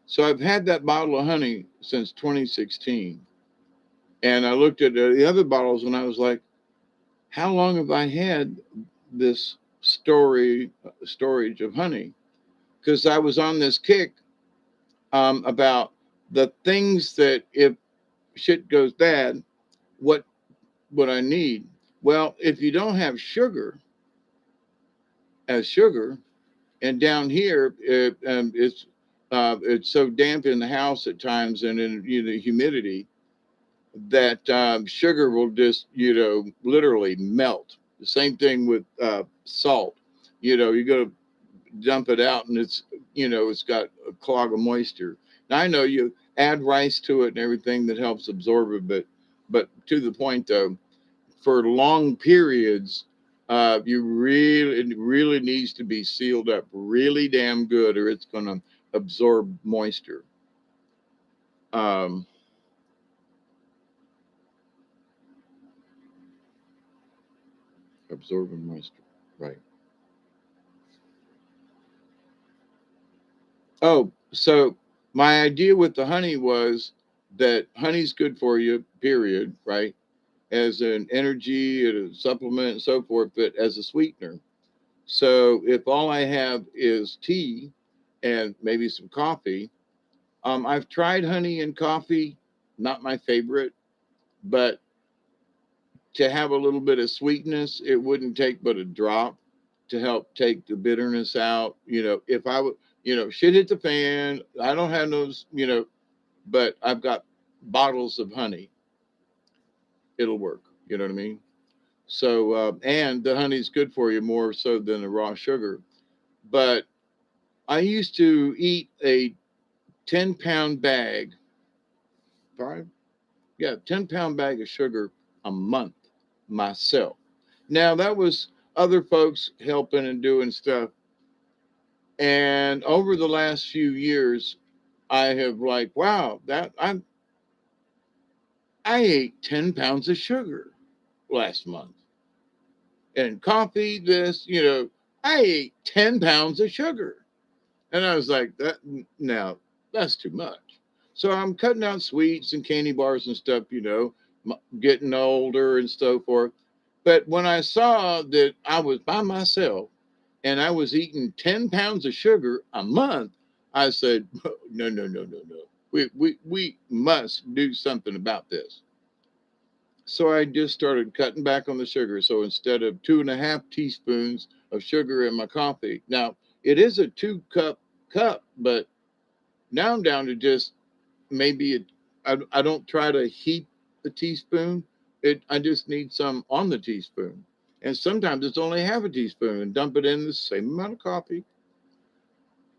So I've had that bottle of honey since 2016. And I looked at the other bottles, and I was like, how long have I had this storage of honey? Because I was on this kick, about the things that if shit goes bad, what would I need? Well, if you don't have sugar as sugar, and down here it's so damp in the house at times, and in humidity, that sugar will just literally melt. The same thing with salt. You go to dump it out, and it's got a clog of moisture. Now I know you add rice to it and everything that helps absorb it, but to the point though, for long periods, it really needs to be sealed up really damn good, or it's going to absorb moisture. Um, Absorbing moisture, right? Oh, so my idea with the honey was that honey's good for you, period, right? As an energy and a supplement and so forth, but as a sweetener. So if all I have is tea and maybe some coffee, I've tried honey and coffee, not my favorite, but to have a little bit of sweetness, it wouldn't take but a drop to help take the bitterness out. If I would, shit hit the fan, I don't have those, but I've got bottles of honey, it'll work. You know what I mean? So, and the honey's good for you more so than the raw sugar. But I used to eat a 10-pound bag, five, yeah, 10-pound bag of sugar a month myself. Now, that was other folks helping and doing stuff. And over the last few years, I have like, wow, I ate 10 pounds of sugar last month. And coffee, this, I ate 10 pounds of sugar. And I was like, now that's too much. So I'm cutting out sweets and candy bars and stuff, getting older and so forth. But when I saw that I was by myself and I was eating 10 pounds of sugar a month, I said, no, no, no, no, no. We must do something about this. So I just started cutting back on the sugar. So instead of 2.5 teaspoons of sugar in my coffee, now it is a 2 cup, but now I'm down to just maybe I don't try to heap the teaspoon. I just need some on the teaspoon. And sometimes it's only half a teaspoon, and dump it in the same amount of coffee.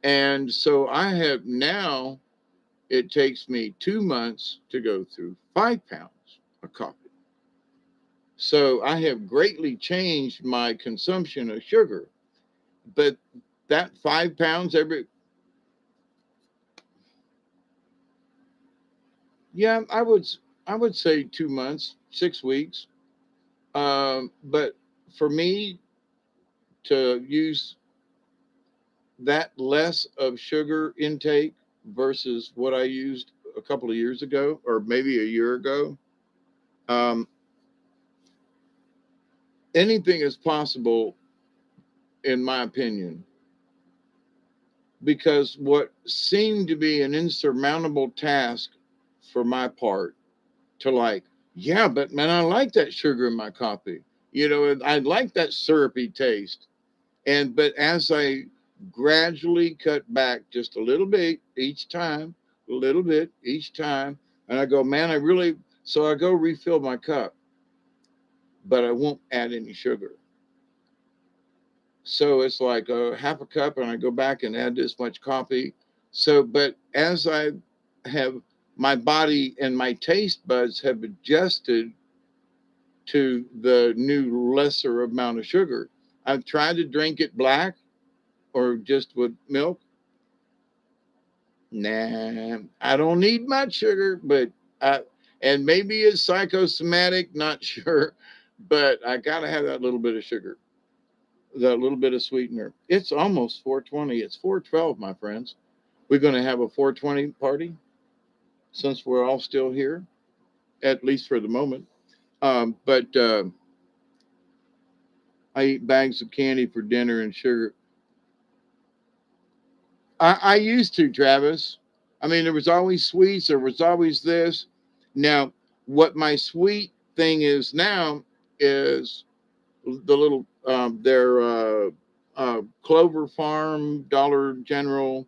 And so I have now, it takes me 2 months to go through 5 pounds of coffee. So I have greatly changed my consumption of sugar. But that 5 pounds every, yeah, I would say 2 months, 6 weeks. But for me to use that less of sugar intake versus what I used a couple of years ago, or maybe a year ago, um, anything is possible, in my opinion, because what seemed to be an insurmountable task for my part to like, yeah, but man, I like that sugar in my coffee. I like that syrupy taste. But as I gradually cut back just a little bit each time, a little bit each time, and I go, man, so I go refill my cup, but I won't add any sugar. So it's like a half a cup, and I go back and add this much coffee. So, but as I have, my body and my taste buds have adjusted to the new lesser amount of sugar. I've tried to drink it black or just with milk. Nah, I don't need much sugar, but I, and maybe it's psychosomatic, not sure, but I gotta have that little bit of sugar, that little bit of sweetener. It's almost 4:20. It's 4:12, my friends. We're gonna have a 4:20 party since we're all still here, at least for the moment. But I eat bags of candy for dinner and sugar. I used to, Travis. I mean, there was always sweets. There was always this. Now, what my sweet thing is now is the little their Clover Farm, Dollar General.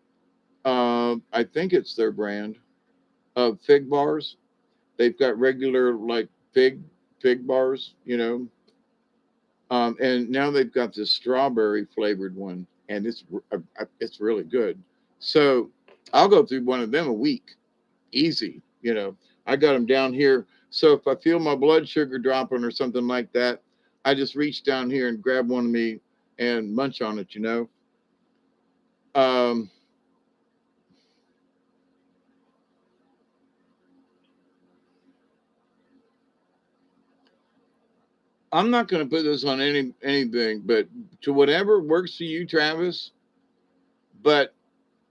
I think it's their brand of fig bars. They've got regular like fig bars, and now they've got this strawberry flavored one, and it's really good. So I'll go through one of them a week, easy. I got them down here. So if I feel my blood sugar dropping or something like that, I just reach down here and grab one of me and munch on it. Um, I'm not going to put this on anything, but to whatever works for you, Travis. But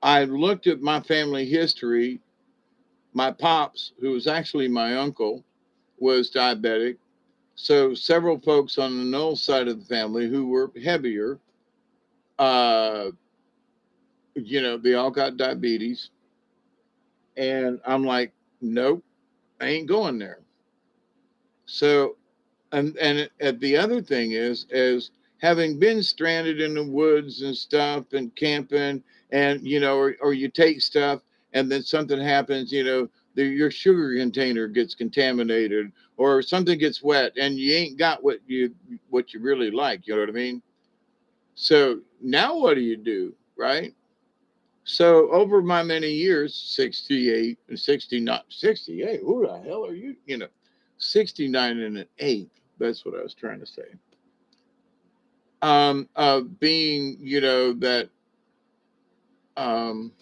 I looked at my family history. My pops, who was actually my uncle, was diabetic. So several folks on the Knoll side of the family who were heavier, uh, they all got diabetes. And I'm like, nope, I ain't going there. So, and the other thing is having been stranded in the woods and stuff and camping, and or you take stuff and then something happens, your sugar container gets contaminated or something gets wet and you ain't got what you really like. You know what I mean? So now what do you do, right? So over my many years, 68 and 60, not 68, who the hell are you? 69 and an eighth. That's what I was trying to say. Being, that, um,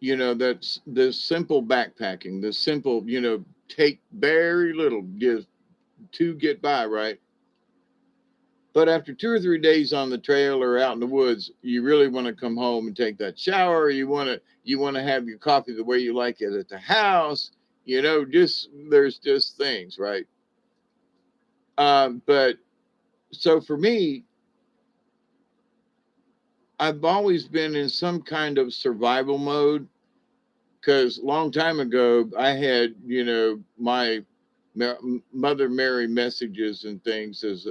that's the simple backpacking, the simple, take very little, just to get by, right? But after 2 or 3 days on the trail or out in the woods, you really want to come home and take that shower. You want to have your coffee the way you like it at the house. Just there's just things, right? But so for me, I've always been in some kind of survival mode because long time ago I had, my Mother Mary messages and things as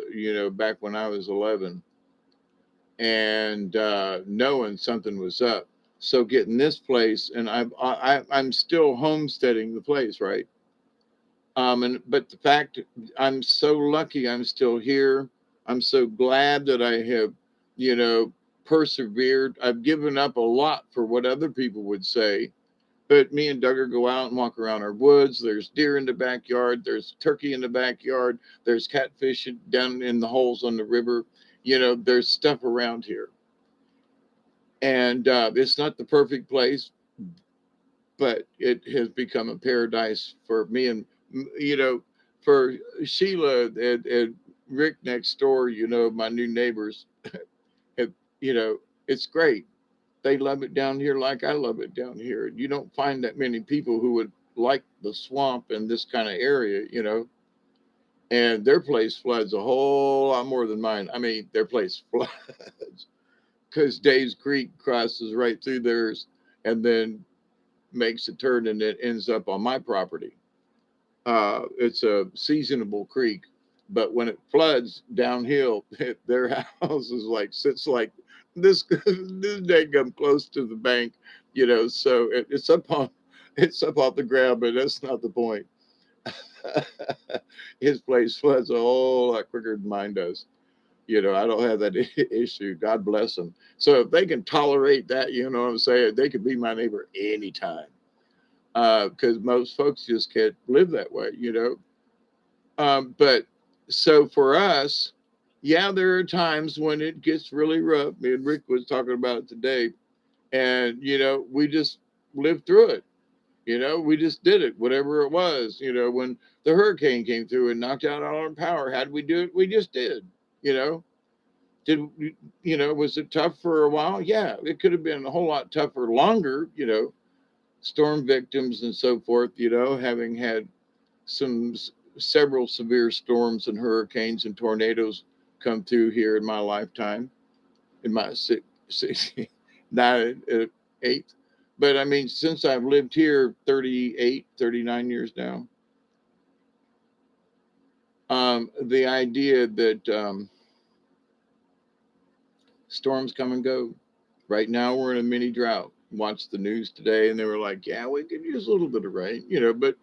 back when I was 11 and knowing something was up. So getting this place, and I'm still homesteading the place, right? And but the fact I'm so lucky I'm still here. I'm so glad that I have, you know, persevered. I've given up a lot for what other people would say, But me and Duggar go out and walk around our woods. There's deer in the backyard. There's turkey in the backyard. There's catfish down in the holes on the river. There's stuff around here. And it's not the perfect place, but it has become a paradise for me and, for Sheila and Rick next door, my new neighbors. Have, you know, it's great. They love it down here like I love it down here. You don't find that many people who would like the swamp and this kind of area. And their place floods a whole lot more than mine. I mean, their place floods because Dave's Creek crosses right through theirs and then makes a turn and it ends up on my property. It's a seasonable creek, but when it floods downhill, their house is like sits like this day come close to the bank. So it's up on it's up off the ground, but that's not the point. His place floods a whole lot quicker than mine does. I don't have that issue. God bless them. So if they can tolerate that, you know what I'm saying, they could be my neighbor anytime. Because most folks just can't live that way. But so for us, yeah, there are times when it gets really rough. Me and Rick was talking about it today, and we just lived through it. We just did it, whatever it was. When the hurricane came through and knocked out all our power, how did we do it? We just did. You know, was it tough for a while? Yeah, it could have been a whole lot tougher longer. Storm victims and so forth. Having had some several severe storms and hurricanes and tornadoes come through here in my lifetime, in my 8th. But I mean, since I've lived here 38, 39 years now, the idea that storms come and go. Right now, we're in a mini drought. Watched the news today, and they were like, "Yeah, we could use a little bit of rain," but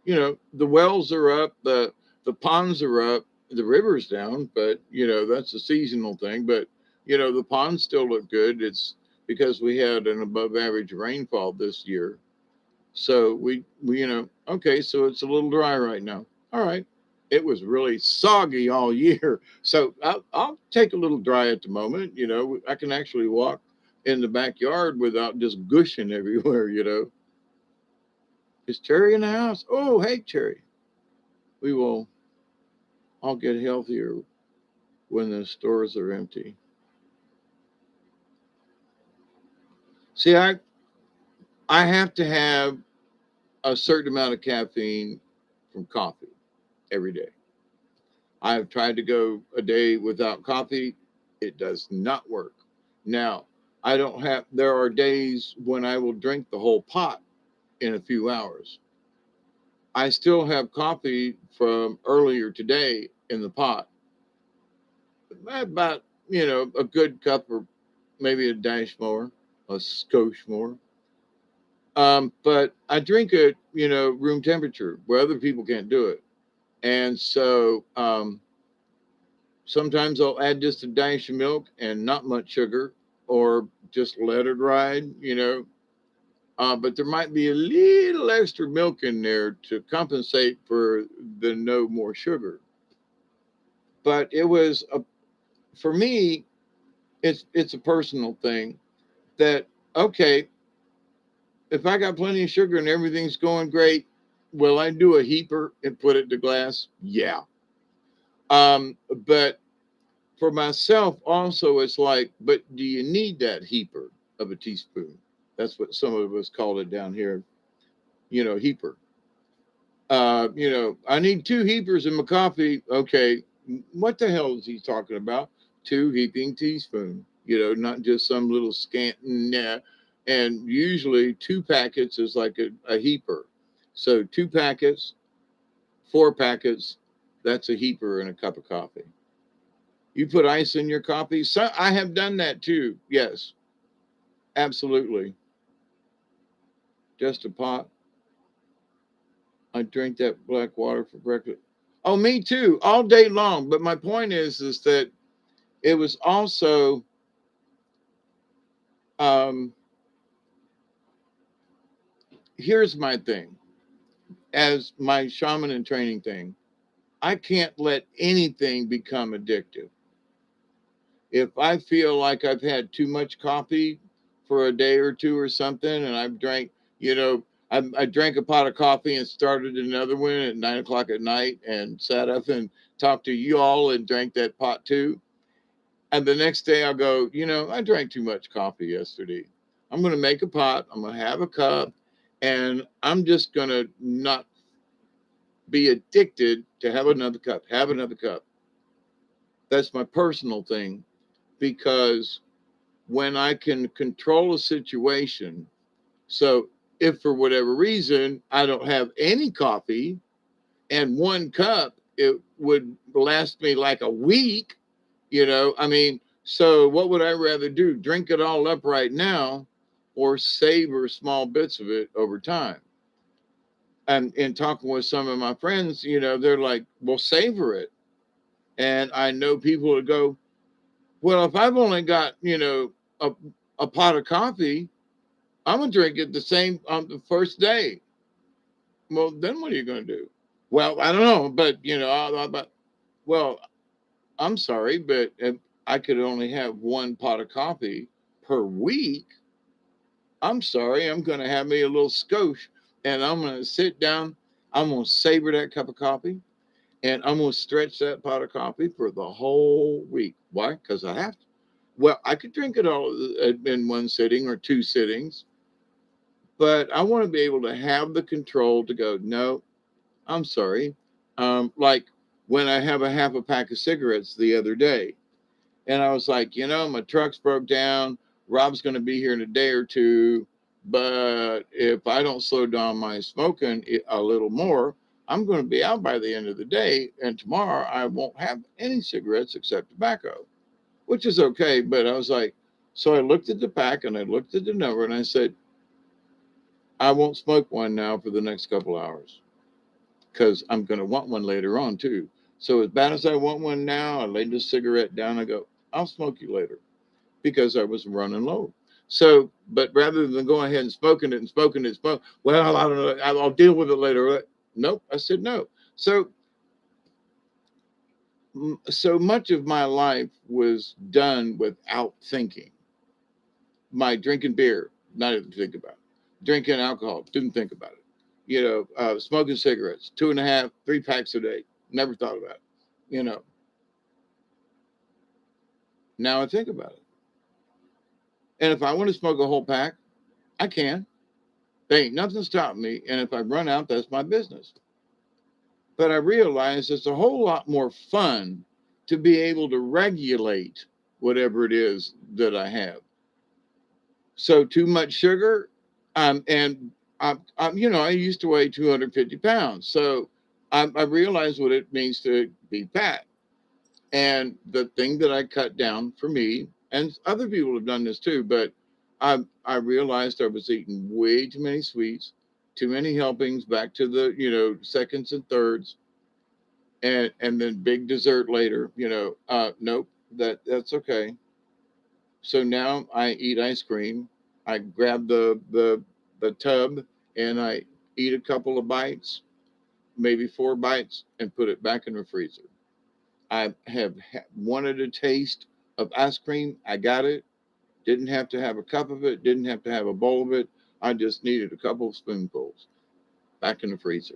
the wells are up, the ponds are up, the river's down, but that's a seasonal thing. But the ponds still look good. It's because we had an above average rainfall this year. So we okay, so it's a little dry right now. All right. It was really soggy all year. So I'll take a little dry at the moment. I can actually walk in the backyard without just gushing everywhere. Is Cherry in the house? Oh, hey, Cherry. We will all get healthier when the stores are empty. See, I have to have a certain amount of caffeine from coffee every day. I have tried to go a day without coffee. It does not work. Now, there are days when I will drink the whole pot in a few hours. I still have coffee from earlier today in the pot, about, a good cup or maybe a dash more, a skosh more. But I drink it, room temperature where other people can't do it. And so sometimes I'll add just a dash of milk and not much sugar or just let it ride. But there might be a little extra milk in there to compensate for the no more sugar. But for me, it's a personal thing that, okay, if I got plenty of sugar and everything's going great, will I do a heaper and put it to glass? Yeah. But for myself also, it's like, but do you need that heaper of a teaspoon? That's what some of us call it down here, heaper. I need two heapers in my coffee. Okay, what the hell is he talking about? Two heaping teaspoon, not just some little scant. Nah. And usually 2 packets is like a heaper. So 2 packets, 4 packets, that's a heaper in a cup of coffee. You put ice in your coffee. So I have done that too. Yes, absolutely. Just a pot. I drink that black water for breakfast. Oh, me too, all day long. But my point is that it was also, um, Here's my thing. As my shaman and training thing, I can't let anything become addictive. If I feel like I've had too much coffee for a day or two or something, and I've drank, I drank a pot of coffee and started another one at 9 o'clock at night and sat up and talked to you all and drank that pot too. And the next day I'll go, I drank too much coffee yesterday. I'm going to make a pot, I'm going to have a cup, and I'm just going to not be addicted to have another cup. That's my personal thing because when I can control a situation, so if for whatever reason I don't have any coffee and one cup, it would last me like a week, I mean, so what would I rather do? Drink it all up right now or savor small bits of it over time? And in talking with some of my friends, they're like, well, savor it. And I know people would go, well, if I've only got, a pot of coffee, I'm gonna drink it the same on the first day. Well, then what are you gonna do? Well, I don't know, but but well, I'm sorry, but if I could only have one pot of coffee per week, I'm sorry, I'm gonna have me a little skosh, and I'm gonna sit down. I'm gonna savor that cup of coffee, and I'm gonna stretch that pot of coffee for the whole week. Why? Because I have to. Well, I could drink it all in one sitting or two sittings, but I want to be able to have the control to go, no, I'm sorry. Like when I have a half a pack of cigarettes the other day, and I was like, my truck's broke down. Rob's going to be here in a day or two. But if I don't slow down my smoking a little more, I'm going to be out by the end of the day. And tomorrow I won't have any cigarettes except tobacco, which is okay. But I was like, so I looked at the pack and I looked at the number and I said, I won't smoke one now for the next couple hours because I'm going to want one later on too. So as bad as I want one now, I laid the cigarette down. I go, I'll smoke you later because I was running low. So, but rather than going ahead and smoking it, well, I don't know, I'll deal with it later. Nope, I said no. So, so much of my life was done without thinking. My drinking beer, not even think about it. Drinking alcohol, didn't think about it. Smoking cigarettes, 2.5, 3 packs a day, never thought about it. You know, now I think about it. And if I want to smoke a whole pack, I can. There ain't nothing stopping me. And if I run out, that's my business. But I realize it's a whole lot more fun to be able to regulate whatever it is that I have. So too much sugar, and I used to weigh 250 pounds. So I realized what it means to be fat. And the thing that I cut down for me, and other people have done this too, but I realized I was eating way too many sweets, too many helpings, back to the seconds and thirds, and then big dessert later. Nope, that's okay. So now I eat ice cream. I grab the tub and I eat a couple of bites, maybe 4 bites, and put it back in the freezer. I have wanted a taste of ice cream. I got it. Didn't have to have a cup of it. Didn't have to have a bowl of it. I just needed a couple of spoonfuls back in the freezer.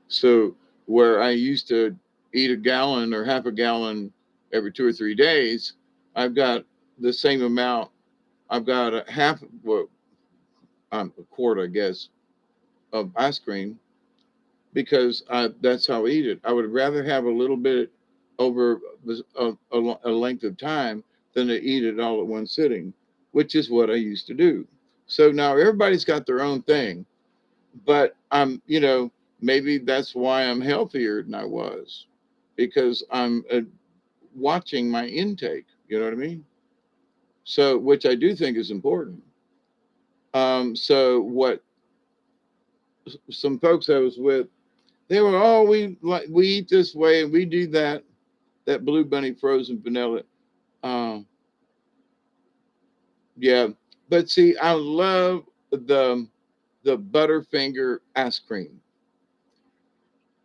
So where I used to eat a gallon or half a gallon every 2 or 3 days, I've got the same amount. I've got a half, well, a quart, I guess, of ice cream because that's how I eat it. I would rather have a little bit over a length of time than to eat it all at one sitting, which is what I used to do. So now everybody's got their own thing, but maybe that's why I'm healthier than I was because I'm watching my intake. You know what I mean? So, which I do think is important. So what some folks I was with, they were, oh, we eat this way and we do that Blue Bunny frozen vanilla. Um, yeah, but see, I love the the Butterfinger ice cream,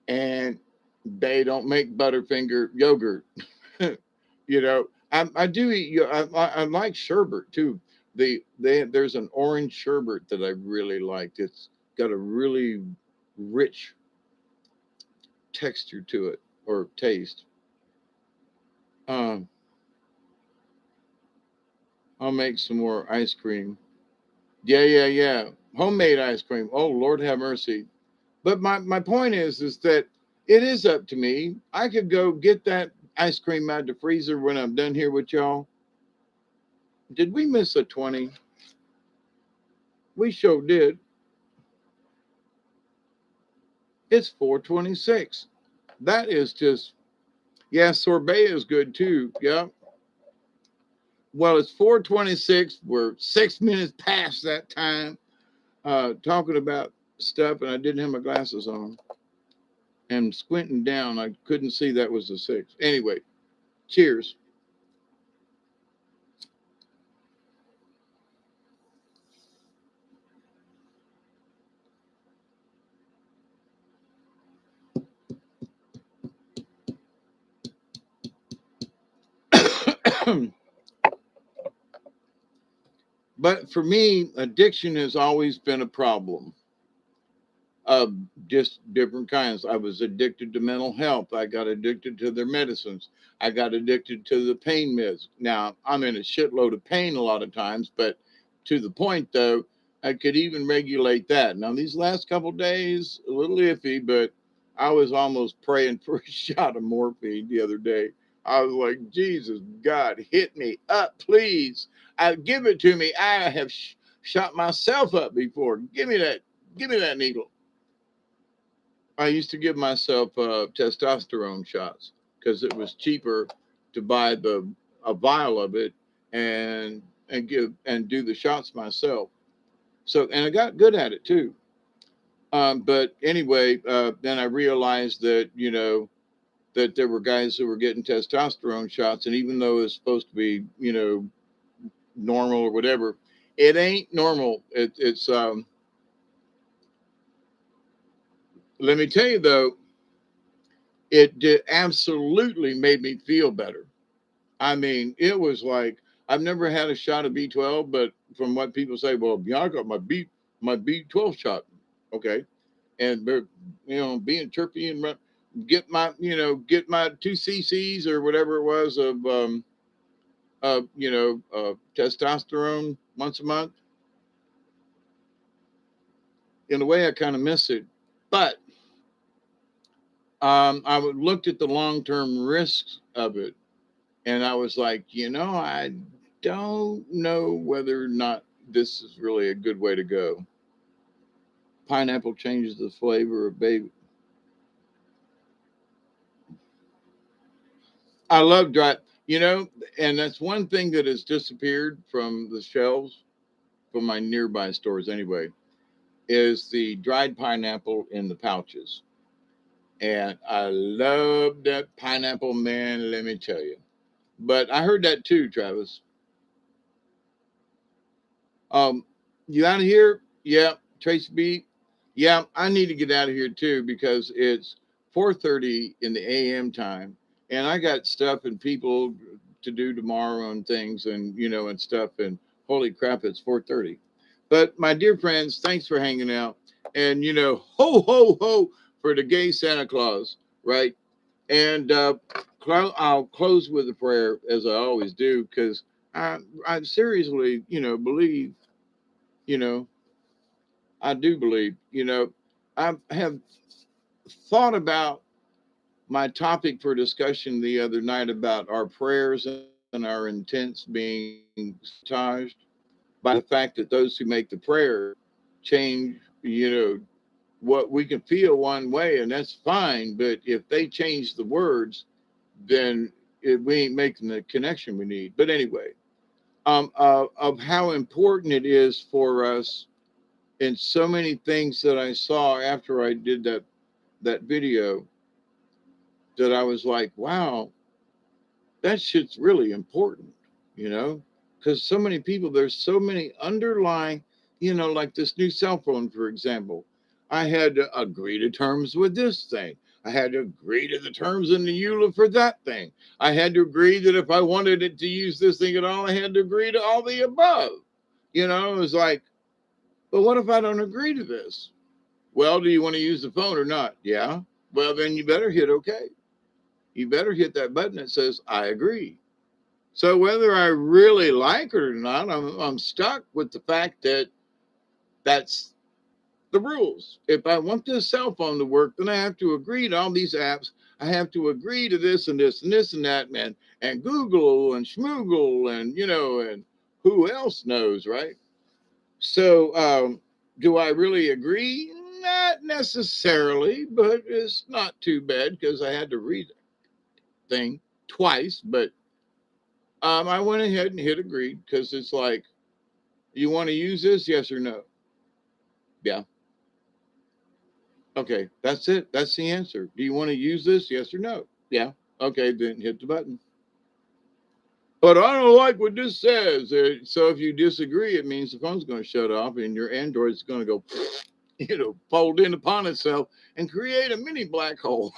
and they don't make Butterfinger yogurt. You know, I do eat. I like sherbet too. There's an orange sherbet that I really liked. It's got a really rich texture to it or taste. Um, I'll make some more ice cream. Yeah, yeah, yeah. Homemade ice cream. Oh, Lord have mercy. But my point is that it is up to me. I could go get that ice cream out of the freezer when I'm done here with y'all. Did we miss a 20? We sure did. It's 4:26. That is just, yeah, sorbet is good too. Yeah. Well, it's 4:26. We're 6 minutes past that time. Talking about stuff, and I didn't have my glasses on. And squinting down, I couldn't see that was a six. Anyway, cheers. But for me, addiction has always been a problem of just different kinds. I was addicted to mental health. I got addicted to their medicines. I got addicted to the pain meds. Now, I'm in a shitload of pain a lot of times, but to the point though, I could even regulate that. Now, these last couple of days, a little iffy, but I was almost praying for a shot of morphine the other day. I was like, Jesus, God, hit me up, please. Give it to me. I have shot myself up before. Give me that needle. I used to give myself testosterone shots because it was cheaper to buy the a vial of it and give and do the shots myself. So and I got good at it too. But anyway, then I realized that that there were guys who were getting testosterone shots, and even though it's supposed to be normal or whatever, it ain't normal. It's let me tell you though, it did absolutely made me feel better. I mean, it was like I've never had a shot of B12, but from what people say, well, yeah, I got my B12 shot. Okay, and they're being chirpy and get my 2 cc's or whatever it was of testosterone once a month. In a way, I kind of miss it, but I looked at the long term risks of it, and I was like, I don't know whether or not this is really a good way to go. Pineapple changes the flavor of baby. I love dry, and that's one thing that has disappeared from the shelves from my nearby stores anyway, is the dried pineapple in the pouches. And I love that pineapple, man, let me tell you. But I heard that too, Travis. Um, you out of here? Yeah, Tracy B. Yeah, I need to get out of here too because it's 4:30 in the AM time, and I got stuff and people to do tomorrow and things and stuff. And holy crap, it's 4:30. But my dear friends, thanks for hanging out, and ho ho ho for the gay Santa Claus, right? And I'll close with a prayer as I always do because I seriously believe you know, I do believe, I have thought about my topic for discussion the other night about our prayers and our intents being sabotaged by the fact that those who make the prayer change, what we can feel one way, and that's fine. But if they change the words, then we ain't making the connection we need. But anyway, of how important it is for us and so many things that I saw after I did that video that I was like, wow, that shit's really important, you know, because so many people, there's so many underlying Like this new cell phone, for example. I had to agree to terms with this thing. I had to agree to the terms in the EULA for that thing. I had to agree that if I wanted it to use this thing at all, I had to agree to all the above. It was like, but what if I don't agree to this? Well, do you want to use the phone or not? Yeah. Well, then you better hit OK. You better hit that button that says, I agree. So whether I really like it or not, I'm stuck with the fact that that's the rules. If I want this cell phone to work, then I have to agree to all these apps. I have to agree to this and this and this and that, man, and Google and Schmoogle and, and who else knows, right? So, do I really agree? Not necessarily, but it's not too bad because I had to read the thing twice. But I went ahead and hit agree because it's like, you want to use this? Yes or no? Yeah. Okay, that's it. That's the answer. Do you want to use this? Yes or no? Yeah. Okay, then hit the button. But I don't like what this says. So if you disagree, it means the phone's going to shut off and your Android's going to go, fold in upon itself and create a mini black hole.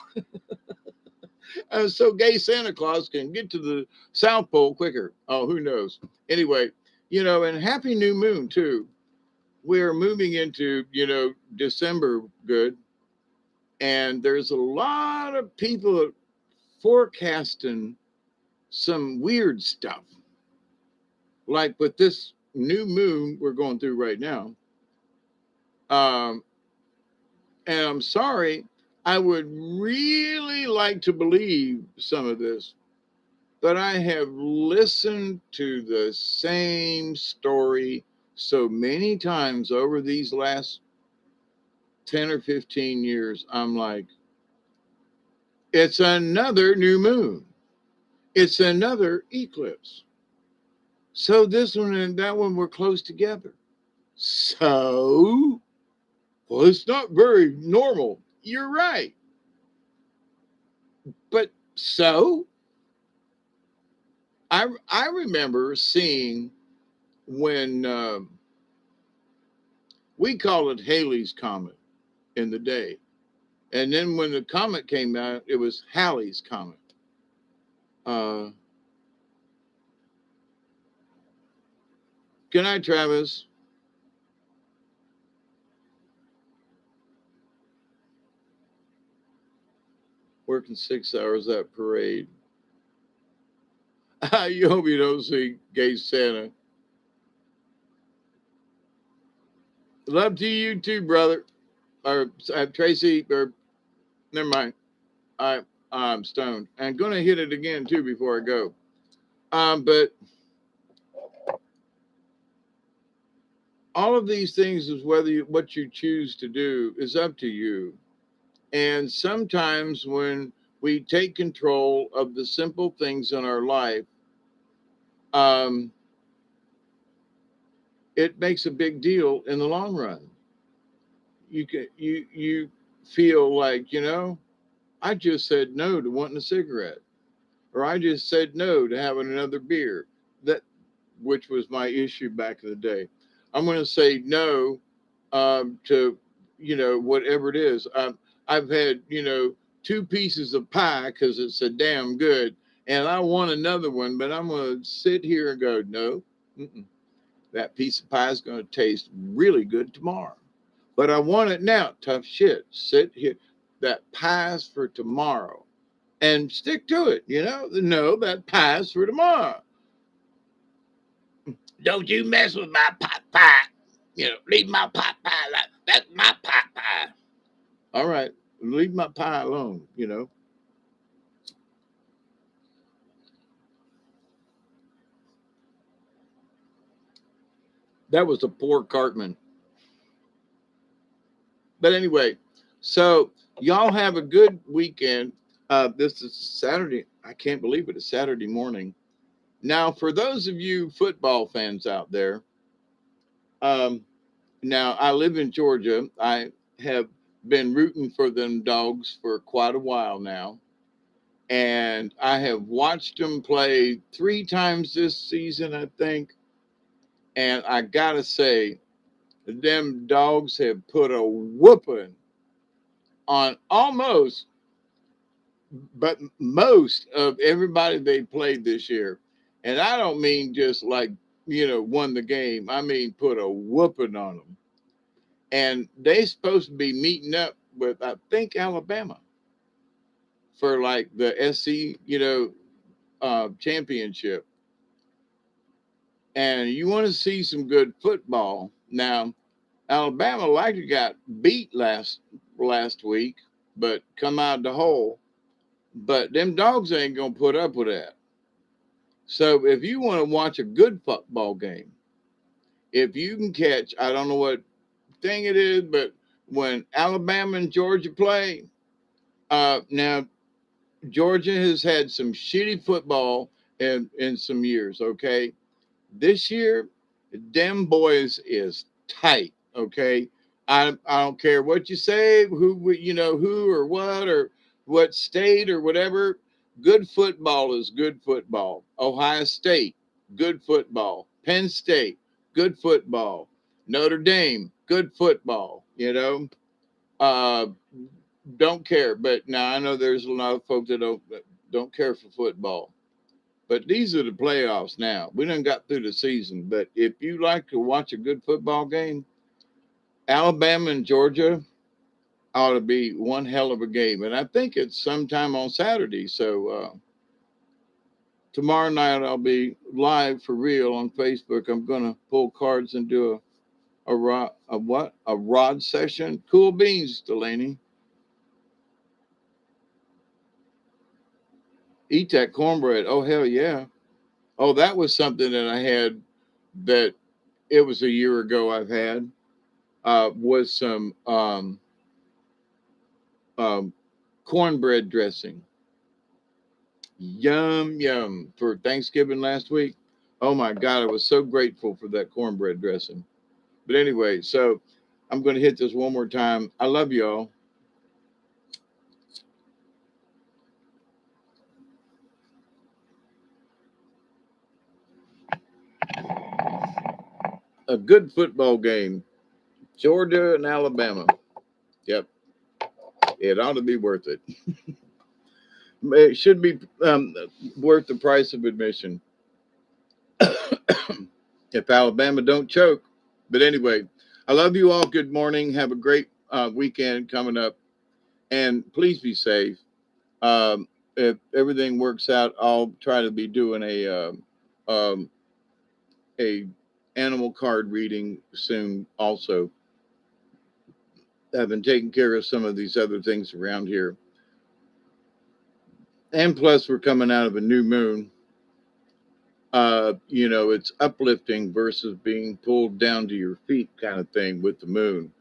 So gay Santa Claus can get to the South Pole quicker. Oh, who knows? Anyway, and happy new moon too. We're moving into, December good. And there's a lot of people forecasting some weird stuff. Like with this new moon we're going through right now. Um, and I'm sorry, I would really like to believe some of this, but I have listened to the same story so many times over these last 10 or 15 years. I'm like, it's another new moon. It's another eclipse. So this one and that one were close together. So, well, it's not very normal. You're right. But so, I remember seeing when we called it Halley's Comet in the day. And then when the comet came out, it was Halley's Comet. Uh, Good night, Travis. Working 6 hours at parade. You hope you don't see gay Santa. Love to you too, brother. Or Tracy, or never mind. I'm stoned. And gonna hit it again too before I go. But all of these things is what you choose to do is up to you. And sometimes when we take control of the simple things in our life, um, it makes a big deal in the long run. You feel like, I just said no to wanting a cigarette, or I just said no to having another beer. That which was my issue back in the day. I'm going to say no to whatever it is. I've had two pieces of pie because it's a damn good, and I want another one, but I'm going to sit here and go no. Mm-mm. That piece of pie is going to taste really good tomorrow. But I want it now. Tough shit. Sit here. That pie's for tomorrow. And stick to it, No, that pie's for tomorrow. Don't you mess with my pot pie. Leave my pot pie like that's my pot pie. All right. Leave my pie alone. That was a poor Cartman. But anyway, so y'all have a good weekend. This is Saturday. I can't believe it. It's Saturday morning. Now, for those of you football fans out there, um, now I live in Georgia. I have been rooting for them dogs for quite a while now. And I have watched them play 3 times this season, I think. And I gotta say, them dogs have put a whooping on almost, but most of everybody they played this year. And I don't mean just like, won the game. I mean, put a whooping on them. And they supposed to be meeting up with, I think, Alabama for like the SC, championship. And you want to see some good football. Now, Alabama likely got beat last week, but come out the hole. But them dogs ain't gonna put up with that. So if you want to watch a good football game, if you can catch, I don't know what thing it is, but when Alabama and Georgia play, now Georgia has had some shitty football in some years. Okay, this year, them boys is tight. Okay, I don't care what you say, who or what state or whatever. Good football is good football. Ohio State, good football. Penn State, good football. Notre Dame, good football. Uh, don't care. But now I know there's a lot of folks that don't care for football. But these are the playoffs now. We done got through the season. But if you like to watch a good football game, Alabama and Georgia ought to be one hell of a game. And I think it's sometime on Saturday. So tomorrow night I'll be live for real on Facebook. I'm gonna pull cards and do a rod session. Cool beans, Delaney. Eat that cornbread. Oh hell yeah. Oh, that was something that I had that it was a year ago I've had. Was some um, cornbread dressing. Yum, yum. For Thanksgiving last week. Oh my God, I was so grateful for that cornbread dressing. But anyway, so I'm going to hit this one more time. I love y'all. A good football game. Georgia and Alabama. Yep. It ought to be worth it. It should be worth the price of admission if Alabama don't choke. But anyway, I love you all. Good morning. Have a great weekend coming up. And please be safe. If everything works out, I'll try to be doing um, a animal card reading soon. Also, I've been taking care of some of these other things around here, and plus we're coming out of a new moon. It's uplifting versus being pulled down to your feet kind of thing with the moon.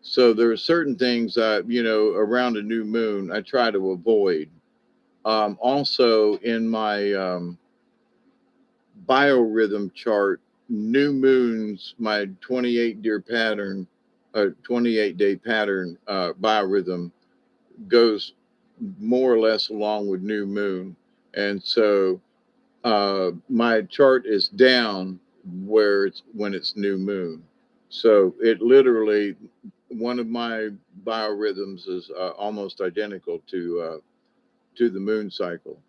So there are certain things around a new moon I try to avoid. Also, in my biorhythm chart, new moons, my 28-day pattern biorhythm goes more or less along with new moon. And so my chart is down where it's when it's new moon. So it literally, one of my biorhythms is almost identical to the moon cycle.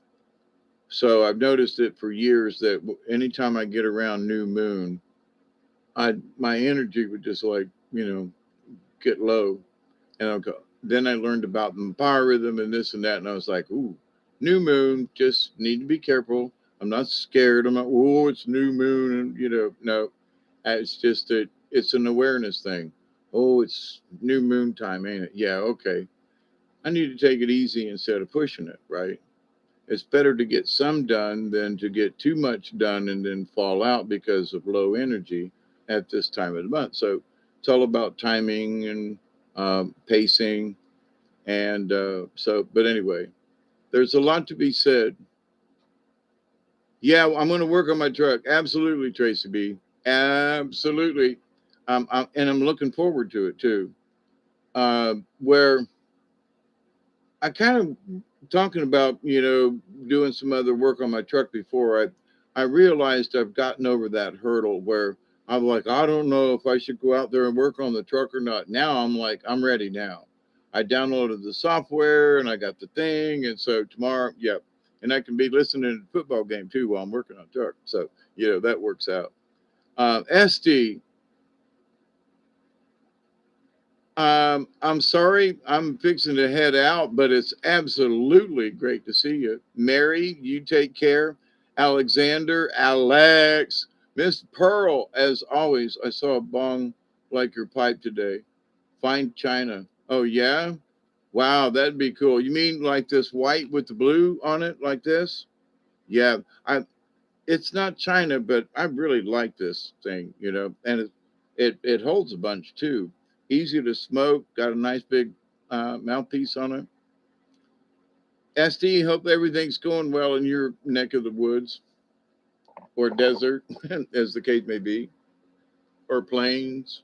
So I've noticed it for years that anytime I get around new moon, my energy would just like get low, and I'll go. Then I learned about the biorhythm and this and that, and I was like, ooh, new moon, just need to be careful. I'm not scared. I'm not. Oh, it's new moon, and no, it's just that it's an awareness thing. Oh, it's new moon time, ain't it? Yeah, okay. I need to take it easy instead of pushing it, right? It's better to get some done than to get too much done and then fall out because of low energy at this time of the month. So it's all about timing and pacing. And but anyway, there's a lot to be said. Yeah, I'm going to work on my truck. Absolutely, Tracy B. Absolutely. And I'm looking forward to it too. Where I kind of talking about, doing some other work on my truck before I realized I've gotten over that hurdle where I'm like, I don't know if I should go out there and work on the truck or not. Now I'm like, I'm ready now. I downloaded the software and I got the thing. And so tomorrow, yep. And I can be listening to the football game too while I'm working on the truck. So, that works out. SD, I'm sorry, I'm fixing to head out, but it's absolutely great to see you. Mary, you take care. Alexander, Alex, Miss Pearl, as always, I saw a bong like your pipe today. Fine china. Oh, yeah? Wow, that'd be cool. You mean like this white with the blue on it, like this? Yeah, it's not China, but I really like this thing, and it holds a bunch too. Easy to smoke, got a nice big mouthpiece on it. SD, hope everything's going well in your neck of the woods or desert, as the case may be, or plains.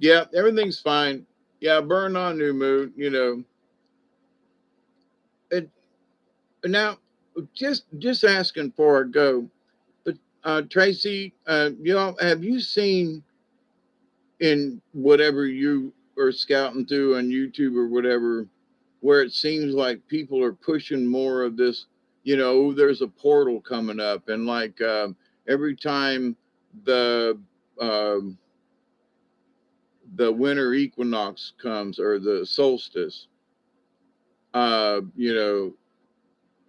Yeah, everything's fine. Yeah, burn on new moon, And now, just asking for a go, but Tracy, have you seen in whatever you are scouting through on YouTube or whatever, where it seems like people are pushing more of this, there's a portal coming up, and like every time the um, the winter equinox comes or the solstice, uh, you know,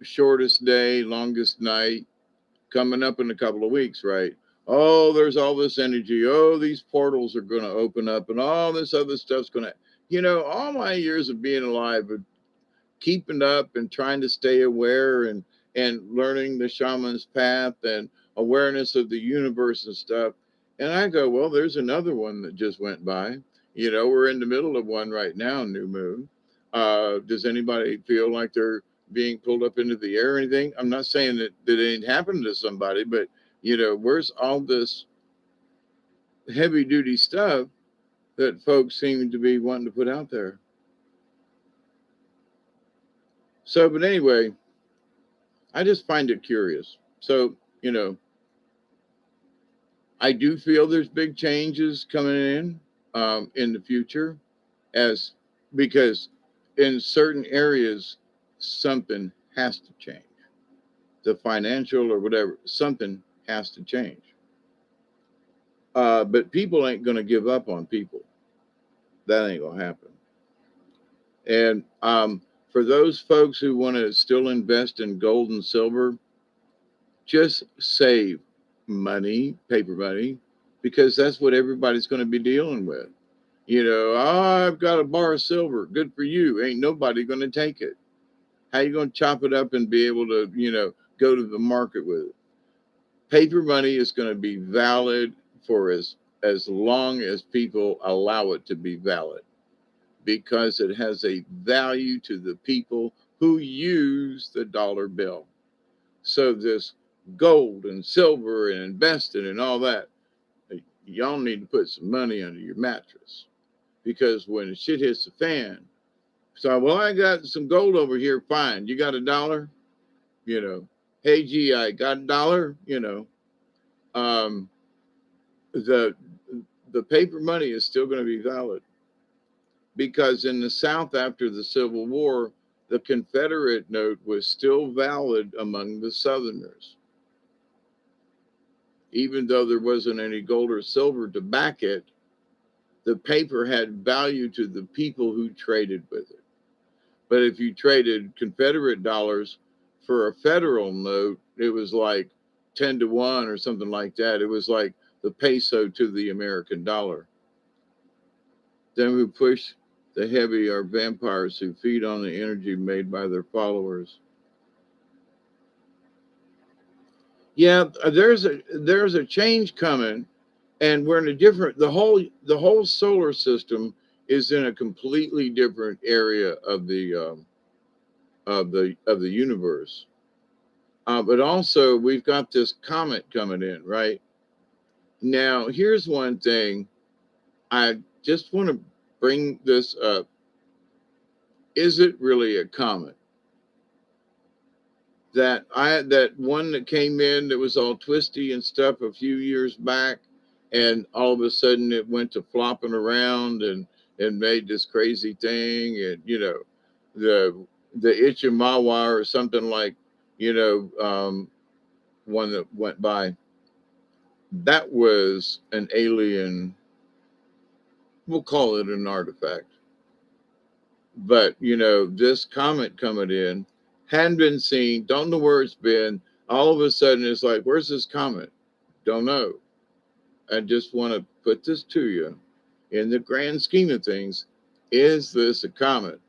shortest day, longest night, coming up in a couple of weeks, right? Oh, there's all this energy. Oh, these portals are going to open up, and all this other stuff's going to, all my years of being alive, of keeping up and trying to stay aware and learning the shaman's path and awareness of the universe and stuff. And I go, well, there's another one that just went by. We're in the middle of one right now, new moon. Does anybody feel like they're being pulled up into the air or anything? I'm not saying that it ain't happened to somebody, but where's all this heavy duty stuff that folks seem to be wanting to put out there? So, but anyway, I just find it curious. So, I do feel there's big changes coming in the future, as because in certain areas something has to change. The financial or whatever, something has to change. But people ain't going to give up on people. That ain't going to happen. And for those folks who want to still invest in gold and silver, just save money, paper money, because that's what everybody's going to be dealing with. Oh, I've got a bar of silver. Good for you. Ain't nobody going to take it. How you going to chop it up and be able to, go to the market with it? Paper money is going to be valid for as long as people allow it to be valid, because it has a value to the people who use the dollar bill. So this gold and silver and investing and all that, y'all need to put some money under your mattress, because when shit hits the fan, so well, I got some gold over here. Fine, you got $1? You know, hey, gee, I got $1. Um, the the paper money is still going to be valid, because in the South after the Civil War, the Confederate note was still valid among the Southerners, even though there wasn't any gold or silver to back it. The paper had value to the people who traded with it. But if you traded Confederate dollars for a federal note, it was like 10 to 1 or something like that. It was like the peso to the American dollar. Then who push the heavy are vampires who feed on the energy made by their followers. Yeah, there's a change coming, and we're in a different, the whole solar system is in a completely different area of the universe. But also, we've got this comet coming in, right? Now, here's one thing. I just want to bring this up. Is it really a comet? that one that came in that was all twisty and stuff a few years back, and all of a sudden it went to flopping around and made this crazy thing, and the Ichimawa or something like, one that went by, that was an alien. We'll call it an artifact. But this comet coming in hadn't been seen, don't know where it's been. All of a sudden it's like, where's this comet? Don't know. I just want to put this to you. In the grand scheme of things, is this a comet?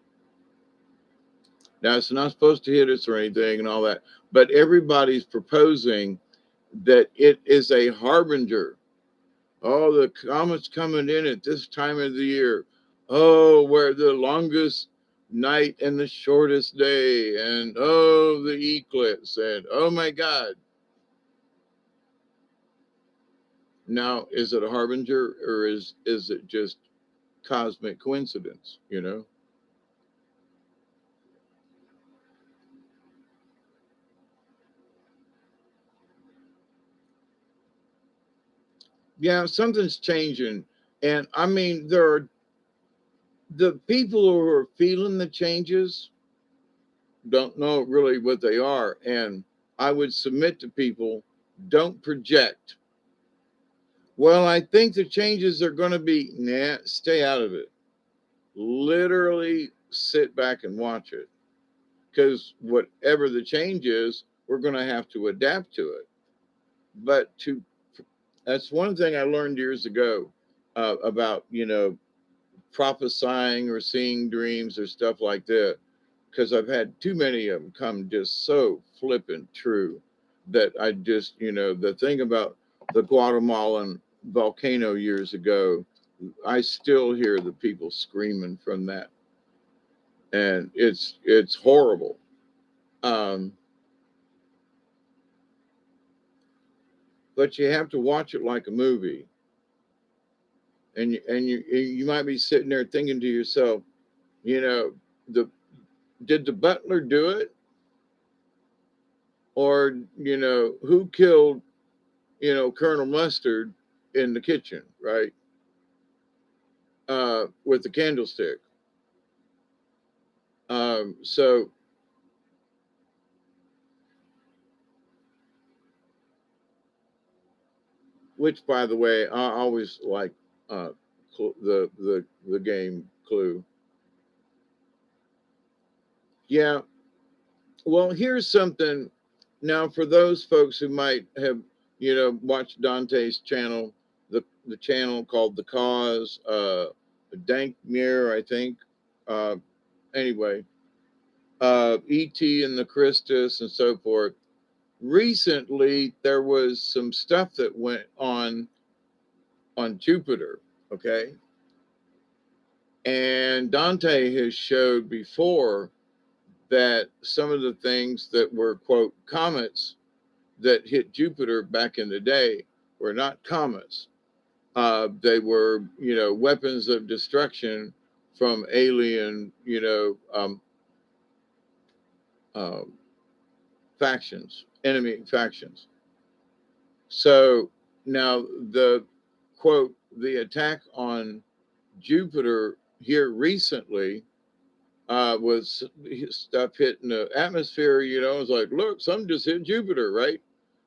Now, it's not supposed to hit us or anything and all that, but everybody's proposing that it is a harbinger. Oh, the comet's coming in at this time of the year. Oh, where the longest night and the shortest day, and oh, the eclipse, and oh my God. Now, is it a harbinger, or is it just cosmic coincidence? Yeah, something's changing, and I mean, there are the people who are feeling the changes don't know really what they are, and I would submit to people, don't project. Well, I think the changes are going to be, nah, stay out of it. Literally sit back and watch it, because whatever the change is, we're going to have to adapt to it. But that's one thing I learned years ago, about prophesying or seeing dreams or stuff like that, because I've had too many of them come just so flippant true, that I just, the thing about the Guatemalan volcano years ago, I still hear the people screaming from that, and it's horrible. Um, but you have to watch it like a movie, and you might be sitting there thinking to yourself, you know, the did the butler do it, or who killed Colonel Mustard in the kitchen, right? With the candlestick. So, which, by the way, I always like, the game Clue. Yeah. Well, here's something. Now, for those folks who might have, watched Dante's channel, the channel called The Cause, Dank Mirror, I think. Uh, anyway, E.T. and the Christus and so forth. Recently, there was some stuff that went on Jupiter, okay? And Dante has showed before that some of the things that were, quote, comets that hit Jupiter back in the day were not comets. They were, weapons of destruction from alien, um, factions, enemy factions. So now quote, the attack on Jupiter here recently, was stuff hitting the atmosphere. It's like, look, something just hit Jupiter, right?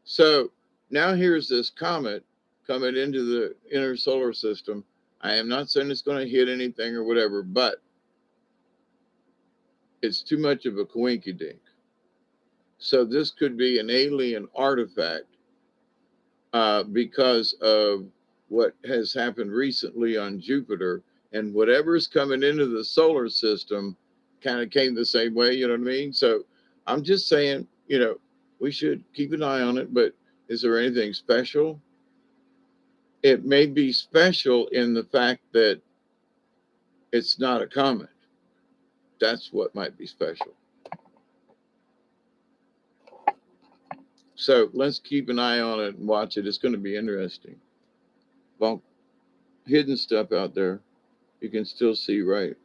So now here's this comet coming into the inner solar system. I am not saying it's going to hit anything or whatever, but it's too much of a coinky dink. So this could be an alien artifact, because of what has happened recently on Jupiter, and whatever's coming into the solar system kind of came the same way. You know what I mean? So I'm just saying, we should keep an eye on it. But is there anything special? It may be special in the fact that it's not a comet. That's what might be special. So let's keep an eye on it and watch it. It's going to be interesting. Well, hidden stuff out there, you can still see right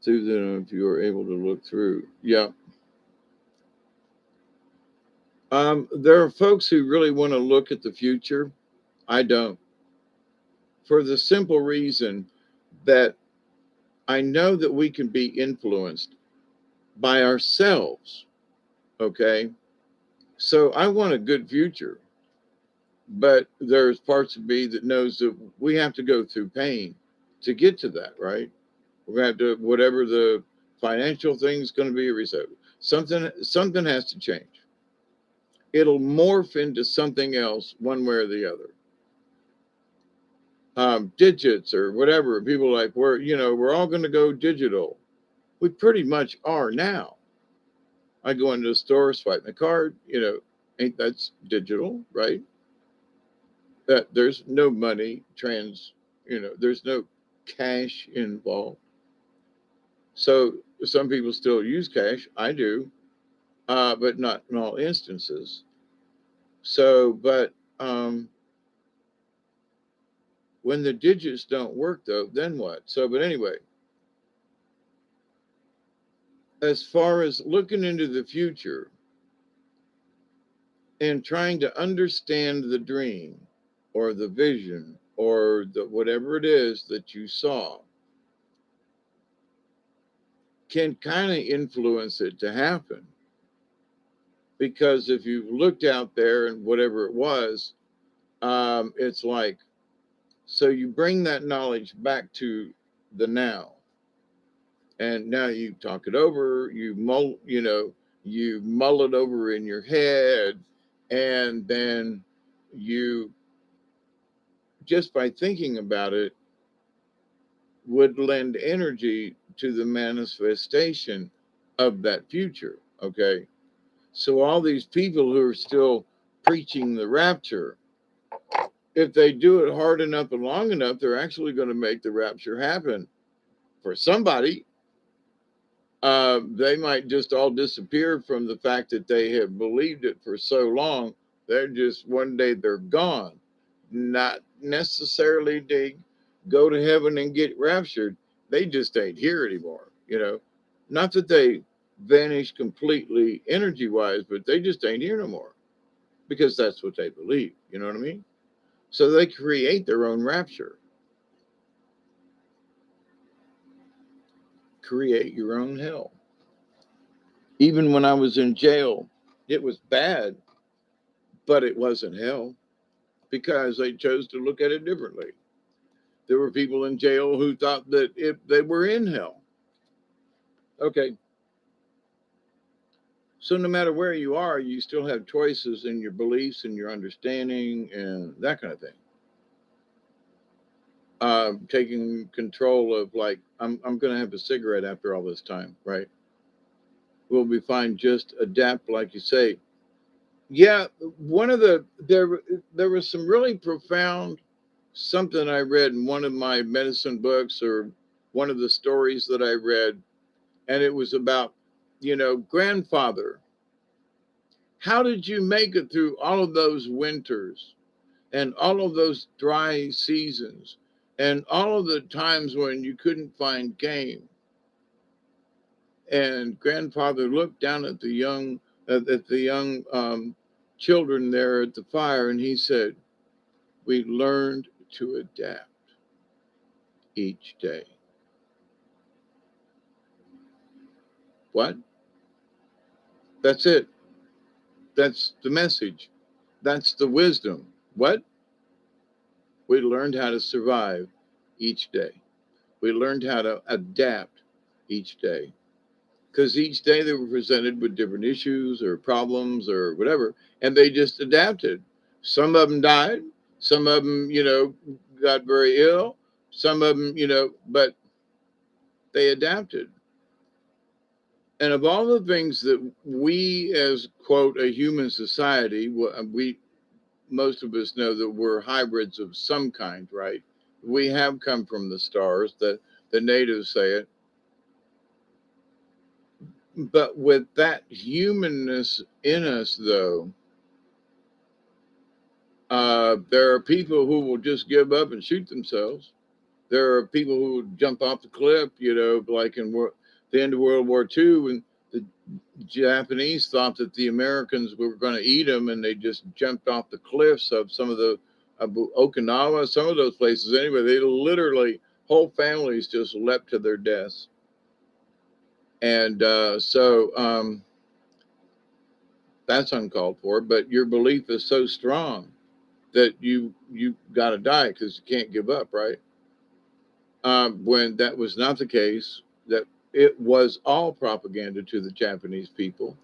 through them if you are able to look through. Yeah. There are folks who really want to look at the future. I don't, for the simple reason that I know that we can be influenced by ourselves. Okay. So I want a good future, but there's parts of me that knows that we have to go through pain to get to that, right? We're going to have to, whatever the financial thing is going to be, something has to change. It'll morph into something else one way or the other. Digits or whatever. People are like, we're all going to go digital. We pretty much are now. I go into the store, swipe my card, ain't that's digital, right? That there's no money there's no cash involved. So some people still use cash. I do, but not in all instances. So, but when the digits don't work, though, then what? So, but anyway, as far as looking into the future and trying to understand the dream or the vision or the whatever it is that you saw can kind of influence it to happen. Because if you looked out there and whatever it was, it's like, so you bring that knowledge back to the now, and now you talk it over, you mull it over in your head, and then you, just by thinking about it, would lend energy to the manifestation of that future. Okay. So all these people who are still preaching the rapture, if they do it hard enough and long enough, they're actually going to make the rapture happen for somebody. They might just all disappear from the fact that they have believed it for so long. They're just one day they're gone. Not necessarily they go to heaven and get raptured. They just ain't here anymore. Not that they vanish completely energy wise, but they just ain't here no more because that's what they believe. You know what I mean? So they create their own rapture. Create your own hell. Even when I was in jail, it was bad, but it wasn't hell because they chose to look at it differently. There were people in jail who thought that if they were in hell. Okay. So no matter where you are, you still have choices in your beliefs and your understanding and that kind of thing. Taking control of, like, I'm going to have a cigarette after all this time, right? We'll be fine. Just adapt, like you say. Yeah, one of there was some really profound something I read in one of my medicine books or one of the stories that I read, and it was about, grandfather, how did you make it through all of those winters and all of those dry seasons and all of the times when you couldn't find game? And grandfather looked down at the young children there at the fire, and he said, "We learned to adapt each day." What? That's it. That's the message. That's the wisdom. What? We learned how to survive each day. We learned how to adapt each day. Because each day they were presented with different issues or problems or whatever, and they just adapted. Some of them died. Some of them, got very ill. Some of them, but they adapted. And of all the things that we, as quote, a human society, we most of us know that we're hybrids of some kind, right? We have come from the stars. That the natives say it. But with that humanness in us, though, there are people who will just give up and shoot themselves. There are people who jump off the cliff, like in the end of World War II, and Japanese thought that the Americans were going to eat them, and they just jumped off the cliffs of some of the Okinawa, some of those places. Anyway, they literally whole families just leapt to their deaths, and that's uncalled for. But your belief is so strong that you got to die because you can't give up, right? When that was not the case, that it was all propaganda to the Japanese people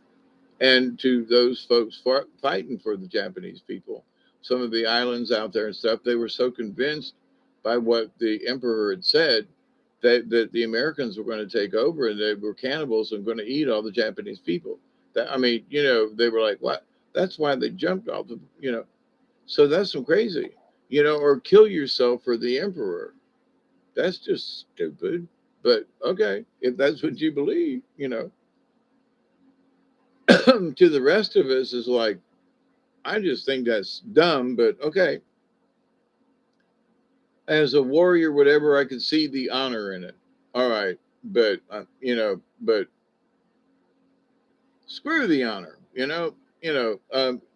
and to those folks fighting for the Japanese people. Some of the islands out there and stuff, they were so convinced by what the emperor had said that the Americans were going to take over and they were cannibals and going to eat all the Japanese people. That, I mean, they were like, what? That's why they jumped off the. So that's some crazy, or kill yourself for the emperor. That's just stupid. But okay, if that's what you believe. To the rest of us is like, I just think that's dumb, but okay. As a warrior, whatever, I could see the honor in it. All right, but screw the honor.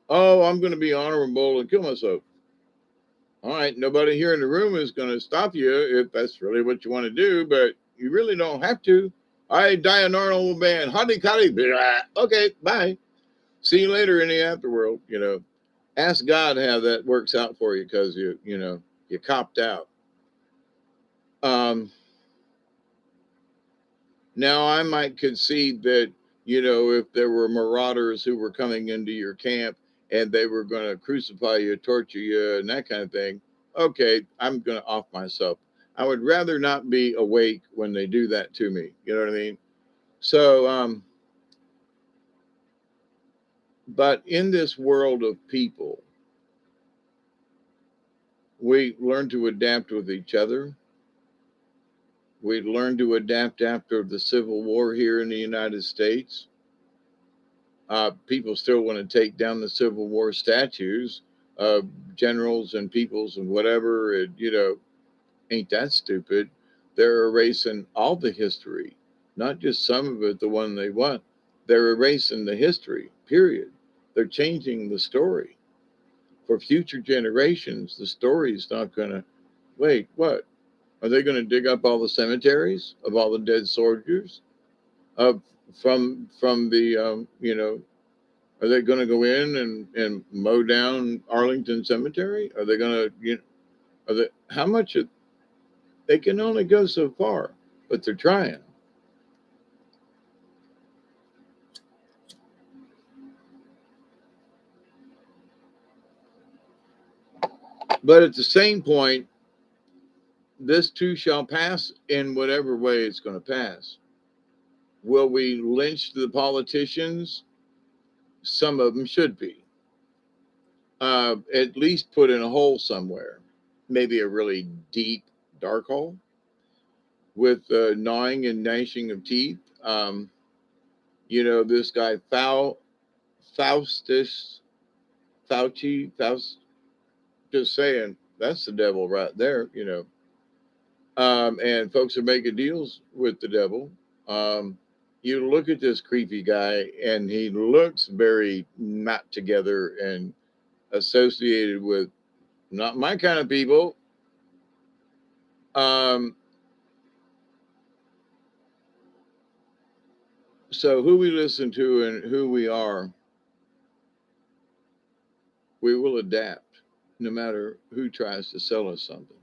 Oh, I'm going to be honorable and kill myself. All right, nobody here in the room is going to stop you if that's really what you want to do, but you really don't have to. I die a normal man. Hotty cotty. Okay, bye. See you later in the afterworld. Ask God how that works out for you because you copped out. Um, Now I might concede that if there were marauders who were coming into your camp and they were going to crucify you, torture you, and that kind of thing, okay, I'm going to off myself. I would rather not be awake when they do that to me. You know what I mean? So, but in this world of people, we learn to adapt with each other. We learned to adapt after the Civil War here in the United States. People still want to take down the Civil War statues of generals and peoples and whatever. And, ain't that stupid? They're erasing all the history, not just some of it, the one they want. They're erasing the history, period. They're changing the story. For future generations, the story's not going to. Wait, what? Are they going to dig up all the cemeteries of all the dead soldiers? Uh, from the are they going to go in and mow down Arlington Cemetery? Are they going to are they how much they can only go so far, but they're trying. But at the same point, this too shall pass in whatever way it's going to pass. Will we lynch the politicians? Some of them should be. At least put in a hole somewhere, maybe a really deep, dark hole with gnawing and gnashing of teeth. This guy Faustus Faust. Just saying, that's the devil right there. And folks are making deals with the devil. Um, you look at this creepy guy, and he looks very not together and associated with not my kind of people. Um, so who we listen to and who we are, we will adapt no matter who tries to sell us something.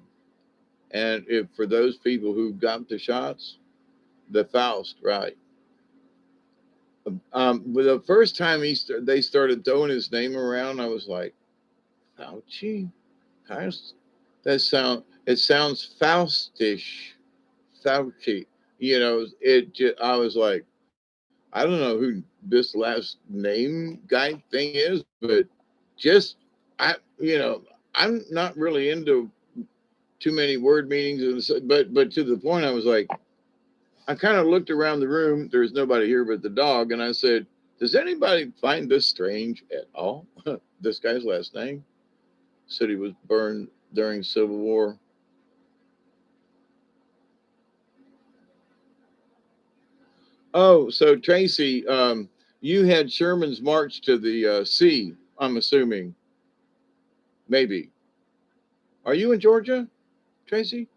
And if for those people who got the shots, the Faust, right? But the first time they started throwing his name around, I was like, Fauci, Faust. It sounds Faustish, Fauci. I was like, I don't know who this last name guy thing is, but just I, I'm not really into too many word meanings, but to the point, I was like, I kind of looked around the room. There's nobody here but the dog. And I said, does anybody find this strange at all? This guy's last name said he was burned during Civil War. Oh, so Tracy, you had Sherman's march to the sea. I'm assuming, maybe. Are you in Georgia, Tracy?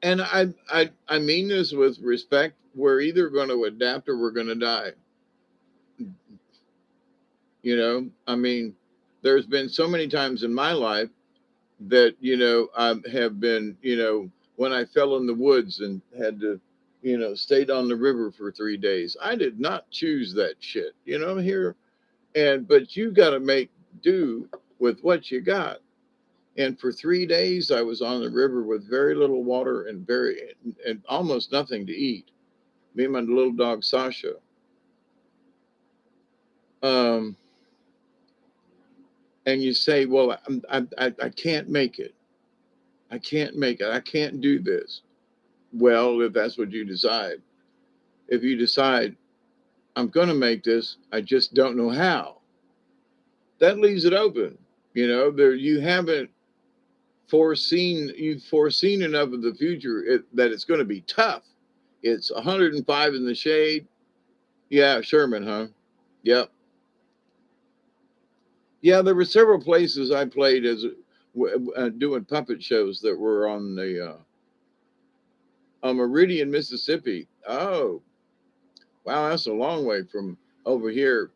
And I mean this with respect. We're either going to adapt or we're going to die. I mean, there's been so many times in my life that I have been when I fell in the woods and had to stayed on the river for 3 days. I did not choose that shit. I'm here, and but you got to make do with what you got. And for 3 days, I was on the river with very little water and almost nothing to eat. Me and my little dog Sasha. Um, and you say, "Well, I can't make it. I can't make it. I can't do this." Well, if that's what you decide, if you decide I'm going to make this, I just don't know how, that leaves it open. There you haven't you've foreseen enough of the future that it's going to be tough. It's 105 in the shade. Yeah, Sherman, huh? Yep. Yeah, there were several places I played as doing puppet shows that were on Meridian, Mississippi. Oh, wow, that's a long way from over here.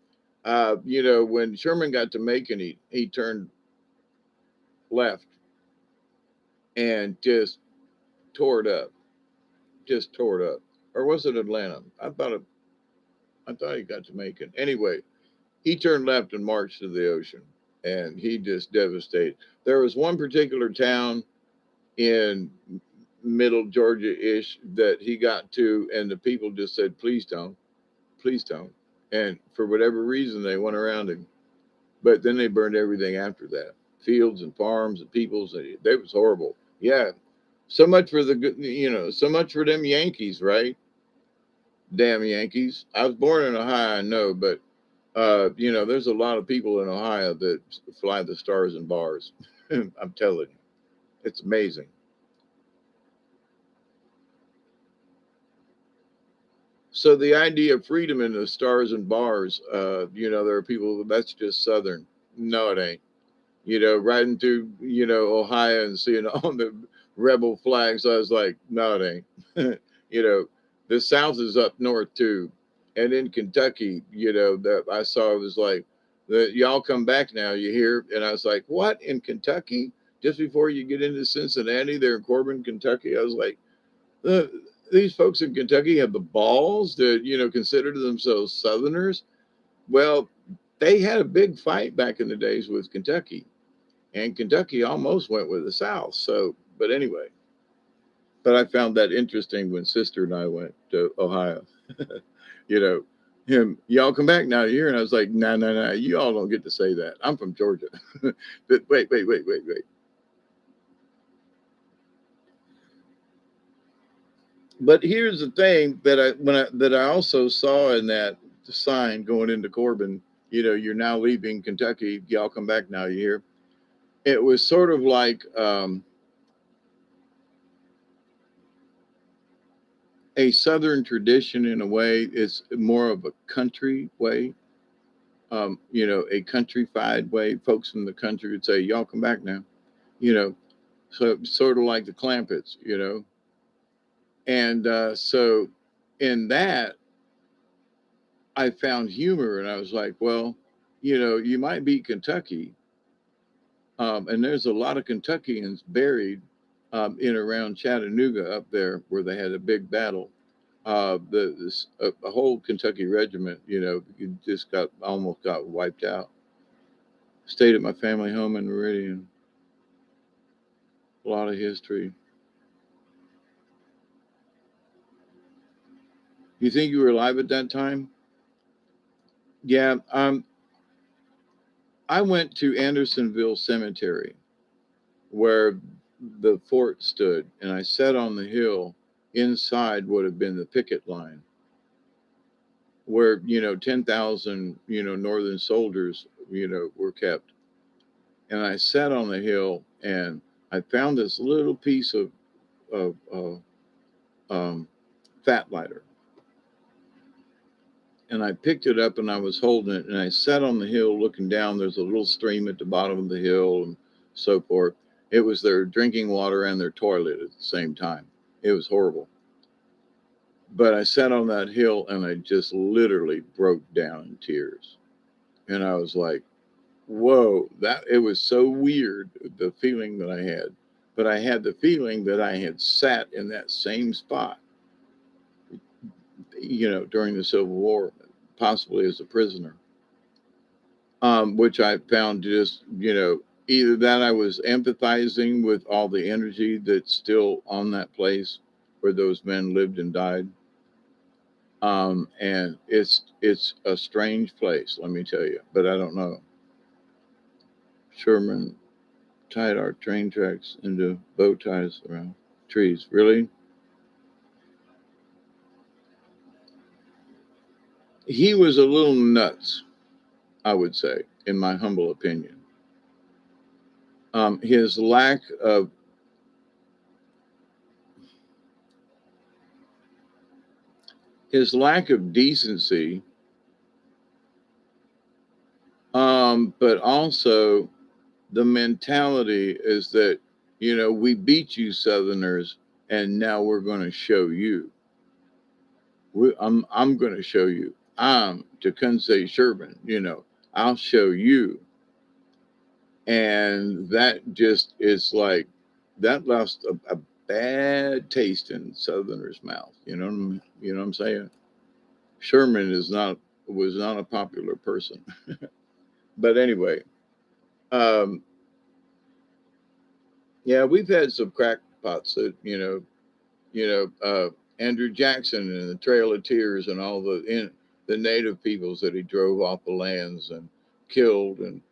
When Sherman got to Macon, he turned left and just tore it up, just tore it up. Or was it Atlanta? I thought he got to Macon. Anyway, he turned left and marched to the ocean, and he just devastated. There was one particular town in middle Georgia ish that he got to, and the people just said, "Please don't, please don't." And for whatever reason, they went around him. But then they burned everything after that, fields and farms and peoples. That was horrible. Yeah. So much for so much for them Yankees, right? Damn Yankees. I was born in Ohio, I know, but there's a lot of people in Ohio that fly the stars and bars. I'm telling you, it's amazing. So the idea of freedom in the stars and bars, there are people that's just Southern. No, it ain't. Riding through, Ohio and seeing all the rebel flags. I was like, no, it ain't. The South is up north too. And in Kentucky, that I saw it was like, y'all come back now, you hear? And I was like, what, in Kentucky? Just before you get into Cincinnati, they're in Corbin, Kentucky. I was like, uh, these folks in Kentucky have the balls to, consider themselves Southerners. Well, they had a big fight back in the days with Kentucky, and Kentucky almost went with the South. So, but anyway, but I found that interesting when Sister and I went to Ohio. you know, y'all come back now here, and I was like, no, no, no, you all don't get to say that. I'm from Georgia. But wait. But here's the thing that I also saw in that sign going into Corbin. You're now leaving Kentucky. Y'all come back now. You hear? It was sort of like a Southern tradition in a way. It's more of a country way, a countrified way. Folks from the country would say, "Y'all come back now," you know. So sort of like the Clampets. And so in that, I found humor, and I was like, well, you might be Kentucky, and there's a lot of Kentuckians buried in around Chattanooga up there where they had a big battle. A whole Kentucky regiment, just almost got wiped out. Stayed at my family home in Meridian. A lot of history. You think you were alive at that time? Yeah. I went to Andersonville Cemetery where the fort stood, and I sat on the hill inside would have been the picket line where 10,000 northern soldiers were kept. and I sat on the hill, and I found this little piece of fat lighter, and I picked it up and I was holding it, and I sat on the hill looking down. There's a little stream at the bottom of the hill and so forth. It was their drinking water and their toilet at the same time. It was horrible. But I sat on that hill and I just literally broke down in tears. And I was like, whoa, that it was so weird, the feeling that I had. But I had the feeling that I had sat in that same spot, during the Civil War, possibly as a prisoner, which I found just, either that I was empathizing with all the energy that's still on that place where those men lived and died. And it's a strange place, let me tell you, but I don't know. Sherman tied our train tracks into bow ties around trees. Really? He was a little nuts, I would say, in my humble opinion. His lack of decency, but also the mentality is that, we beat you Southerners, and now we're going to show you. I'm going to show you. I'm Tecumseh Sherman. I'll show you. And that just is like that left a bad taste in Southerners' mouth. You know what I'm saying? Sherman was not a popular person. But anyway, um, yeah, we've had some crackpots that Andrew Jackson and the Trail of Tears and all the native peoples that he drove off the lands and killed, and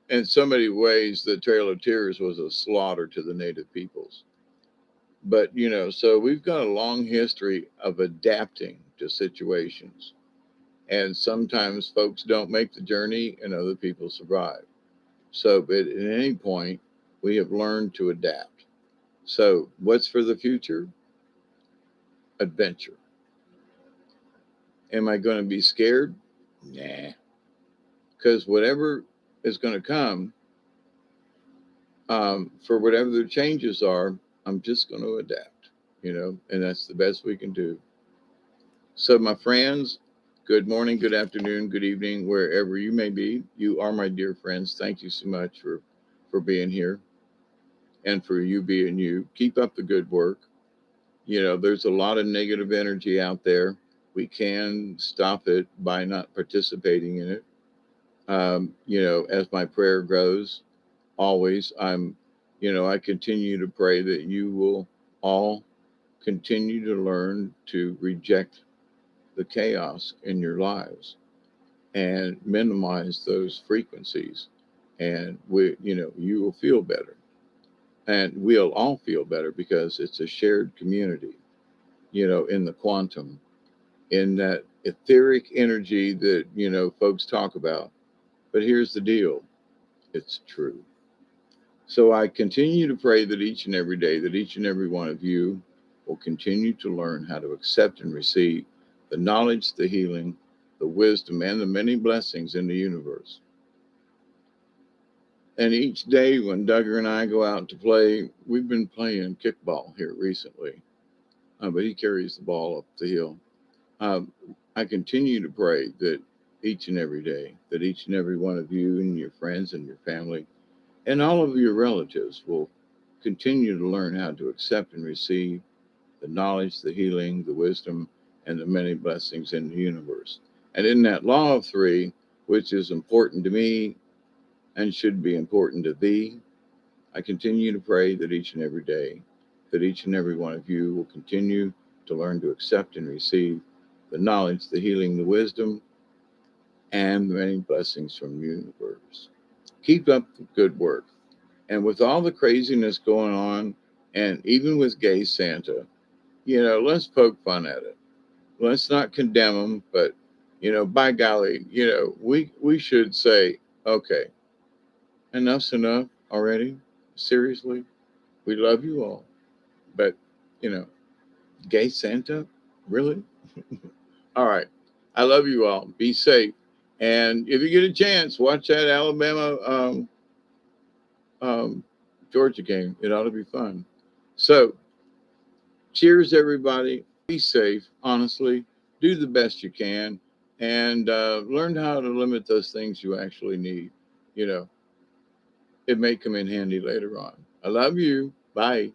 in so many ways the Trail of Tears was a slaughter to the native peoples. But so we've got a long history of adapting to situations, and sometimes folks don't make the journey and other people survive. So, but at any point, we have learned to adapt. So, what's for the future? Adventure. Am I going to be scared? Nah, because whatever is going to come, for whatever the changes are, I'm just going to adapt, and that's the best we can do. So, my friends, good morning, good afternoon, good evening, wherever you may be. You are my dear friends. Thank you so much for being here and for you being you. Keep up the good work. There's a lot of negative energy out there. We can stop it by not participating in it. As my prayer goes, always, I continue to pray that you will all continue to learn to reject the chaos in your lives and minimize those frequencies. And you will feel better. And we'll all feel better because it's a shared community, in the quantum, in that etheric energy that, folks talk about. But here's the deal, it's true. So I continue to pray that each and every day, that each and every one of you will continue to learn how to accept and receive the knowledge, the healing, the wisdom, and the many blessings in the universe. And each day when Duggar and I go out to play, we've been playing kickball here recently, but he carries the ball up the hill. Um, I continue to pray that each and every day, that each and every one of you and your friends and your family and all of your relatives will continue to learn how to accept and receive the knowledge, the healing, the wisdom, and the many blessings in the universe. And in that law of three, which is important to me and should be important to thee, I continue to pray that each and every day, that each and every one of you will continue to learn to accept and receive the knowledge, the healing, the wisdom, and the many blessings from the universe. Keep up the good work. And with all the craziness going on, and even with gay Santa, let's poke fun at it. Let's not condemn them, but, by golly, we should say, okay, Enough's enough already. Seriously, we love you all, but you know, gay Santa, really? All right. I love you all. Be safe. And if you get a chance, watch that Alabama um, Georgia game. It ought to be fun. So, cheers, everybody. Be safe, honestly. Do the best you can and learn how to limit those things you actually need. You know, it may come in handy later on. I love you. Bye.